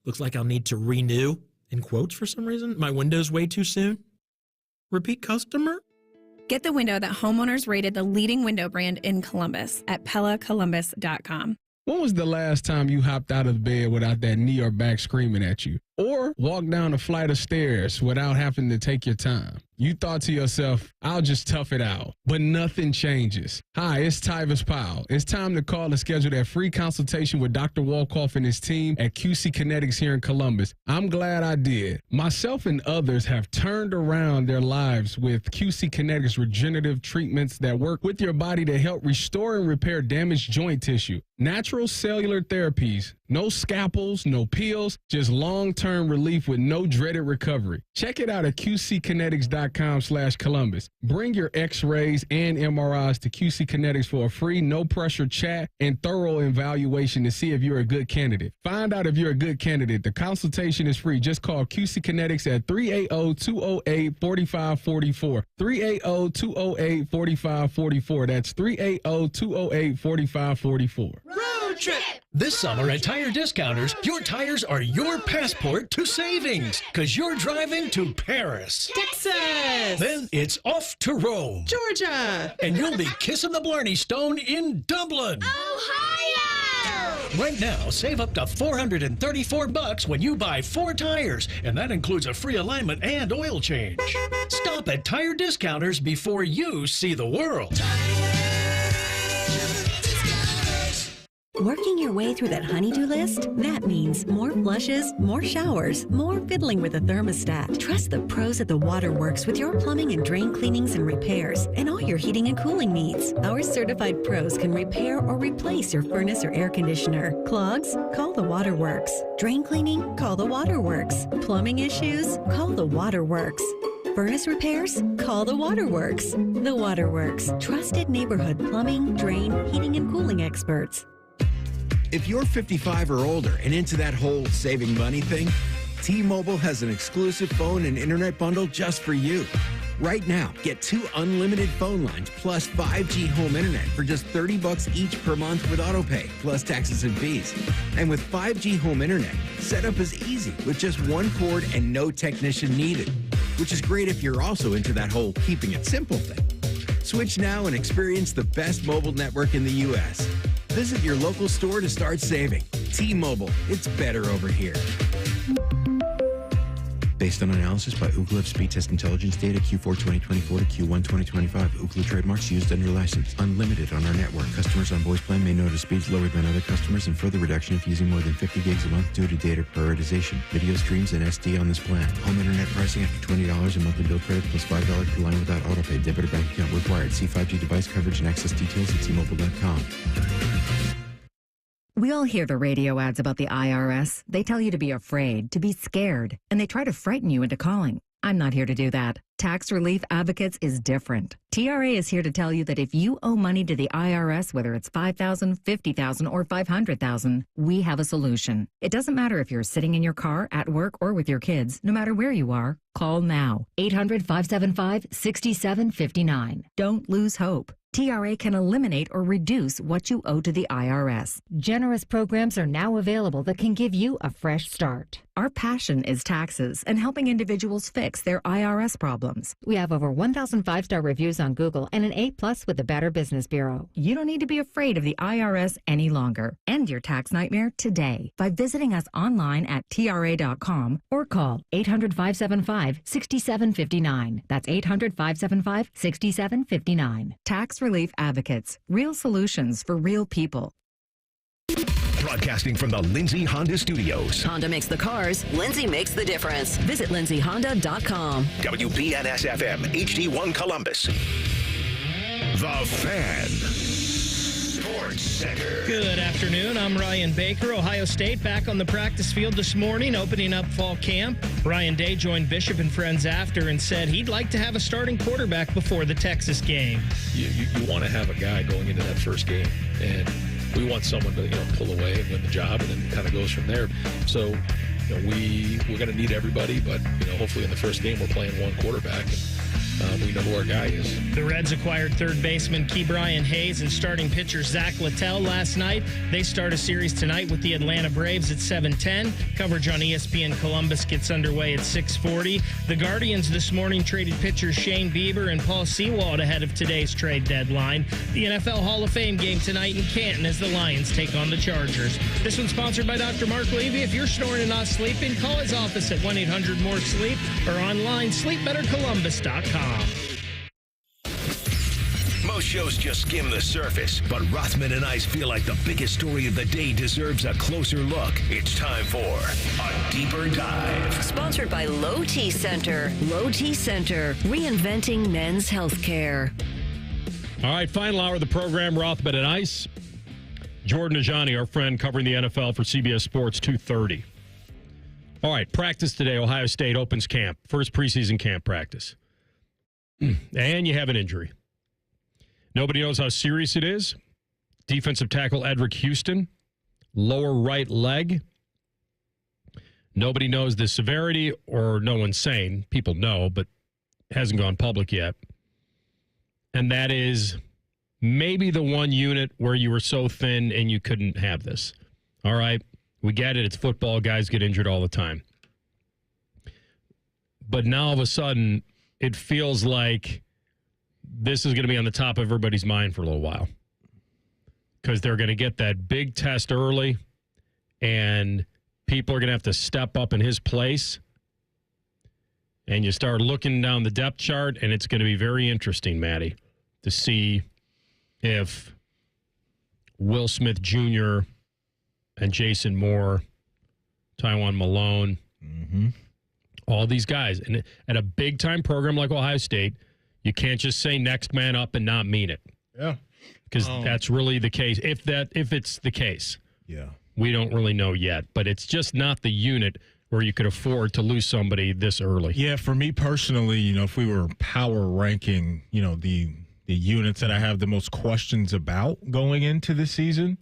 Looks like I'll need to renew, in quotes for some reason, my windows way too soon. Repeat customer? Get the window that homeowners rated the leading window brand in Columbus at PellaColumbus.com. When was the last time you hopped out of bed without that knee or back screaming at you? Or walked down a flight of stairs without having to take your time? You thought to yourself, I'll just tough it out. But nothing changes. Hi, it's Tyvis Powell. It's time to call and schedule that free consultation with Dr. Walkoff and his team at QC Kinetics here in Columbus. I'm glad I did. Myself and others have turned around their lives with QC Kinetics regenerative treatments that work with your body to help restore and repair damaged joint tissue. Natural cellular therapies. No scalpels, no pills, just long-term relief with no dreaded recovery. Check it out at qckinetics.com/Columbus. Bring your x-rays and MRIs to QC Kinetics for a free, no-pressure chat and thorough evaluation to see if you're a good candidate. Find out if you're a good candidate. The consultation is free. Just call QC Kinetics at 380-208-4544. 380-208-4544. That's 380-208-4544. Road trip! This summer at Tire Discounters, your tires are your passport to savings, because you're driving to Paris, Texas, then it's off to Rome, Georgia, and you'll be kissing the Blarney Stone in Dublin, Ohio. Right now, save up to $434 when you buy 4 tires, and that includes a free alignment and oil change. Stop at Tire Discounters before you see the world. Working your way through that honey-do list? That means more flushes, more showers, more fiddling with the thermostat. Trust the pros at the Waterworks with your plumbing and drain cleanings and repairs and all your heating and cooling needs. Our certified pros can repair or replace your furnace or air conditioner. Clogs? Call the Waterworks. Drain cleaning? Call the Waterworks. Plumbing issues? Call the Waterworks. Furnace repairs? Call the Waterworks. The Waterworks. Trusted neighborhood plumbing, drain, heating, and cooling experts. If you're 55 or older and into that whole saving money thing, T-Mobile has an exclusive phone and internet bundle just for you. Right now, get 2 unlimited phone lines plus 5G home internet for just $30 each per month with autopay, plus taxes and fees. And with 5G home internet, setup is easy with just 1 cord and no technician needed, which is great if you're also into that whole keeping it simple thing. Switch now and experience the best mobile network in the U.S. Visit your local store to start saving. T-Mobile, it's better over here. Based on analysis by Ookla of speed test intelligence data Q4 2024 to Q1 2025. Ookla trademarks used under license. Unlimited on our network. Customers on voice plan may notice speeds lower than other customers and further reduction if using more than 50 gigs a month due to data prioritization. Video streams and SD on this plan. Home internet pricing after $20 in monthly bill credit plus $5 per line without autopay. Debit or bank account required. See 5G device coverage and access details at T-Mobile.com. We all hear the radio ads about the IRS. They tell you to be afraid, to be scared, and they try to frighten you into calling. I'm not here to do that. Tax Relief Advocates is different. TRA is here to tell you that if you owe money to the IRS, whether it's $5,000, $50,000, or $500,000, we have a solution. It doesn't matter if you're sitting in your car, at work, or with your kids. No matter where you are, call now. 800-575-6759. Don't lose hope. TRA can eliminate or reduce what you owe to the IRS. Generous programs are now available that can give you a fresh start. Our passion is taxes and helping individuals fix their IRS problems. We have over 1,000 5-star reviews on Google and an A+ with the Better Business Bureau. You don't need to be afraid of the IRS any longer. End your tax nightmare today by visiting us online at TRA.com or call 800-575-6759. That's 800-575-6759. Tax Relief Advocates. Real solutions for real people. Broadcasting from the Lindsay Honda Studios. Honda makes the cars. Lindsay makes the difference. Visit lindsayhonda.com. WBNS-FM, HD1 Columbus. The Fan. Sports Center. Good afternoon. I'm Ryan Baker. Ohio State back on the practice field this morning, opening up fall camp. Ryan Day joined Bishop and friends after and said he'd like to have a starting quarterback before the Texas game. You want to have a guy going into that first game, and we want someone to pull away and win the job, and then it kind of goes from there. So we're going to need everybody, but hopefully in the first game we're playing one quarterback, and we know who our guy is. The Reds acquired third baseman Key Brian Hayes and starting pitcher Zach Littell last night. They start a series tonight with the Atlanta Braves at 7:10. Coverage on ESPN Columbus gets underway at 6:40. The Guardians this morning traded pitchers Shane Bieber and Paul Sewald ahead of today's trade deadline. The NFL Hall of Fame game tonight in Canton as the Lions take on the Chargers. This one's sponsored by Dr. Mark Levy. If you're snoring and not sleeping, call his office at 1-800-MORE-SLEEP or online sleepbettercolumbus.com. Most shows just skim the surface, but Rothman and I feel like the biggest story of the day deserves a closer look. It's time for a deeper dive. Sponsored by Low T Center. Low T Center, reinventing men's healthcare. All right, final hour of the program, Rothman and Ice. Jordan Dejiani, our friend covering the NFL for CBS Sports, 2:30. All right, practice today. Ohio State opens camp. First preseason camp practice. And you have an injury. Nobody knows how serious it is. Defensive tackle Edric Houston, lower right leg. Nobody knows the severity, or no one's saying. People know, but hasn't gone public yet. And that is maybe the one unit where you were so thin and you couldn't have this. All right, we get it. It's football. Guys get injured all the time. But now all of a sudden, it feels like this is going to be on the top of everybody's mind for a little while, because they're going to get that big test early, and people are going to have to step up in his place. And you start looking down the depth chart, and it's going to be very interesting, Maddie, to see if Will Smith Jr. and Jason Moore, Tywan Malone, all these guys. And at a big-time program like Ohio State, you can't just say next man up and not mean it. Yeah. Because that's really the case. If it's the case. Yeah. We don't really know yet. But it's just not the unit where you could afford to lose somebody this early. Yeah, for me personally, if we were power ranking, the units that I have the most questions about going into the season,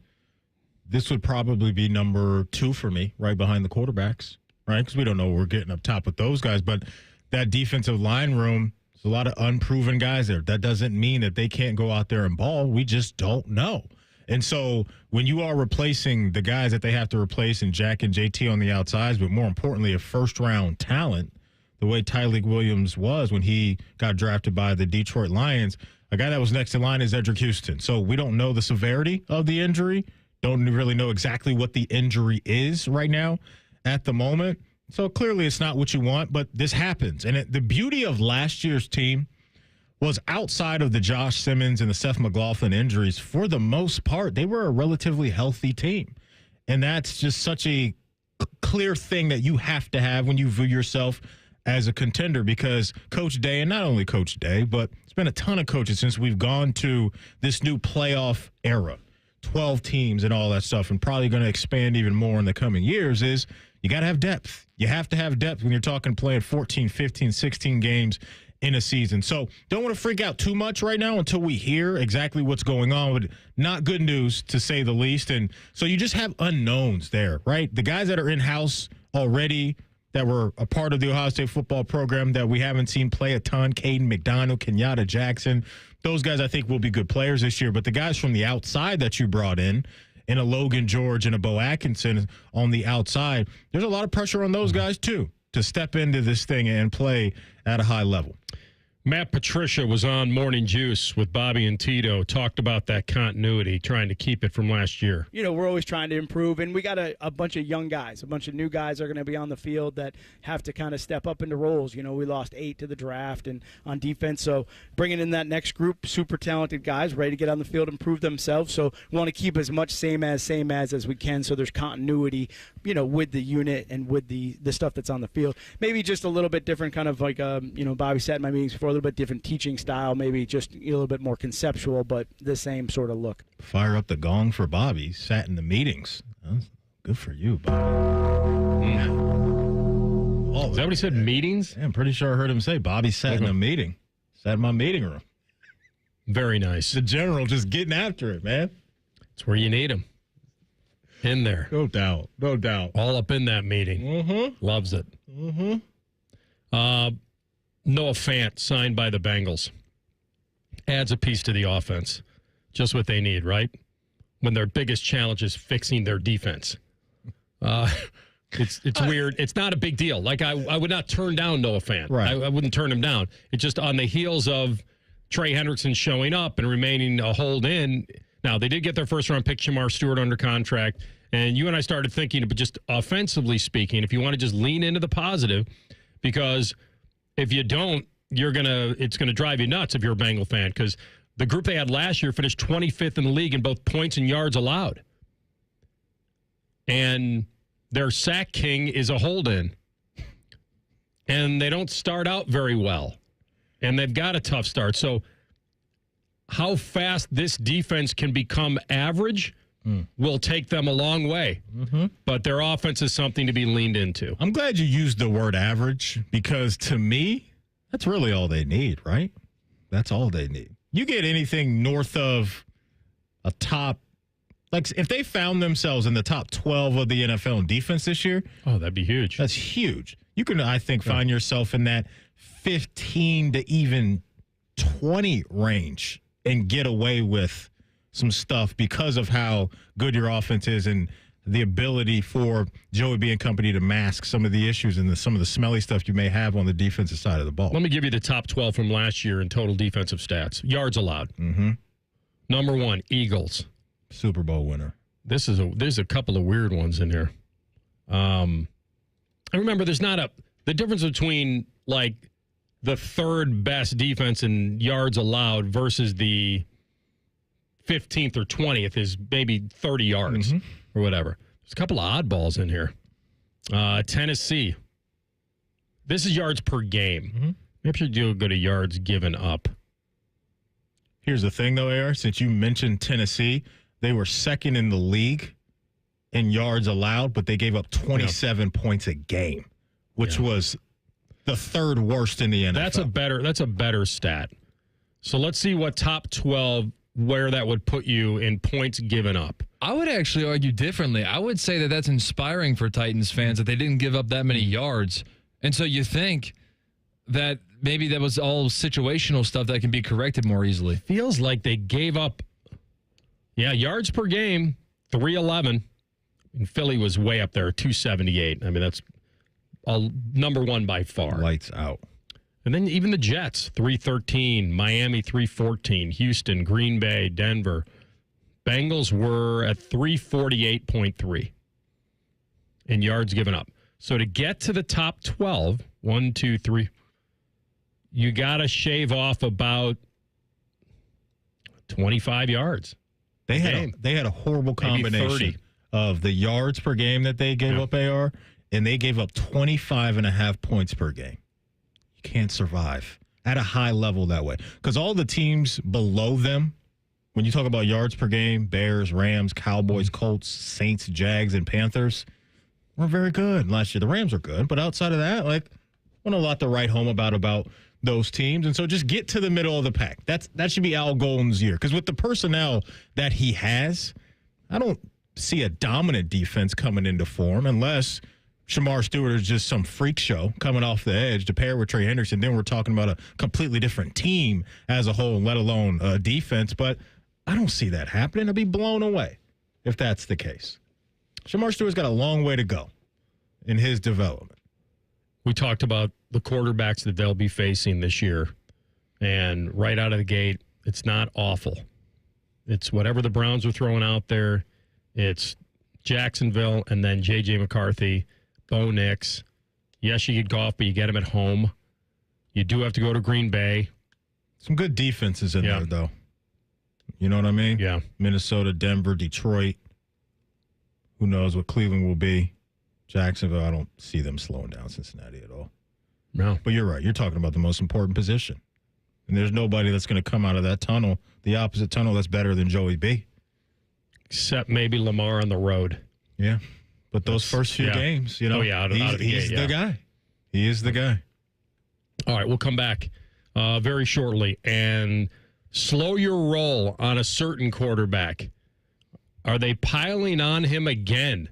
this would probably be number 2 for me, right behind the quarterbacks, right? Because we don't know we're getting up top with those guys. But that defensive line room, there's a lot of unproven guys there. That doesn't mean that they can't go out there and ball. We just don't know. And so when you are replacing the guys that they have to replace and Jack and JT on the outsides, but more importantly, a first-round talent, the way Tyleik Williams was when he got drafted by the Detroit Lions, a guy that was next in line is Edric Houston. So we don't know the severity of the injury, don't really know exactly what the injury is right now at the moment. So clearly it's not what you want, but this happens. And the beauty of last year's team was outside of the Josh Simmons and the Seth McLaughlin injuries, for the most part, they were a relatively healthy team. And that's just such a clear thing that you have to have when you view yourself as a contender, because Coach Day, and not only Coach Day, but it's been a ton of coaches since we've gone to this new playoff era, 12 teams and all that stuff, and probably going to expand even more in the coming years, is you got to have depth. You have to have depth when you're talking playing 14, 15, 16 games in a season. So don't want to freak out too much right now until we hear exactly what's going on, but not good news to say the least. And so you just have unknowns there, right? The guys that are in-house already that were a part of the Ohio State football program that we haven't seen play a ton, Caden McDonald, Kenyatta Jackson, those guys I think will be good players this year. But the guys from the outside that you brought in a Logan George and a Bo Atkinson on the outside, there's a lot of pressure on those guys too to step into this thing and play at a high level. Matt Patricia was on Morning Juice with Bobby and Tito, talked about that continuity, trying to keep it from last year. You know, we're always trying to improve, and we got a bunch of young guys, a bunch of new guys are going to be on the field that have to kind of step up into roles. You know, we lost 8 to the draft and on defense, so bringing in that next group, super talented guys ready to get on the field and prove themselves. So we want to keep as much same as we can, so there's continuity, you know, with the unit and with the stuff that's on the field. Maybe just a little bit different, kind of like, you know, Bobby said in my meetings before, a little bit different teaching style, maybe just a little bit more conceptual, but the same sort of look. Fire up the gong for Bobby. Sat in the meetings. That's good for you, Bobby. Oh, is that what he said, meetings? Yeah, I'm pretty sure I heard him say Bobby sat in a meeting. Sat in my meeting room. Very nice. The general just getting after it, man. It's where you need him. In there. No doubt. No doubt. All up in that meeting. Mm-hmm. Loves it. Mm-hmm. Noah Fant signed by the Bengals. Adds a piece to the offense. Just what they need, right? When their biggest challenge is fixing their defense. It's weird. It's not a big deal. Like, I would not turn down Noah Fant. Right. I wouldn't turn him down. It's just on the heels of Trey Hendrickson showing up and remaining a hold in. Now, they did get their first-round pick, Shamar Stewart, under contract. And you and I started thinking, but just offensively speaking, if you want to just lean into the positive, because if you don't, it's gonna drive you nuts if you're a Bengal fan, because the group they had last year finished 25th in the league in both points and yards allowed. And their sack king is a hold-in. And they don't start out very well. And they've got a tough start. So how fast this defense can become average will take them a long way. Mm-hmm. But their offense is something to be leaned into. I'm glad you used the word average, because to me, that's really all they need, right? That's all they need. You get anything north of a top, like if they found themselves in the top 12 of the NFL in defense this year. Oh, that'd be huge. That's huge. You can, I think, find yourself in that 15 to even 20 range and get away with some stuff because of how good your offense is and the ability for Joey B and company to mask some of the issues and some of the smelly stuff you may have on the defensive side of the ball. Let me give you the top 12 from last year in total defensive stats. Yards allowed. Mm-hmm. Number 1, Eagles. Super Bowl winner. There's a couple of weird ones in here. I remember there's not the difference between like the third best defense in yards allowed versus the 15th or 20th is maybe 30 yards or whatever. There's a couple of oddballs in here. Tennessee. This is yards per game. Mm-hmm. Maybe should do go to yards given up. Here's the thing, though, AR. Since you mentioned Tennessee, they were second in the league in yards allowed, but they gave up 27 points a game, which was the third worst in the NFL. That's a better stat. So let's see what top 12, where that would put you in points given up. I would actually argue differently. I would say that that's inspiring for Titans fans that they didn't give up that many yards. And so you think that maybe that was all situational stuff that can be corrected more easily. Feels like they gave up, yards per game, 311. And Philly was way up there, 278. I mean, that's number one by far. Lights out. And then even the Jets, 313. Miami, 314. Houston, Green Bay, Denver. Bengals were at 348.3 in yards given up. So to get to the top 12, 1, 2, 3, you got to shave off about 25 yards. They had a horrible combination of the yards per game that they gave up, AR, and they gave up 25.5 points per game. You can't survive at a high level that way. Because all the teams below them, when you talk about yards per game, Bears, Rams, Cowboys, Colts, Saints, Jags, and Panthers, were very good last year. The Rams are good, but outside of that, like, want a lot to write home about those teams. And so just get to the middle of the pack. That should be Al Golden's year. Because with the personnel that he has, I don't see a dominant defense coming into form unless Shamar Stewart is just some freak show coming off the edge to pair with Trey Hendrickson. Then we're talking about a completely different team as a whole, let alone defense. But I don't see that happening. I'd be blown away if that's the case. Shamar Stewart's got a long way to go in his development. We talked about the quarterbacks that they'll be facing this year. And right out of the gate, it's not awful. It's whatever the Browns are throwing out there. It's Jacksonville and then J.J. McCarthy, Bo Nix. Yes, you get Goff, but you get him at home. You do have to go to Green Bay. Some good defenses in there, though. You know what I mean? Yeah. Minnesota, Denver, Detroit. Who knows what Cleveland will be. Jacksonville, I don't see them slowing down Cincinnati at all. No. But you're right. You're talking about the most important position. And there's nobody that's going to come out of that tunnel, the opposite tunnel, that's better than Joey B. Except maybe Lamar on the road. Yeah. But those first few games, you know, out of the he's gate, the guy. He is the guy. All right, we'll come back very shortly and slow your roll on a certain quarterback. Are they piling on him again?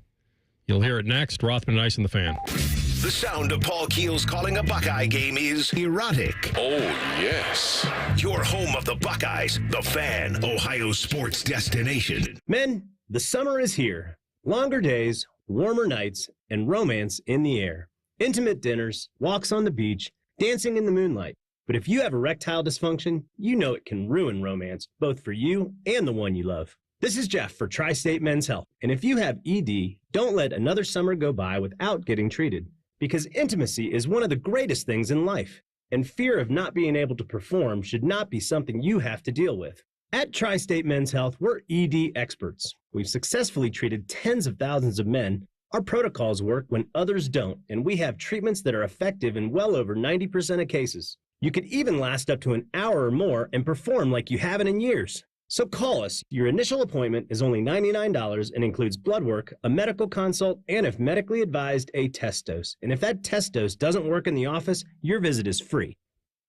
You'll hear it next. Rothman and Ice and the Fan. The sound of Paul Keels calling a Buckeye game is erotic. Oh, yes. Your home of the Buckeyes, the Fan, Ohio sports destination. Men, the summer is here. Longer days, warmer nights, and romance in the air. Intimate dinners, walks on the beach, dancing in the moonlight. But if you have erectile dysfunction, you know it can ruin romance, both for you and the one you love. This is Jeff for Tri-State Men's Health. And if you have ED, don't let another summer go by without getting treated. Because intimacy is one of the greatest things in life. And fear of not being able to perform should not be something you have to deal with. At Tri-State Men's Health, we're ED experts. We've successfully treated tens of thousands of men. Our protocols work when others don't, and we have treatments that are effective in well over 90% of cases. You could even last up to an hour or more and perform like you haven't in years. So call us. Your initial appointment is only $99 and includes blood work, a medical consult, and if medically advised, a test dose. And if that test dose doesn't work in the office, your visit is free.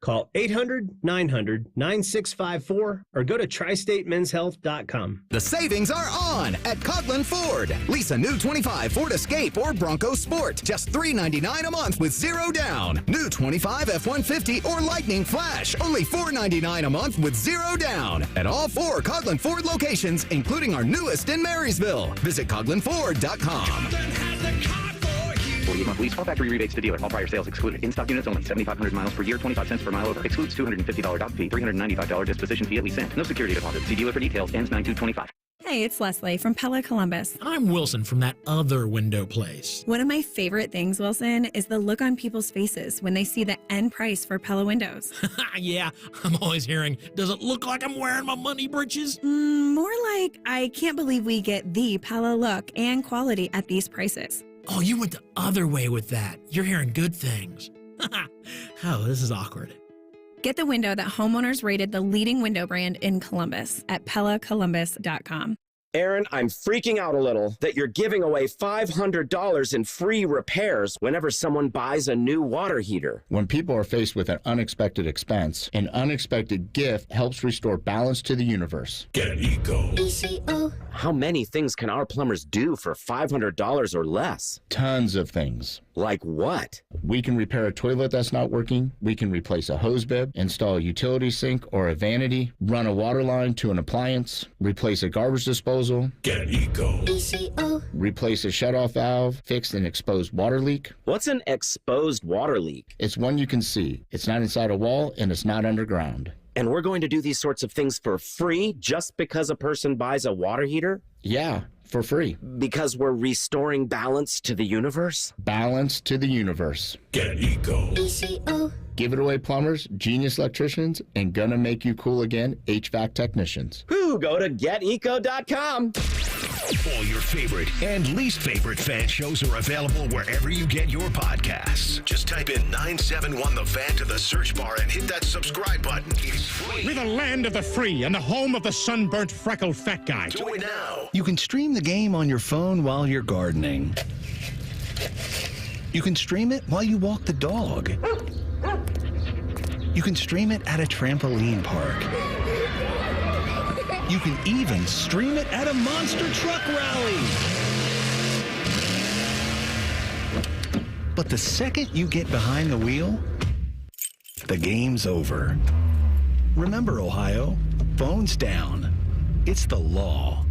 Call 800-900-9654 or go to tristatemenshealth.com. The savings are on at Coughlin Ford. Lease a new 25 Ford Escape or Bronco Sport. Just $399 a month with zero down. New 25 F-150 or Lightning Flash. Only $499 a month with zero down. At all 4 Coughlin Ford locations, including our newest in Marysville. Visit CoughlinFord.com. 48-month lease. All factory rebates to dealer. All prior sales excluded. In-stock units only. 7,500 miles per year. 25 cents per mile over. Excludes $250 dock fee. $395 disposition fee at lease end. No security deposit. See dealer for details. Ends 9/2/25. Hey, it's Leslie from Pella Columbus. I'm Wilson from that other window place. One of my favorite things, Wilson, is the look on people's faces when they see the end price for Pella windows. Yeah, I'm always hearing, does it look like I'm wearing my money britches? More like, I can't believe we get the Pella look and quality at these prices. Oh, you went the other way with that. You're hearing good things. Oh, this is awkward. Get the window that homeowners rated the leading window brand in Columbus at PellaColumbus.com. Aaron, I'm freaking out a little that you're giving away $500 in free repairs whenever someone buys a new water heater. When people are faced with an unexpected expense, an unexpected gift helps restore balance to the universe. Get an Eco. ECO. How many things can our plumbers do for $500 or less? Tons of things. Like what? We can repair a toilet that's not working. We can replace a hose bib, install a utility sink or a vanity, run a water line to an appliance, replace a garbage disposal. Get Eco. Replace a shutoff valve, fix an exposed water leak. What's an exposed water leak? It's one you can see. It's not inside a wall and it's not underground. And we're going to do these sorts of things for free just because a person buys a water heater? Yeah, for free. Because we're restoring balance to the universe? Balance to the universe. Get Eco. Give it away, plumbers, genius electricians, and gonna make you cool again, HVAC technicians. Whoo, go to geteco.com. All your favorite and least favorite fan shows are available wherever you get your podcasts. Just type in 971 The Fan to the search bar and hit that subscribe button. It's free. We're the land of the free and the home of the sunburnt, freckled fat guy. Do it now. You can stream the game on your phone while you're gardening. You can stream it while you walk the dog. You can stream it at a trampoline park. You can even stream it at a monster truck rally. But the second you get behind the wheel, the game's over. Remember, Ohio, phones down. It's the law.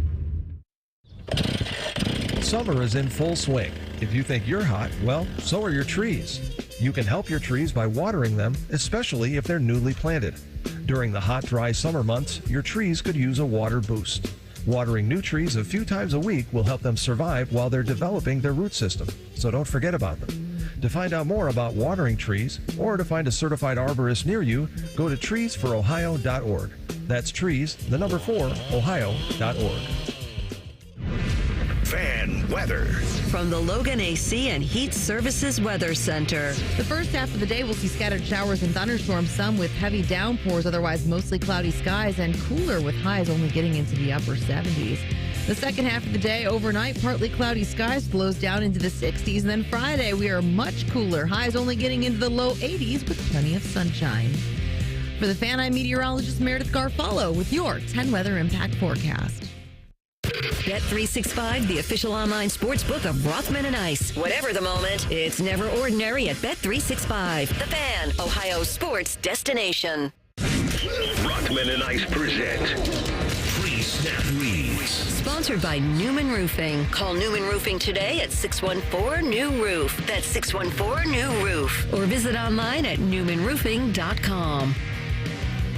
Summer is in full swing. If you think you're hot, well, so are your trees. You can help your trees by watering them, especially if they're newly planted. During the hot, dry summer months, your trees could use a water boost. Watering new trees a few times a week will help them survive while they're developing their root system, so don't forget about them. To find out more about watering trees or to find a certified arborist near you, go to treesforohio.org. That's trees, the number 4, ohio.org. Fan weather. From the Logan AC and Heat Services Weather Center. The first half of the day will see scattered showers and thunderstorms, some with heavy downpours, otherwise mostly cloudy skies and cooler with highs only getting into the upper 70s. The second half of the day, overnight, partly cloudy skies, blows down into the 60s. And then Friday, we are much cooler, highs only getting into the low 80s with plenty of sunshine. For the Fan, I'm meteorologist Meredith Garfalo with your 10 weather impact forecast. Bet365, the official online sports book of Rothman and Ice. Whatever the moment, it's never ordinary at Bet365. The Fan, Ohio sports destination. Rothman and Ice present Free Snap Leads. Sponsored by Newman Roofing. Call Newman Roofing today at 614-NEW-ROOF. That's 614-NEW-ROOF. Or visit online at newmanroofing.com.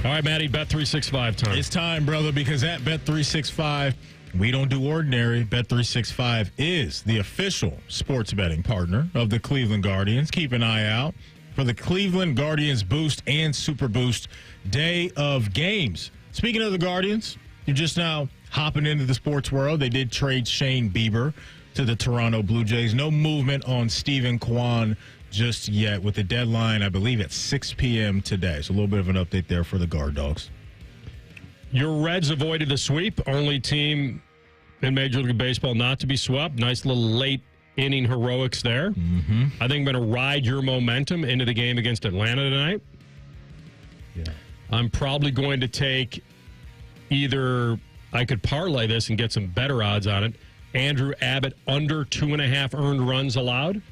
All right, Maddie, Bet365 time. It's time, brother, because at Bet365, we don't do ordinary. Bet365 is the official sports betting partner of the Cleveland Guardians. Keep an eye out for the Cleveland Guardians Boost and Super Boost day of games. Speaking of the Guardians, you're just now hopping into the sports world. They did trade Shane Bieber to the Toronto Blue Jays. No movement on Stephen Kwan just yet, with the deadline, I believe, at 6 p.m. today. So a little bit of an update there for the Guard Dogs. Your Reds avoided the sweep. Only team in Major League Baseball not to be swept. Nice little late inning heroics there. Mm-hmm. I think I'm going to ride your momentum into the game against Atlanta tonight. Yeah. I'm probably going to take either, I could parlay this and get some better odds on it, Andrew Abbott under 2.5 earned runs allowed,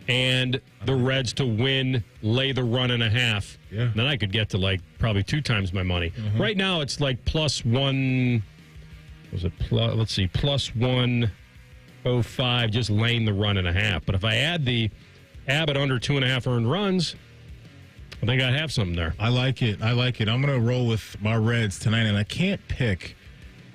and the Reds to win, lay the run and a half. Yeah. Then I could get to like probably 2 times my money. Mm-hmm. Right now it's like plus 1, plus 105, just laying the run and a half. But if I add the Abbott under 2.5 earned runs, I think I'd have something there. I like it. I'm going to roll with my Reds tonight, and I can't pick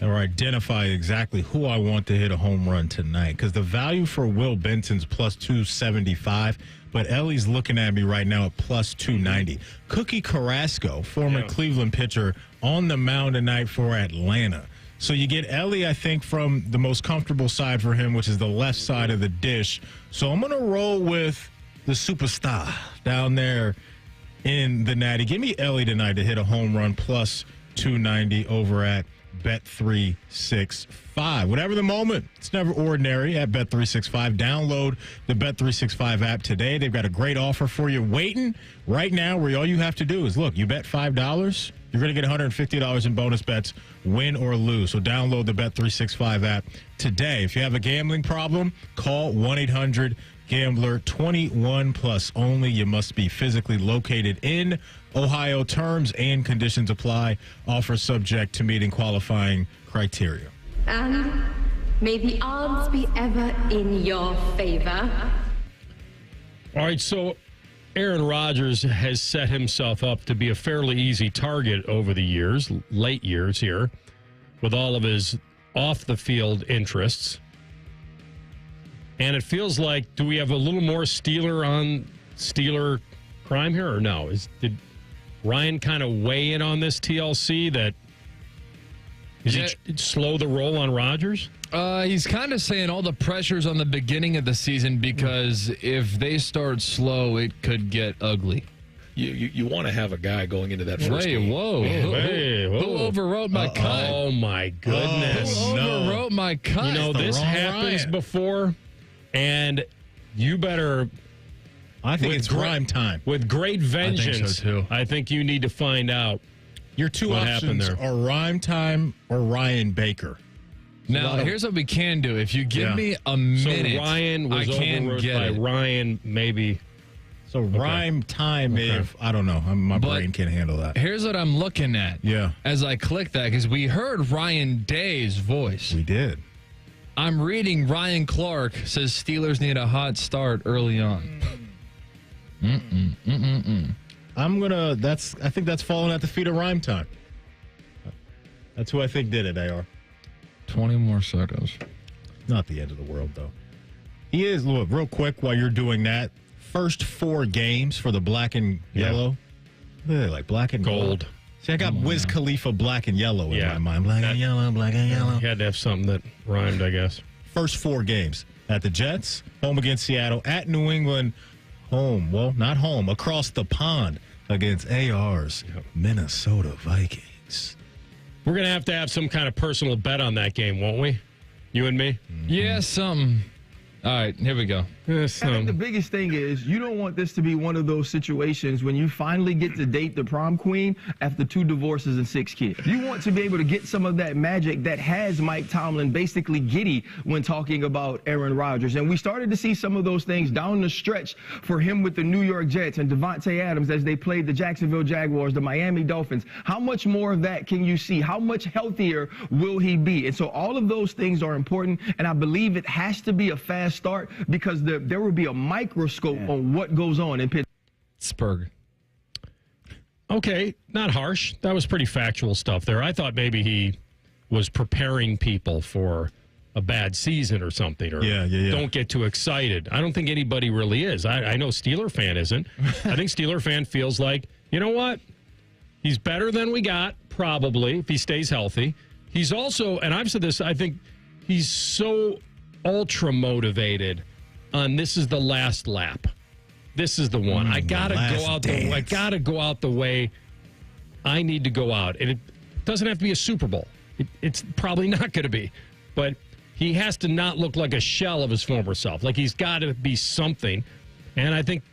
or identify exactly who I want to hit a home run tonight, because the value for Will Benson's plus 275, but Ellie's looking at me right now at plus 290. Cookie Carrasco, former Cleveland pitcher, on the mound tonight for Atlanta. So you get Ellie, I think, from the most comfortable side for him, which is the left side of the dish. So I'm going to roll with the superstar down there in the Natty. Give me Ellie tonight to hit a home run plus 290 over at Bet365. Whatever the moment, it's never ordinary at Bet365. Download the Bet365 app today. They've got a great offer for you waiting right now, where all you have to do is, look, you bet $5, you're going to get $150 in bonus bets, win or lose. So download the Bet365 app today. If you have a gambling problem, call 1-800-GAMBLER. 21 plus only. You must be physically located in Ohio. Terms and conditions apply. Offer subject to meeting qualifying criteria. And may the odds be ever in your favor. All right, so Aaron Rodgers has set himself up to be a fairly easy target over the years, late years here, with all of his off-the-field interests. And it feels like, do we have a little more Steeler on Steeler crime here or no? Did Ryan kind of weigh in on this TLC that he slow the roll on Rodgers? He's kind of saying all the pressure's on the beginning of the season because if they start slow, it could get ugly. You want to have a guy going into that first game. Whoa. Who overwrote my cut? Oh, my goodness. Who overwrote my cut? You know, this happens before, and you better... I think it's rhyme time. With great vengeance, I think so too. I think you need to find out your two what options happened there. are rhyme time or Ryan Baker. Now, here's what we can do. If you give me a minute, so Ryan was I can overruled get by it. Ryan, maybe. So rhyme time may have, I don't know. My brain can't handle that. Here's what I'm looking at. Yeah. As I click that, because we heard Ryan Day's voice. We did. I'm reading Ryan Clark says Steelers need a hot start early on. I think that's falling at the feet of rhyme time. That's who I think did it, AR. 20 more seconds. Not the end of the world, though. He is, look, real quick while you're doing that. First 4 games for the black and yellow. Yeah, like black and gold. See, I got Wiz Khalifa black and yellow in my mind. Black and yellow, black and yellow. You had to have something that rhymed, I guess. First 4 games. At the Jets, home against Seattle, at New England, home. Well, not home. Across the pond against AR's Minnesota Vikings. We're going to have some kind of personal bet on that game, won't we? You and me? Yeah, something. All right, here we go. I think the biggest thing is you don't want this to be one of those situations when you finally get to date the prom queen after 2 divorces and 6 kids. You want to be able to get some of that magic that has Mike Tomlin basically giddy when talking about Aaron Rodgers. And we started to see some of those things down the stretch for him with the New York Jets and Devontae Adams as they played the Jacksonville Jaguars, the Miami Dolphins. How much more of that can you see? How much healthier will he be? And so all of those things are important, and I believe it has to be a fast start because there will be a microscope on what goes on in Pittsburgh. Okay, not harsh. That was pretty factual stuff there. I thought maybe he was preparing people for a bad season or something. Or don't get too excited. I don't think anybody really is. I know Steeler fan isn't. I think Steeler fan feels like, you know what? He's better than we got, probably, if he stays healthy. He's also, and I've said this, I think he's so ultra motivated on this is the last lap. This is the one. I gotta go out the. I gotta go out the way I need to go out, and it doesn't have to be a Super Bowl. It's probably not going to be, but he has to not look like a shell of his former self. Like he's got to be something, and I think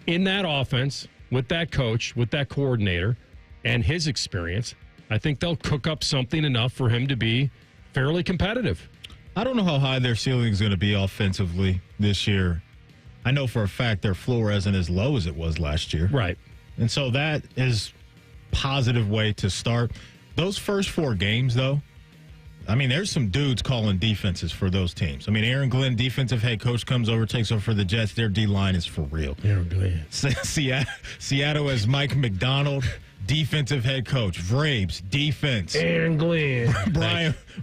in that offense with that coach, with that coordinator, and his experience, I think they'll cook up something enough for him to be fairly competitive. I don't know how high their ceiling is going to be offensively this year. I know for a fact their floor isn't as low as it was last year. Right. And so that is positive way to start. Those first 4 games, though, I mean, there's some dudes calling defenses for those teams. I mean, Aaron Glenn, defensive head coach, comes over, takes over for the Jets. Their D-line is for real. Aaron Glenn. Seattle has Mike McDonald, defensive head coach. Vrabes, defense. Aaron Glenn.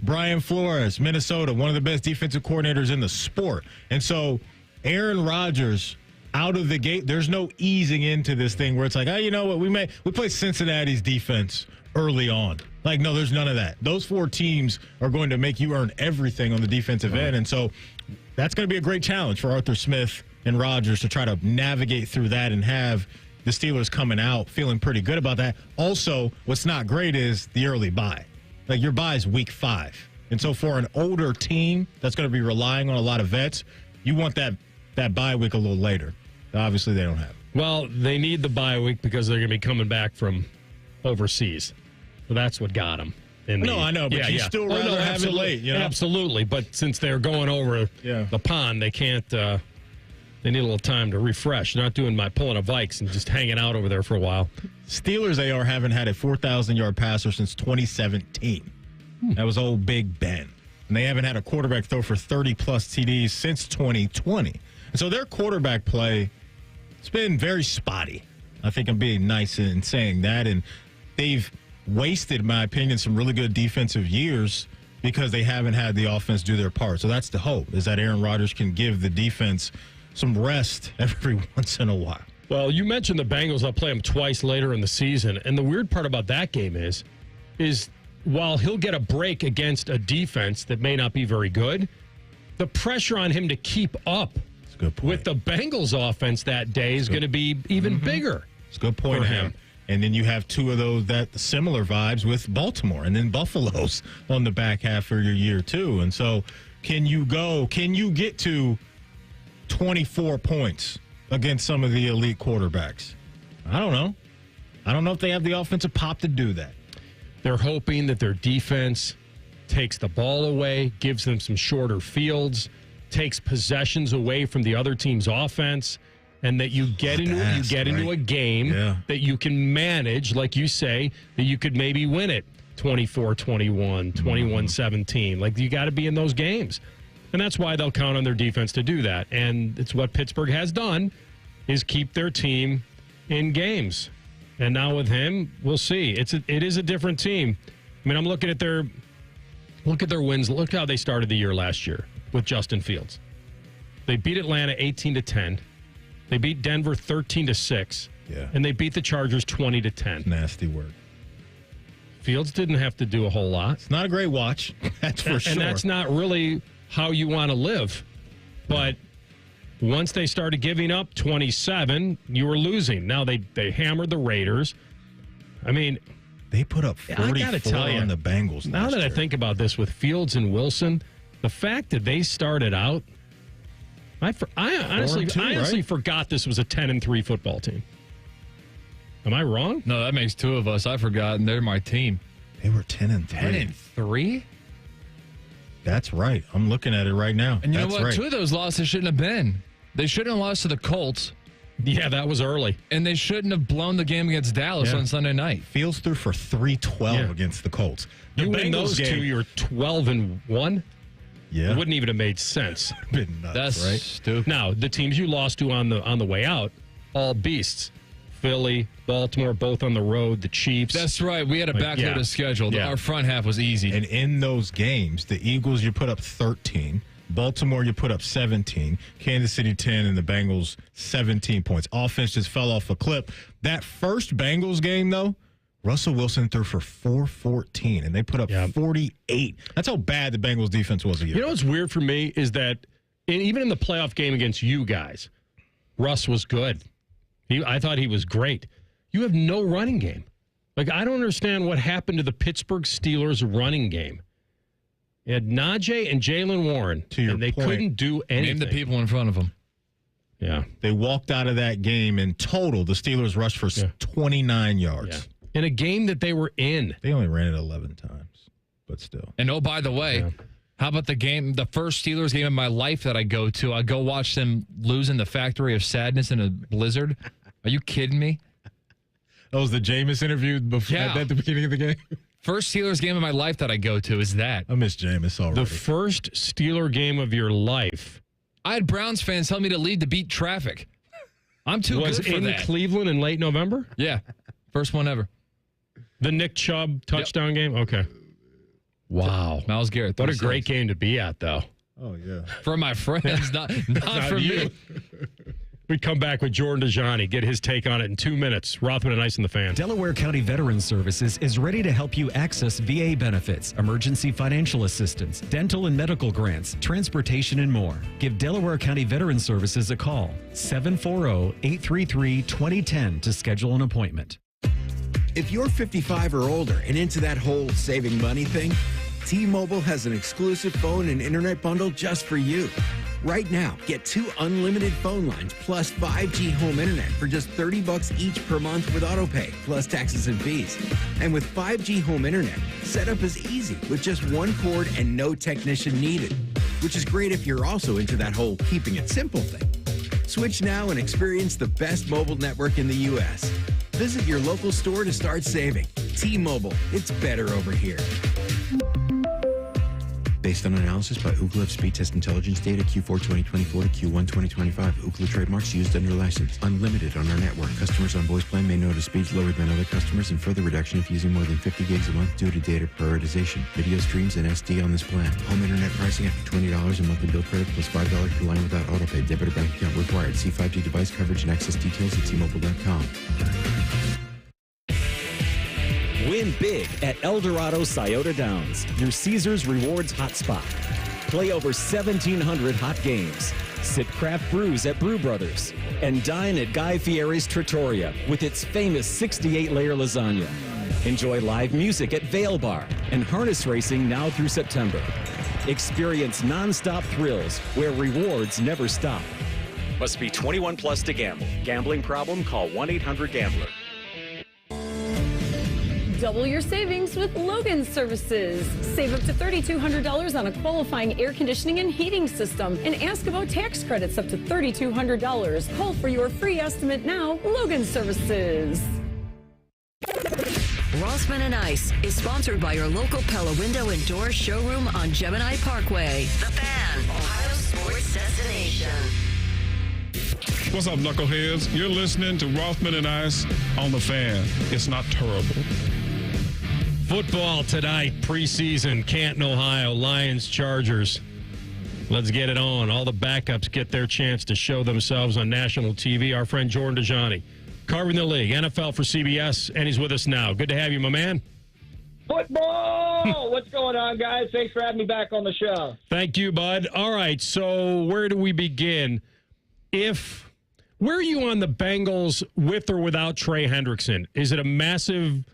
Brian Flores, Minnesota, one of the best defensive coordinators in the sport. And so Aaron Rodgers, out of the gate, there's no easing into this thing where it's like, oh, you know what, we play Cincinnati's defense early on. Like, no, there's none of that. Those 4 teams are going to make you earn everything on the defensive end. And so that's going to be a great challenge for Arthur Smith and Rodgers to try to navigate through that and have the Steelers coming out feeling pretty good about that. Also, what's not great is the early bye. Like, your bye is week 5. And so for an older team that's going to be relying on a lot of vets, you want that bye week a little later. Obviously, they don't have it. Well, they need the bye week because they're going to be coming back from overseas. So that's what got him. No, I know, but you still rather have it late. You know? Absolutely, but since they're going over the pond, they can't. They need a little time to refresh. They're not doing my pulling a Vikes and just hanging out over there for a while. Steelers AR haven't had a 4,000-yard passer since 2017. That was old Big Ben. And they haven't had a quarterback throw for 30-plus TDs since 2020. And so their quarterback play, it's been very spotty. I think I'm being nice in saying that. And they've wasted, in my opinion, some really good defensive years because they haven't had the offense do their part. So that's the hope, is that Aaron Rodgers can give the defense some rest every once in a while. Well, you mentioned the Bengals. I'll play them twice later in the season. And the weird part about that game is while he'll get a break against a defense that may not be very good, the pressure on him to keep up with the Bengals offense that day is going to be even bigger. It's a good point for him. And then you have two of those similar vibes with Baltimore and then Buffalo's on the back half of your year too. And so can you get to 24 points against some of the elite quarterbacks? I don't know. I don't know if they have the offensive pop to do that. They're hoping that their defense takes the ball away, gives them some shorter fields, takes possessions away from the other team's offense, and that you get into a game that you can manage, like you say, that you could maybe win it 24-21, 21-17. Like, you got to be in those games. And that's why they'll count on their defense to do that. And it's what Pittsburgh has done, is keep their team in games. And now with him, we'll see. It is a different team. I mean, I'm looking at their wins. Look how they started the year last year with Justin Fields. They beat Atlanta 18-10. They beat Denver 13-6. Yeah. And they beat the Chargers 20-10. Nasty work. Fields didn't have to do a whole lot. It's not a great watch. That's for sure. And that's not really how you want to live. But once they started giving up 27, you were losing. Now they hammered the Raiders. I mean, they put up 44 on the Bengals. Now that I think about this with Fields and Wilson, the fact that they started out, I honestly forgot this was a 10-3 football team. Am I wrong? No, that makes two of us. I forgot, and they're my team. They were 10-3. 10-3? That's right. I'm looking at it right now. And you know what? Right. Two of those losses shouldn't have been. They shouldn't have lost to the Colts. Yeah, that was early. And they shouldn't have blown the game against Dallas on Sunday night. Fields threw for 312 against the Colts. You win those two, you're 12-1. Yeah, it wouldn't even have made sense. Been nuts, that's right? Stupid. Now, the teams you lost to on the way out, all beasts. Philly, Baltimore, both on the road. The Chiefs. That's right. We had a backloaded schedule. Yeah. Our front half was easy. And in those games, the Eagles, you put up 13. Baltimore, you put up 17. Kansas City, 10. And the Bengals, 17 points. Offense just fell off a cliff. That first Bengals game, though, Russell Wilson threw for 414, and they put up 48. That's how bad the Bengals defense was a year ago. You know what's weird for me is that even in the playoff game against you guys, Russ was good. I thought he was great. You have no running game. Like, I don't understand what happened to the Pittsburgh Steelers running game. You had Najee and Jalen Warren, and they couldn't do anything. Name the people in front of them. Yeah. They walked out of that game in total. The Steelers rushed for 29 yards. Yeah. In a game that they were in. They only ran it 11 times, but still. And oh, by the way, how about the first Steelers game in my life that I go to? I go watch them lose in the Factory of Sadness in a blizzard. Are you kidding me? That was the Jameis interview at the beginning of the game? First Steelers game of my life that I go to is that. I miss Jameis already. The first Steeler game of your life. I had Browns fans tell me to leave to beat traffic. I'm too good for that. Was in Cleveland in late November? Yeah. First one ever. The Nick Chubb touchdown game? Okay. Wow. Myles Garrett. What a great game to be at, though. Oh, yeah. For my friends, not for me. We come back with Jordan Dejiani, get his take on it in 2 minutes. Rothman and Ice and the Fan. Delaware County Veterans Services is ready to help you access VA benefits, emergency financial assistance, dental and medical grants, transportation, and more. Give Delaware County Veterans Services a call, 740-833-2010 to schedule an appointment. If you're 55 or older and into that whole saving money thing, T-Mobile has an exclusive phone and internet bundle just for you. Right now, get 2 unlimited phone lines plus 5G home internet for just $30 each per month with AutoPay, plus taxes and fees. And with 5G home internet, setup is easy with just 1 cord and no technician needed, which is great if you're also into that whole keeping it simple thing. Switch now and experience the best mobile network in the U.S. Visit your local store to start saving. T-Mobile, it's better over here. Based on analysis by Ookla of speed test intelligence data Q4 2024 to Q1 2025. Ookla trademarks used under license. Unlimited on our network. Customers on voice plan may notice speeds lower than other customers and further reduction if using more than 50 gigs a month due to data prioritization. Video streams and SD on this plan. Home internet pricing after $20 a monthly bill credit plus $5 per line without autopay. Debit or bank account required. See 5G device coverage and access details at T-Mobile.com. Win big at El Dorado Scioto Downs, your Caesars Rewards hotspot. Play over 1,700 hot games. Sip craft brews at Brew Brothers. And dine at Guy Fieri's Trattoria with its famous 68-layer lasagna. Enjoy live music at Vail Bar and harness racing now through September. Experience nonstop thrills where rewards never stop. Must be 21 plus to gamble. Gambling problem? Call 1-800-GAMBLER. Double your savings with Logan Services. Save up to $3,200 on a qualifying air conditioning and heating system and ask about tax credits up to $3,200. Call for your free estimate now. Logan Services. Rothman and Ice is sponsored by your local Pella Window and Door showroom on Gemini Parkway. The Fan, Ohio sports destination. What's up, knuckleheads? You're listening to Rothman and Ice on The Fan. It's not terrible. Football tonight, preseason, Canton, Ohio, Lions, Chargers. Let's get it on. All the backups get their chance to show themselves on national TV. Our friend Jordan Dejiani, covering the league, NFL for CBS, and he's with us now. Good to have you, my man. Football! What's going on, guys? Thanks for having me back on the show. Thank you, bud. All right, so where do we begin? Where are you on the Bengals with or without Trey Hendrickson? Is it a massive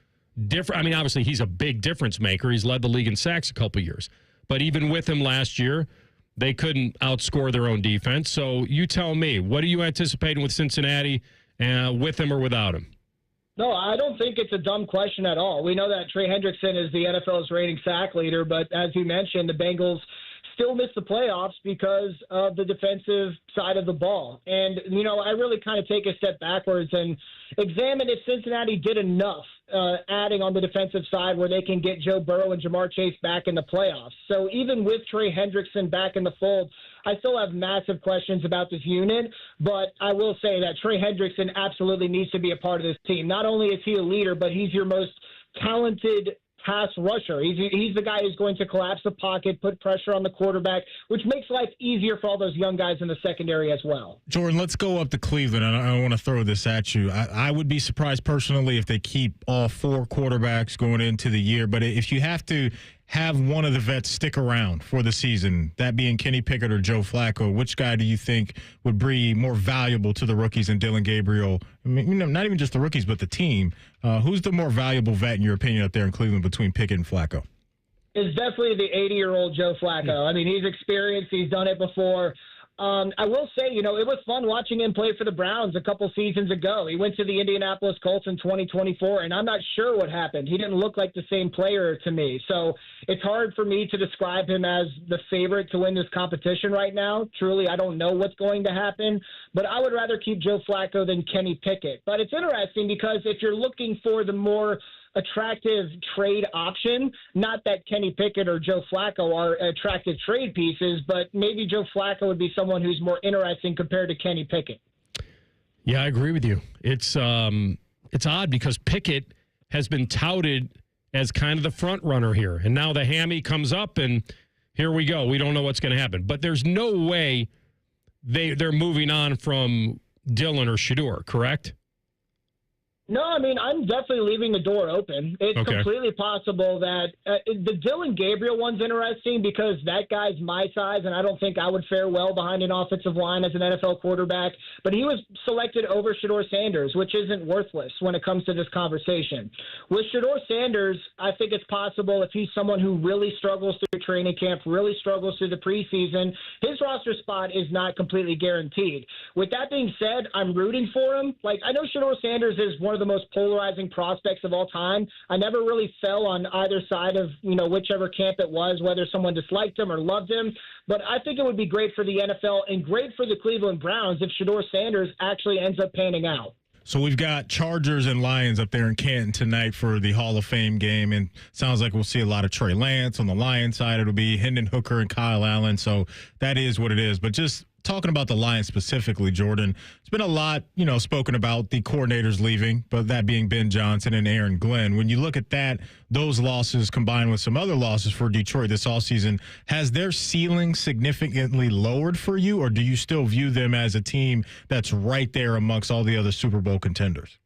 difference? I mean, obviously, he's a big difference maker. He's led the league in sacks a couple years. But even with him last year, they couldn't outscore their own defense. So you tell me, what are you anticipating with Cincinnati with him or without him? No, I don't think it's a dumb question at all. We know that Trey Hendrickson is the NFL's reigning sack leader, but as you mentioned, the Bengals still missed the playoffs because of the defensive side of the ball. And, I really kind of take a step backwards and examine if Cincinnati did enough adding on the defensive side where they can get Joe Burrow and Jamar Chase back in the playoffs. So even with Trey Hendrickson back in the fold, I still have massive questions about this unit, but I will say that Trey Hendrickson absolutely needs to be a part of this team. Not only is he a leader, but he's your most talented pass rusher. He's the guy who's going to collapse the pocket, put pressure on the quarterback, which makes life easier for all those young guys in the secondary as well. Jordan, let's go up to Cleveland. I want to throw this at you. I would be surprised personally if they keep all 4 quarterbacks going into the year, but if you have to have one of the vets stick around for the season, that being Kenny Pickett or Joe Flacco, which guy do you think would be more valuable to the rookies and Dylan Gabriel? I mean, not even just the rookies, but the team. Who's the more valuable vet, in your opinion, up there in Cleveland between Pickett and Flacco? It's definitely the 80-year-old Joe Flacco. I mean, he's experienced. He's done it before. I will say, it was fun watching him play for the Browns a couple seasons ago. He went to the Indianapolis Colts in 2024, and I'm not sure what happened. He didn't look like the same player to me. So it's hard for me to describe him as the favorite to win this competition right now. Truly, I don't know what's going to happen, but I would rather keep Joe Flacco than Kenny Pickett. But it's interesting because if you're looking for the more attractive trade option, not that Kenny Pickett or Joe Flacco are attractive trade pieces, but maybe Joe Flacco would be someone who's more interesting compared to Kenny Pickett. Yeah, I agree with you. It's odd because Pickett has been touted as kind of the front runner here, and now the hammy comes up, and here we go. We don't know what's going to happen, but there's no way they're moving on from Dylan or Shedeur, correct? No, I mean, I'm definitely leaving the door open. It's completely possible that the Dylan Gabriel one's interesting because that guy's my size, and I don't think I would fare well behind an offensive line as an NFL quarterback. But he was selected over Shedeur Sanders, which isn't worthless when it comes to this conversation. With Shedeur Sanders, I think it's possible if he's someone who really struggles through training camp, really struggles through the preseason, his roster spot is not completely guaranteed. With that being said, I'm rooting for him. Like, I know Shedeur Sanders is one of the most polarizing prospects of all time. I never really fell on either side of, whichever camp it was, whether someone disliked him or loved him. But I think it would be great for the NFL and great for the Cleveland Browns if Shedeur Sanders actually ends up panning out. So we've got Chargers and Lions up there in Canton tonight for the Hall of Fame game, and sounds like we'll see a lot of Trey Lance. On the Lions side, it'll be Hendon Hooker and Kyle Allen, so that is what it is. But just talking about the Lions specifically, Jordan, it's been a lot, spoken about the coordinators leaving, but that being Ben Johnson and Aaron Glenn. When you look at that, those losses combined with some other losses for Detroit this offseason, has their ceiling significantly lowered for you, or do you still view them as a team that's right there amongst all the other Super Bowl contenders?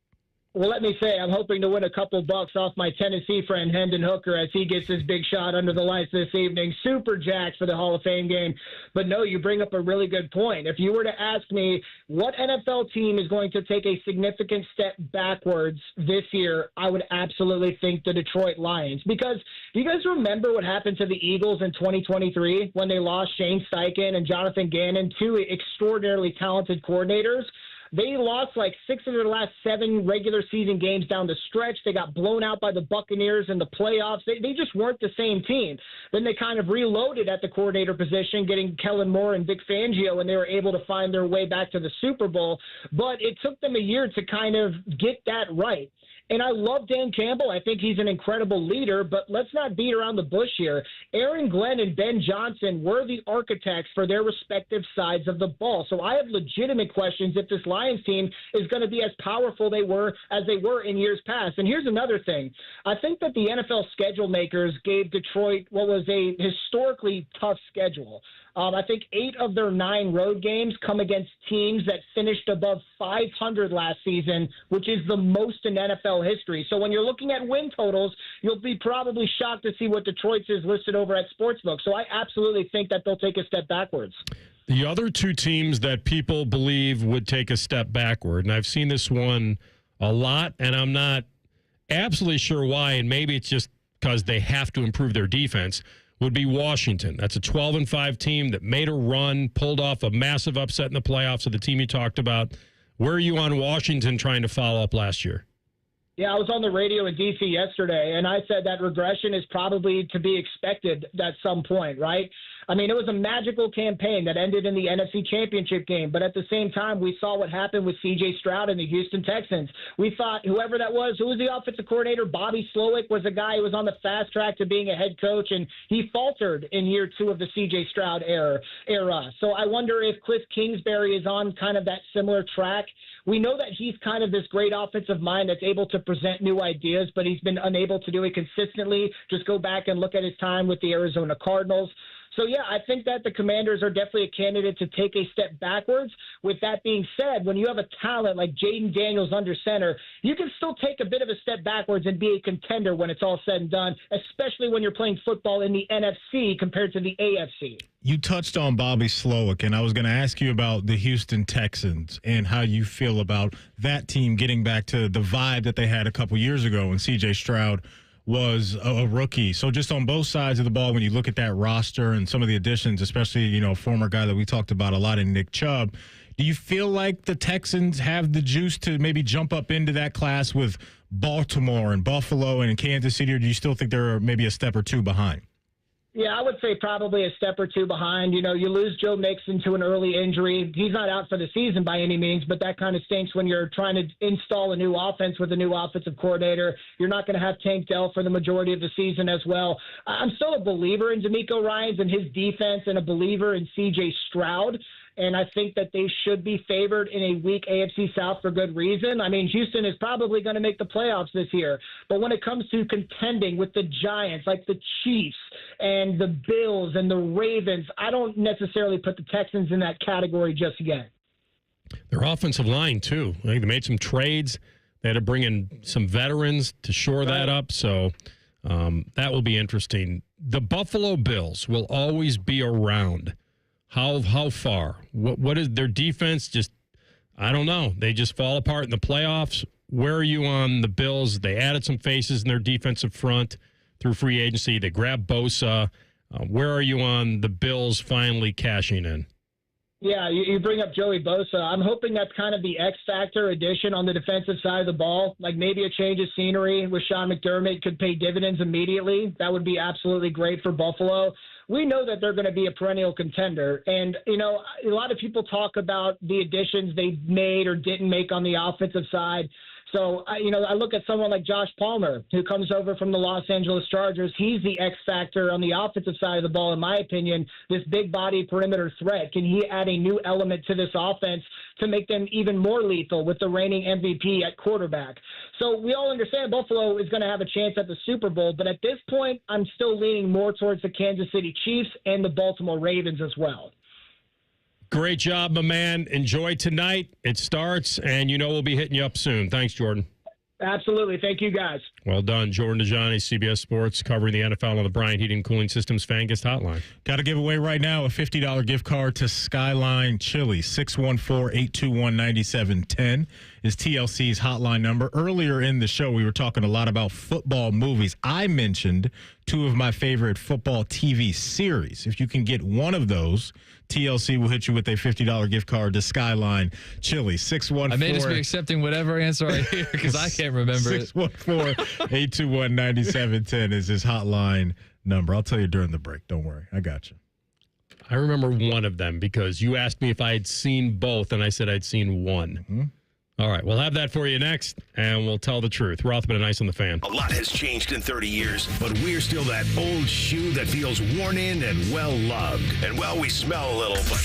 Well, let me say, I'm hoping to win a couple bucks off my Tennessee friend Hendon Hooker as he gets his big shot under the lights this evening. Super jacked for the Hall of Fame game. But no, you bring up a really good point. If you were to ask me what NFL team is going to take a significant step backwards this year, I would absolutely think the Detroit Lions. Because do you guys remember what happened to the Eagles in 2023 when they lost Shane Steichen and Jonathan Gannon, two extraordinarily talented coordinators? They lost like 6 of their last 7 regular season games down the stretch. They got blown out by the Buccaneers in the playoffs. They just weren't the same team. Then they kind of reloaded at the coordinator position, getting Kellen Moore and Vic Fangio, and they were able to find their way back to the Super Bowl. But it took them a year to kind of get that right. And I love Dan Campbell. I think he's an incredible leader, but let's not beat around the bush here. Aaron Glenn and Ben Johnson were the architects for their respective sides of the ball. So I have legitimate questions if this Lions team is going to be as powerful as they were in years past. And here's another thing. I think that the NFL schedule makers gave Detroit what was a historically tough schedule. I think 8 of their 9 road games come against teams that finished above 500 last season, which is the most in NFL history. So when you're looking at win totals, you'll be probably shocked to see what Detroit's is listed over at Sportsbook. So I absolutely think that they'll take a step backwards. The other 2 teams that people believe would take a step backward, and I've seen this one a lot, and I'm not absolutely sure why, and maybe it's just because they have to improve their defense, would be Washington. That's a 12-5 team that made a run, pulled off a massive upset in the playoffs of the team you talked about. Where are you on Washington trying to follow up last year? Yeah, I was on the radio in D.C. yesterday, and I said that regression is probably to be expected at some point, right? I mean, it was a magical campaign that ended in the NFC Championship game, but at the same time, we saw what happened with C.J. Stroud and the Houston Texans. We thought whoever that was, who was the offensive coordinator, Bobby Slowick, was a guy who was on the fast track to being a head coach, and he faltered in year 2 of the C.J. Stroud era. So I wonder if Cliff Kingsbury is on kind of that similar track. We know that he's kind of this great offensive mind that's able to present new ideas, but he's been unable to do it consistently. Just go back and look at his time with the Arizona Cardinals. So, yeah, I think that the Commanders are definitely a candidate to take a step backwards. With that being said, when you have a talent like Jaden Daniels under center, you can still take a bit of a step backwards and be a contender when it's all said and done, especially when you're playing football in the NFC compared to the AFC. You touched on Bobby Slowick, and I was going to ask you about the Houston Texans and how you feel about that team getting back to the vibe that they had a couple years ago when C.J. Stroud was a rookie. So just on both sides of the ball, when you look at that roster and some of the additions, especially, a former guy that we talked about a lot in Nick Chubb, do you feel like the Texans have the juice to maybe jump up into that class with Baltimore and Buffalo and Kansas City, or do you still think they're maybe a step or 2 behind? Yeah, I would say probably a step or 2 behind. You lose Joe Mixon to an early injury. He's not out for the season by any means, but that kind of stinks when you're trying to install a new offense with a new offensive coordinator. You're not going to have Tank Dell for the majority of the season as well. I'm still a believer in DeMeco Ryans and his defense and a believer in C.J. Stroud. And I think that they should be favored in a weak AFC South for good reason. I mean, Houston is probably going to make the playoffs this year. But when it comes to contending with the Giants, like the Chiefs and the Bills and the Ravens, I don't necessarily put the Texans in that category just yet. Their offensive line, too. I think they made some trades. They had to bring in some veterans to shore that up, so that will be interesting. The Buffalo Bills will always be around. How far? What is their defense? Just, I don't know. They just fall apart in the playoffs. Where are you on the Bills? They added some faces in their defensive front through free agency. They grabbed Bosa. Where are you on the Bills finally cashing in? Yeah, you bring up Joey Bosa. I'm hoping that's kind of the X-factor addition on the defensive side of the ball. Like maybe a change of scenery with Sean McDermott could pay dividends immediately. That would be absolutely great for Buffalo. We know that they're going to be a perennial contender. And, a lot of people talk about the additions they made or didn't make on the offensive side. So, I look at someone like Josh Palmer, who comes over from the Los Angeles Chargers. He's the X factor on the offensive side of the ball, in my opinion, this big body perimeter threat. Can he add a new element to this offense to make them even more lethal with the reigning MVP at quarterback? So we all understand Buffalo is going to have a chance at the Super Bowl, but at this point, I'm still leaning more towards the Kansas City Chiefs and the Baltimore Ravens as well. Great job, my man. Enjoy tonight. It starts, and we'll be hitting you up soon. Thanks, Jordan. Absolutely. Thank you, guys. Well done. Jordan Dejiani, CBS Sports, covering the NFL on the Bryant Heating and Cooling Systems Fan Guest Hotline. Got to give away right now a $50 gift card to Skyline Chili. 614-821-9710 is TLC's hotline number. Earlier in the show, we were talking a lot about football movies. I mentioned two of my favorite football TV series. If you can get one of those, TLC will hit you with a $50 gift card to Skyline Chili. 614. I may just be accepting whatever answer I hear because I can't remember it. 614-821-9710 is his hotline number. I'll tell you during the break. Don't worry. I got you. I remember one of them because you asked me if I had seen both, and I said I'd seen one. Mm-hmm. All right, we'll have that for you next, and we'll tell the truth. Rothman and Ice on the Fan. A lot has changed in 30 years, but we're still that old shoe that feels worn in and well-loved. And, we smell a little, but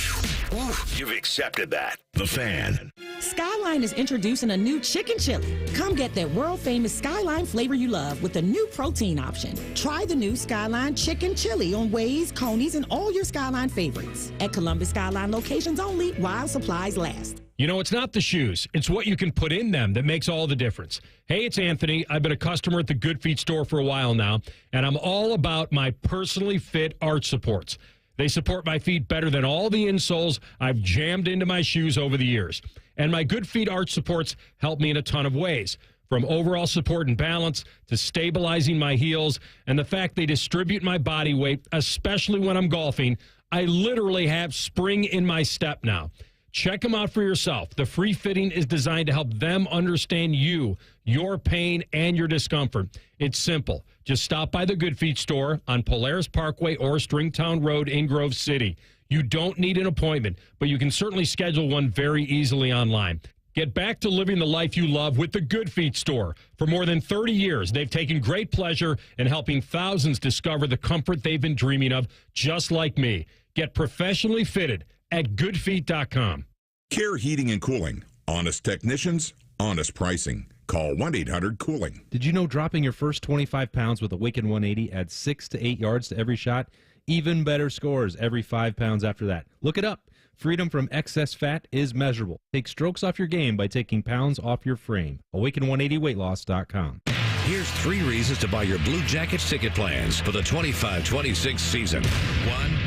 you've accepted that. The Fan. Skyline is introducing a new chicken chili. Come get that world-famous Skyline flavor you love with a new protein option. Try the new Skyline chicken chili on Waze, Coney's, and all your Skyline favorites. At Columbus Skyline locations only while supplies last. It's not the shoes. It's what you can put in them that makes all the difference. Hey, it's Anthony. I've been a customer at the Good Feet store for a while now, and I'm all about my personally fit arch supports. They support my feet better than all the insoles I've jammed into my shoes over the years. And my Good Feet arch supports help me in a ton of ways, from overall support and balance to stabilizing my heels, and the fact they distribute my body weight, especially when I'm golfing. I literally have spring in my step now. Check them out for yourself. The free fitting is designed to help them understand you, your pain, and your discomfort. It's simple. Just stop by the Good Feet store on Polaris Parkway or Stringtown Road in Grove City. You don't need an appointment, but you can certainly schedule one very easily online. Get back to living the life you love with the Good Feet store. For more than 30 years, they've taken great pleasure in helping thousands discover the comfort they've been dreaming of, just like me. Get professionally fitted at goodfeet.com. Care Heating and Cooling. Honest technicians, honest pricing. Call 1-800-COOLING. Did you know dropping your first 25 pounds with a Wicked 180 adds 6 to 8 yards to every shot? Even better scores every 5 pounds after that. Look it up. Freedom from excess fat is measurable. Take strokes off your game by taking pounds off your frame. Awaken180weightloss.com. Here's 3 reasons to buy your Blue Jackets ticket plans for the 25-26 season. 1,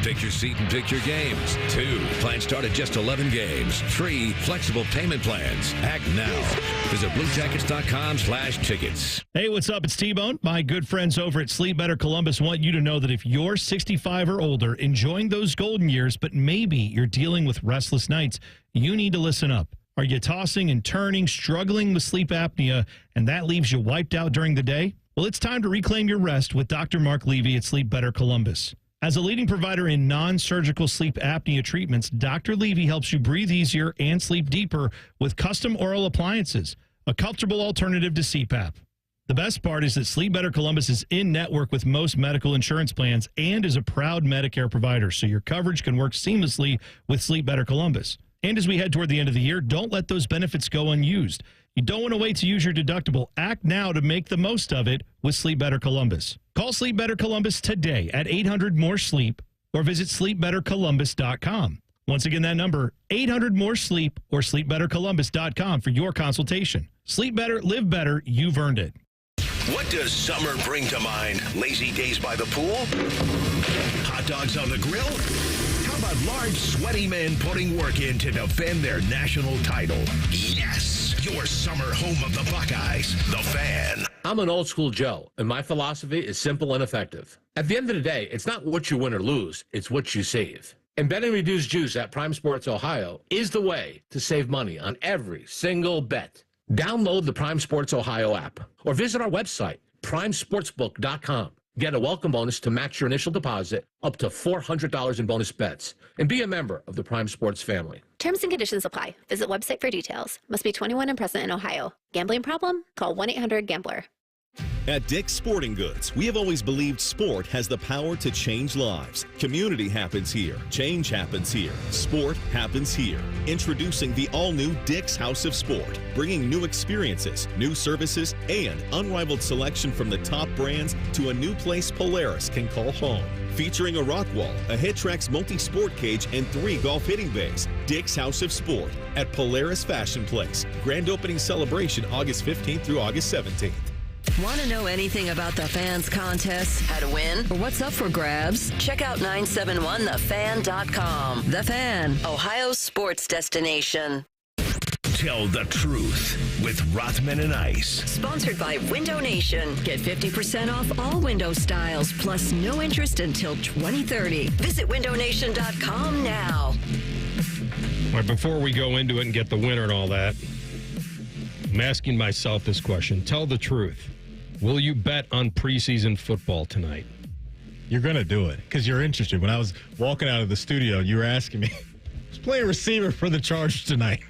pick your seat and pick your games. 2, plans start at just 11 games. 3, flexible payment plans. Act now. Visit BlueJackets.com/tickets. Hey, what's up? It's T-Bone. My good friends over at Sleep Better Columbus want you to know that if you're 65 or older, enjoying those golden years, but maybe you're dealing with restless nights, you need to listen up. Are you tossing and turning, struggling with sleep apnea, and that leaves you wiped out during the day? Well, it's time to reclaim your rest with Dr. Mark Levy at Sleep Better Columbus. As a leading provider in non-surgical sleep apnea treatments, Dr. Levy helps you breathe easier and sleep deeper with custom oral appliances, a comfortable alternative to CPAP. The best part is that Sleep Better Columbus is in network with most medical insurance plans and is a proud Medicare provider, so your coverage can work seamlessly with Sleep Better Columbus. And as we head toward the end of the year, don't let those benefits go unused. You don't want to wait to use your deductible. Act now to make the most of it with Sleep Better Columbus. Call Sleep Better Columbus today at 800-MORE-SLEEP or visit sleepbettercolumbus.com. Once again, that number, 800-MORE-SLEEP or sleepbettercolumbus.com for your consultation. Sleep better, live better. You've earned it. What does summer bring to mind? Lazy days by the pool? Hot dogs on the grill? How about large, sweaty men putting work in to defend their national title? Yes, your summer home of the Buckeyes, The Fan. I'm an old school Joe, and my philosophy is simple and effective. At the end of the day, it's not what you win or lose, it's what you save. And betting reduced juice at Prime Sports Ohio is the way to save money on every single bet. Download the Prime Sports Ohio app or visit our website, primesportsbook.com. Get a welcome bonus to match your initial deposit up to $400 in bonus bets. And be a member of the Prime Sports family. Terms and conditions apply. Visit website for details. Must be 21 and present in Ohio. Gambling problem? Call 1-800-GAMBLER. At Dick's Sporting Goods, we have always believed sport has the power to change lives. Community happens here. Change happens here. Sport happens here. Introducing the all-new Dick's House of Sport, bringing new experiences, new services, and unrivaled selection from the top brands to a new place Polaris can call home. Featuring a rock wall, a HitTrax multi-sport cage, and 3 golf hitting bays. Dick's House of Sport at Polaris Fashion Place. Grand opening celebration August 15th through August 17th. Want to know anything about the Fans contest, how to win, or what's up for grabs? Check out 971thefan.com. The Fan, Ohio's sports destination. Tell the truth with Rothman and Ice. Sponsored by Window Nation. Get 50% off all window styles, plus no interest until 2030. Visit windownation.com now. All right, before we go into it and get the winner and all that, I'm asking myself this question. Tell the truth. Will you bet on preseason football tonight? You're going to do it because you're interested. When I was walking out of the studio, you were asking me, who's playing receiver for the Chargers tonight?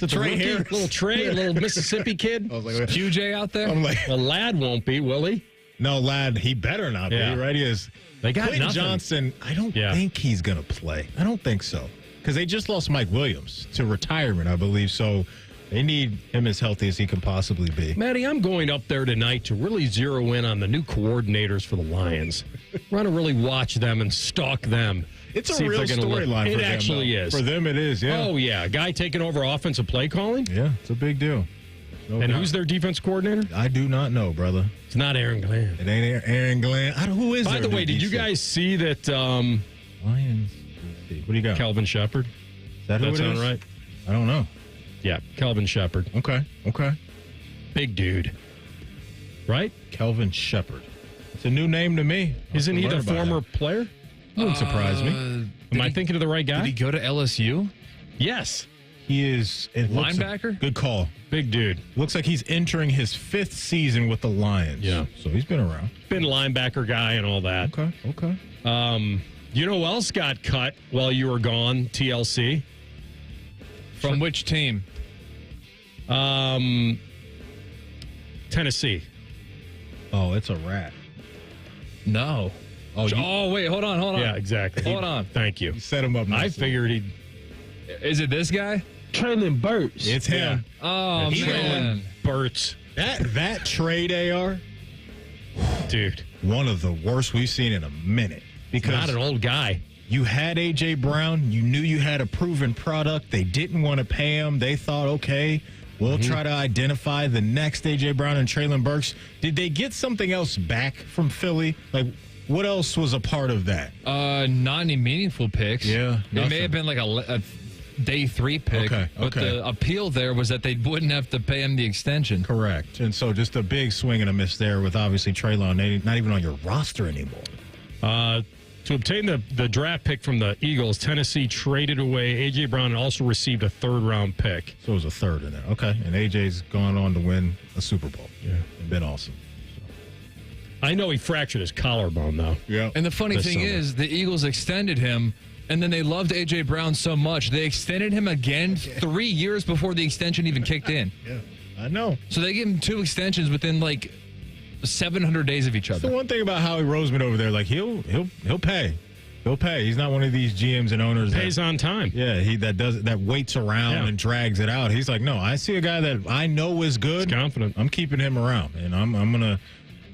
Trey Harris. Little Trey, little Mississippi kid. I was like, QJ out there? I'm like, well, Ladd won't be, will he? No, Ladd, he better not be, right? He is. They got Quentin nothing. Johnson, I don't think he's going to play. I don't think so. Because they just lost Mike Williams to retirement, I believe. So they need him as healthy as he can possibly be. Matty, I'm going up there tonight to really zero in on the new coordinators for the Lions. We're going to really watch them and stalk them. It's a real storyline for them. It actually is. For them, it is, yeah. Oh, yeah. A guy taking over offensive play calling? Yeah, it's a big deal. No and doubt. who's their defense coordinator? I do not know, brother. It's not Aaron Glenn. It ain't Aaron Glenn. Who is By the way, did you guys see that Lions? What do you got? Kelvin Shepard? Is that who That it sound is? right? I don't know. Yeah, Kelvin Shepard. Okay. Big dude. Right? Kelvin Shepard. It's a new name to me. Isn't he the former player? Wouldn't surprise me. Am I thinking of the right guy? Did he go to LSU? Yes. He is linebacker? Good call. Big dude. Looks like he's entering his 5th season with the Lions. Yeah. So he's been around. Been linebacker guy and all that. Okay. You know who else got cut while you were gone, TLC? From which team? Tennessee. Oh, it's a rat. No. Oh, wait, hold on. Yeah, exactly. Hold on. Thank you. You set him up. I figured he'd. Is it this guy? Traylon Burks. It's him. Oh, man. Burts. That trade, AR, dude, one of the worst we've seen in a minute. Because not an old guy. You had A.J. Brown. You knew you had a proven product. They didn't want to pay him. They thought, okay, we'll try to identify the next A.J. Brown and Traylon Burks. Did they get something else back from Philly? Like, what else was a part of that? Not any meaningful picks. Yeah, it may have been like a day 3 pick. But the appeal there was that they wouldn't have to pay him the extension. Correct. And so just a big swing and a miss there with obviously Traylon not even on your roster anymore. To obtain the draft pick from the Eagles, Tennessee traded away A.J. Brown and also received a 3rd-round pick. So it was a 3rd in there. Okay. And A.J.'s gone on to win a Super Bowl. Yeah. It's been awesome. I know he fractured his collarbone, though. Yeah. And the funny thing is, the Eagles extended him, and then they loved A.J. Brown so much, they extended him again 3 years before the extension even kicked in. Yeah, I know. So they gave him 2 extensions within, 700 days of each other. The one thing about Howie Roseman over there, he'll pay. He'll pay. He's not one of these GMs and owners pays on time. Yeah, that waits around and drags it out. He's like, no, I see a guy that I know is good. He's confident. I'm keeping him around, and I'm gonna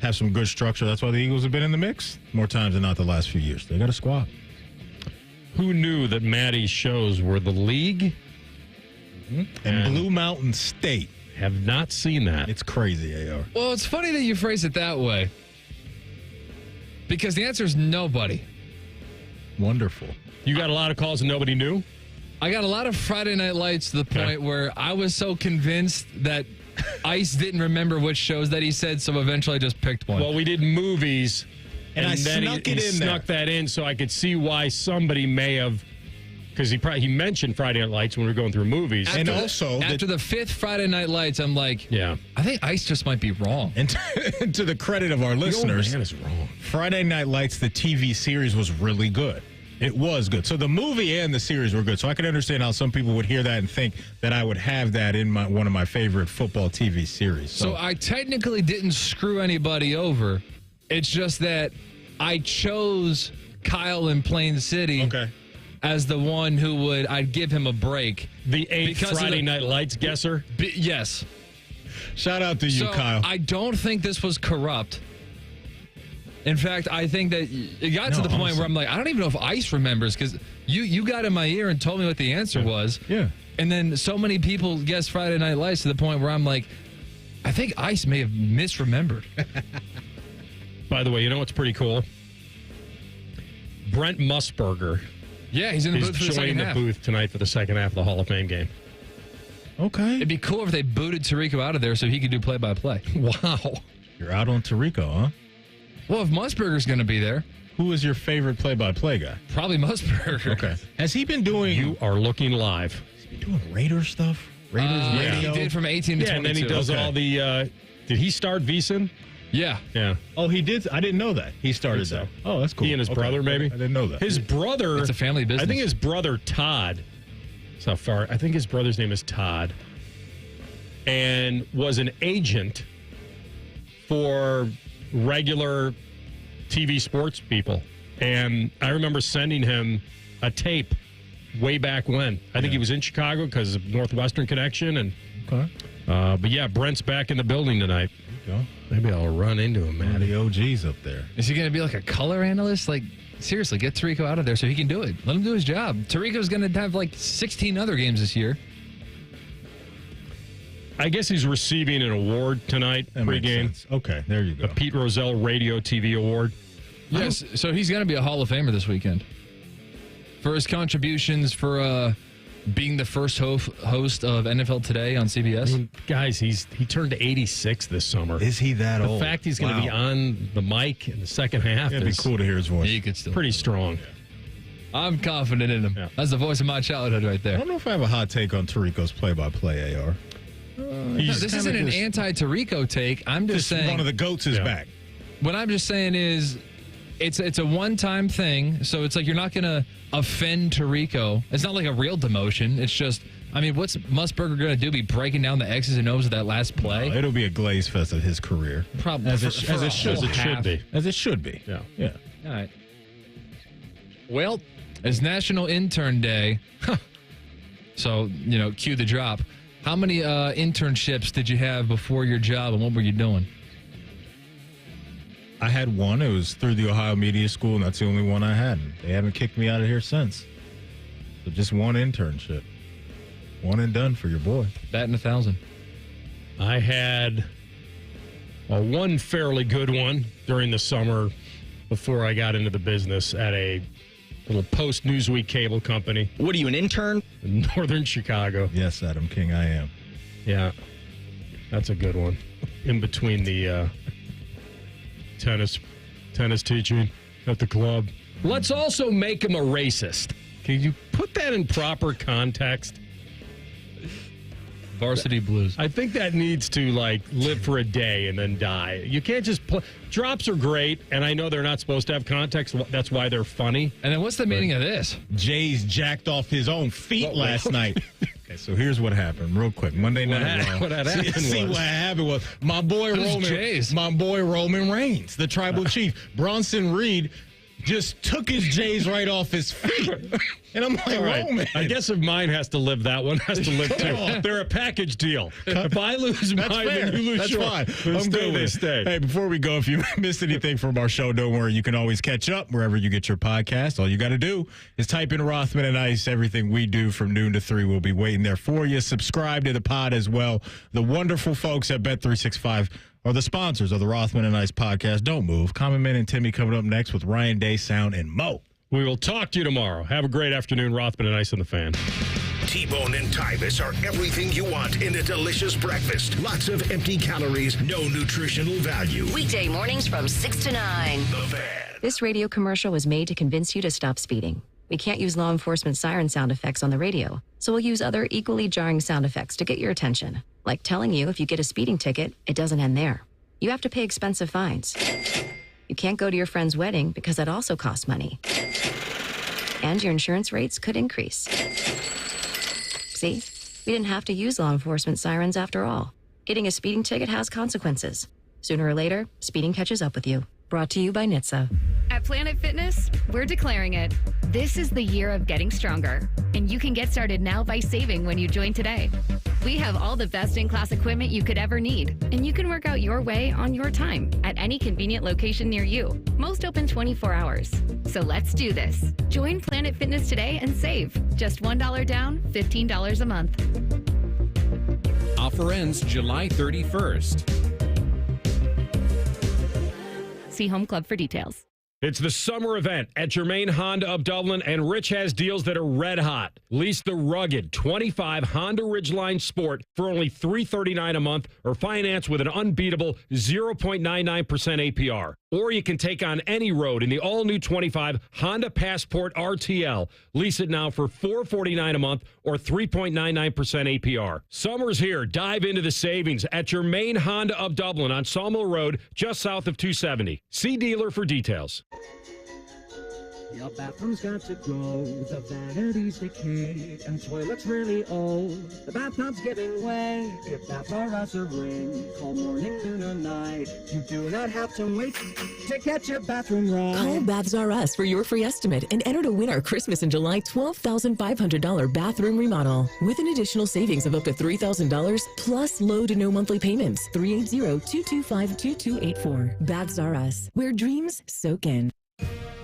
have some good structure. That's why the Eagles have been in the mix more times than not the last few years. They got a squad. Who knew that Maddie's shows were the league? And Blue Mountain State. Have not seen that. It's crazy, AR. Well, it's funny that you phrase it that way. Because the answer is nobody. Wonderful. You got a lot of calls and nobody knew? I got a lot of Friday Night Lights to the point where I was so convinced that Ice didn't remember which shows that he said, so eventually I just picked one. Well, we did movies, and I then snuck he it in snuck that in so I could see why somebody may have, because he mentioned Friday Night Lights when we were going through movies. After the fifth Friday Night Lights, I'm like, yeah, I think Ice just might be wrong. And to the credit of our listeners, old man is wrong. Friday Night Lights, the TV series, was really good. It was good. So the movie and the series were good. So I can understand how some people would hear that and think that I would have that in one of my favorite football TV series. So I technically didn't screw anybody over. It's just that I chose Kyle in Plain City as the one who I'd give him a break. The eighth Friday Night Lights guesser? Yes. Shout out to you, Kyle. I don't think this was corrupt. In fact, I think that it got to the point where I'm like, I don't even know if Ice remembers, because you got in my ear and told me what the answer was. Yeah. And then so many people guessed Friday Night Lights to the point where I'm like, I think Ice may have misremembered. By the way, you know what's pretty cool? Brent Musburger. Yeah, he's in the booth for the second half. Joining the booth tonight for the second half of the Hall of Fame game. Okay. It'd be cool if they booted Tirico out of there so he could do play-by-play. Wow. You're out on Tirico, huh? Well, if Musburger's going to be there. Who is your favorite play-by-play guy? Probably Musburger. Okay. Has he been doing... You are looking live. Has he been doing Raider stuff? Raiders radio? He did from 18 to 22. And then he does all the... did he start VSiN? Yeah. Yeah. Oh, he did? I didn't know that. He started that. Oh, that's cool. He and his brother, maybe? I didn't know that. His brother... It's a family business. I think his brother, Todd... That's how far... I think his brother's name is Todd. And was an agent for regular TV sports people. And I remember sending him a tape way back when. I think he was in Chicago because of Northwestern connection. And but yeah, Brent's back in the building tonight. Maybe I'll run into him, man. The OG's up there. Is he going to be like a color analyst? Like, seriously, get Tirico out of there so he can do it. Let him do his job. Tirico's going to have like 16 other games this year. I guess he's receiving an award tonight, pregame. Okay, there you go. A Pete Rozelle Radio TV Award. Yes, so he's going to be a Hall of Famer this weekend for his contributions for being the first host of NFL Today on CBS. I mean, guys, he turned 86 this summer. Is he that old? The fact he's going to be on the mic in the second half It'd be cool to hear his voice. He could still pretty strong. I'm confident in him. Yeah. That's the voice of my childhood right there. I don't know if I have a hot take on Tirico's play-by-play, AR. This isn't an anti-Tirico take. I'm just saying one of the GOATs is back. What I'm just saying is it's a one-time thing, so it's like you're not going to offend Tirico. It's not like a real demotion. It's just, I mean, what's Musburger going to do? Be breaking down the X's and O's of that last play? No, it'll be a glaze fest of his career. Probably. As it should be. As it should be. Yeah. All right. Well, it's National Intern Day. So, cue the drop. How many internships did you have before your job, and what were you doing? I had one. It was through the Ohio Media School, and that's the only one I had. They haven't kicked me out of here since. So just one internship. One and done for your boy. Batting 1,000. I had one fairly good one during the summer before I got into the business at a little post-Newsweek cable company. What are you, an intern? In northern Chicago. Yes, Adam King, I am. Yeah, that's a good one. In between the tennis teaching at the club. Let's also make him a racist. Can you put that in proper context? Varsity Blues. I think that needs to live for a day and then die. You can't just drops are great, and I know they're not supposed to have context. That's why they're funny. And then what's the meaning of this? Jay's jacked off his own feet last night. Okay, so here's what happened, real quick. Monday night. What happened was my boy Roman Reigns, the tribal chief, Bronson Reed, just took his J's right off his feet. And I'm like, all right. Roman. I guess if mine has to live, that one has to live too. They're a package deal. If I lose mine, then you lose That's yours. fine. Then I'm good with it. stay. Hey, before we go, if you missed anything from our show, don't worry. You can always catch up wherever you get your podcast. All you got to do is type in Rothman and Ice. Everything we do from noon to 3 will be waiting there for you. Subscribe to the pod as well. The wonderful folks at Bet365 are the sponsors of the Rothman and Ice podcast. Don't move. Common Man and Timmy coming up next with Ryan Day, Sound, and Mo. We will talk to you tomorrow. Have a great afternoon, Rothman and Ice on the Fan. T-Bone and Tyvis are everything you want in a delicious breakfast. Lots of empty calories, no nutritional value. Weekday mornings from 6 to 9. The Fan. This radio commercial was made to convince you to stop speeding. We can't use law enforcement siren sound effects on the radio, so we'll use other equally jarring sound effects to get your attention. Like telling you if you get a speeding ticket, it doesn't end there. You have to pay expensive fines. You can't go to your friend's wedding because that also costs money. And your insurance rates could increase. See, we didn't have to use law enforcement sirens after all. Getting a speeding ticket has consequences. Sooner or later, speeding catches up with you. Brought to you by NHTSA. At Planet Fitness, we're declaring it. This is the year of getting stronger, and you can get started now by saving when you join today. We have all the best-in-class equipment you could ever need, and you can work out your way on your time at any convenient location near you. Most open 24 hours. So let's do this. Join Planet Fitness today and save. Just $1 down, $15 a month. Offer ends July 31st. See Home Club for details. It's the summer event at Germain Honda of Dublin, and Rich has deals that are red hot. Lease the rugged 25 Honda Ridgeline Sport for only $339 a month, or finance with an unbeatable 0.99% APR. Or you can take on any road in the all-new 25 Honda Passport RTL. Lease it now for $449 a month or 3.99% APR. Summer's here. Dive into the savings at Germain Honda of Dublin on Sawmill Road, just south of 270. See dealer for details. Your bathroom's got to go, the vanity's decayed, and toilet's really old. The bathtub's giving way. If Baths R Us a ring, call morning, noon, or night. You do not have to wait to get your bathroom right. Call Baths R Us for your free estimate and enter to win our Christmas in July $12,500 bathroom remodel with an additional savings of up to $3,000 plus low to no monthly payments. 380-225-2284. Baths R Us, where dreams soak in.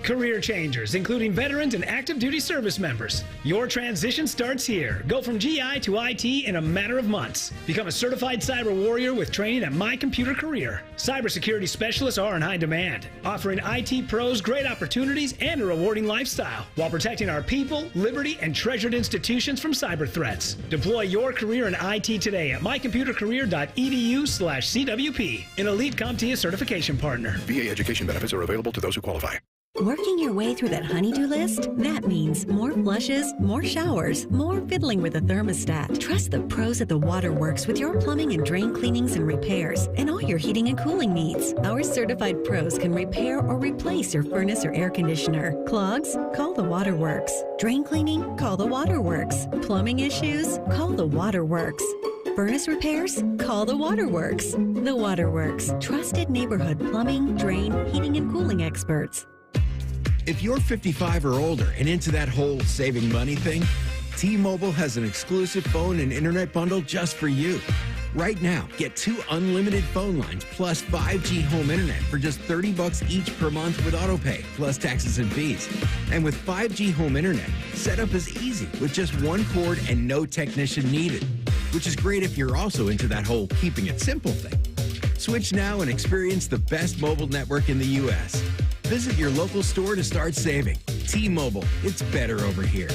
Career changers, including veterans and active duty service members. Your transition starts here. Go from GI to IT in a matter of months. Become a certified cyber warrior with training at My Computer Career. Cybersecurity specialists are in high demand, offering IT pros great opportunities and a rewarding lifestyle while protecting our people, liberty, and treasured institutions from cyber threats. Deploy your career in IT today at mycomputercareer.edu/CWP, an elite CompTIA certification partner. VA education benefits are available to those who qualify. Working your way through that honey-do list? That means more flushes, more showers, more fiddling with the thermostat. Trust the pros at the Waterworks with your plumbing and drain cleanings and repairs and all your heating and cooling needs. Our certified pros can repair or replace your furnace or air conditioner. Clogs? Call the Waterworks. Drain cleaning? Call the Waterworks. Plumbing issues? Call the Waterworks. Furnace repairs? Call the Waterworks. The Waterworks. Trusted neighborhood plumbing, drain, heating, and cooling experts. If you're 55 or older and into that whole saving money thing, T-Mobile has an exclusive phone and internet bundle just for you. Right now, get 2 unlimited phone lines plus 5G home internet for just $30 each per month with autopay, plus taxes and fees. And with 5G home internet, setup is easy with just one cord and no technician needed, which is great if you're also into that whole keeping it simple thing. Switch now and experience the best mobile network in the U.S. Visit your local store to start saving. T-Mobile, it's better over here.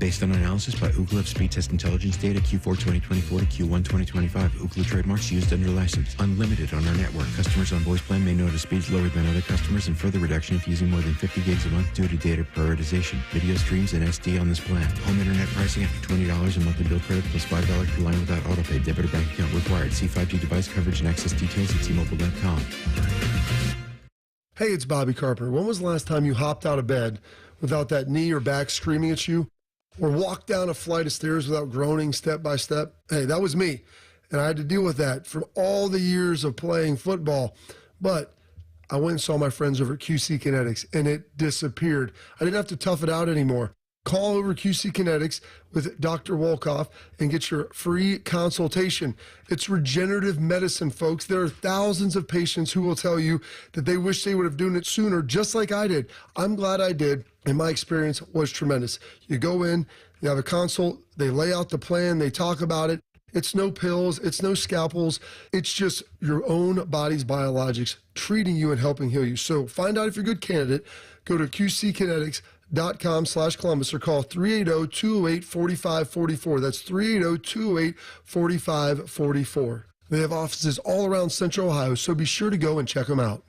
Based on analysis by Ookla of speed test intelligence data Q4 2024 to Q1 2025, Ookla trademarks used under license. Unlimited on our network. Customers on voice plan may notice speeds lower than other customers and further reduction if using more than 50 gigs a month due to data prioritization. Video streams and SD on this plan. Home internet pricing after $20 a monthly bill credit plus $5 per line without autopay. Debit or bank account required. See 5G device coverage and access details at T-Mobile.com. Hey, it's Bobby Carpenter. When was the last time you hopped out of bed without that knee or back screaming at you? Or walked down a flight of stairs without groaning step by step? Hey, that was me. And I had to deal with that for all the years of playing football. But I went and saw my friends over at QC Kinetics, and it disappeared. I didn't have to tough it out anymore. Call over QC Kinetics with Dr. Wolkoff and get your free consultation. It's regenerative medicine, folks. There are thousands of patients who will tell you that they wish they would have done it sooner, just like I did. I'm glad I did, and my experience was tremendous. You go in, you have a consult, they lay out the plan, they talk about it. It's no pills, it's no scalpels. It's just your own body's biologics treating you and helping heal you. So find out if you're a good candidate. Go to qckinetics.com/Columbus or call 380-208-4544. That's 380-208-4544. They have offices all around Central Ohio, so be sure to go and check them out.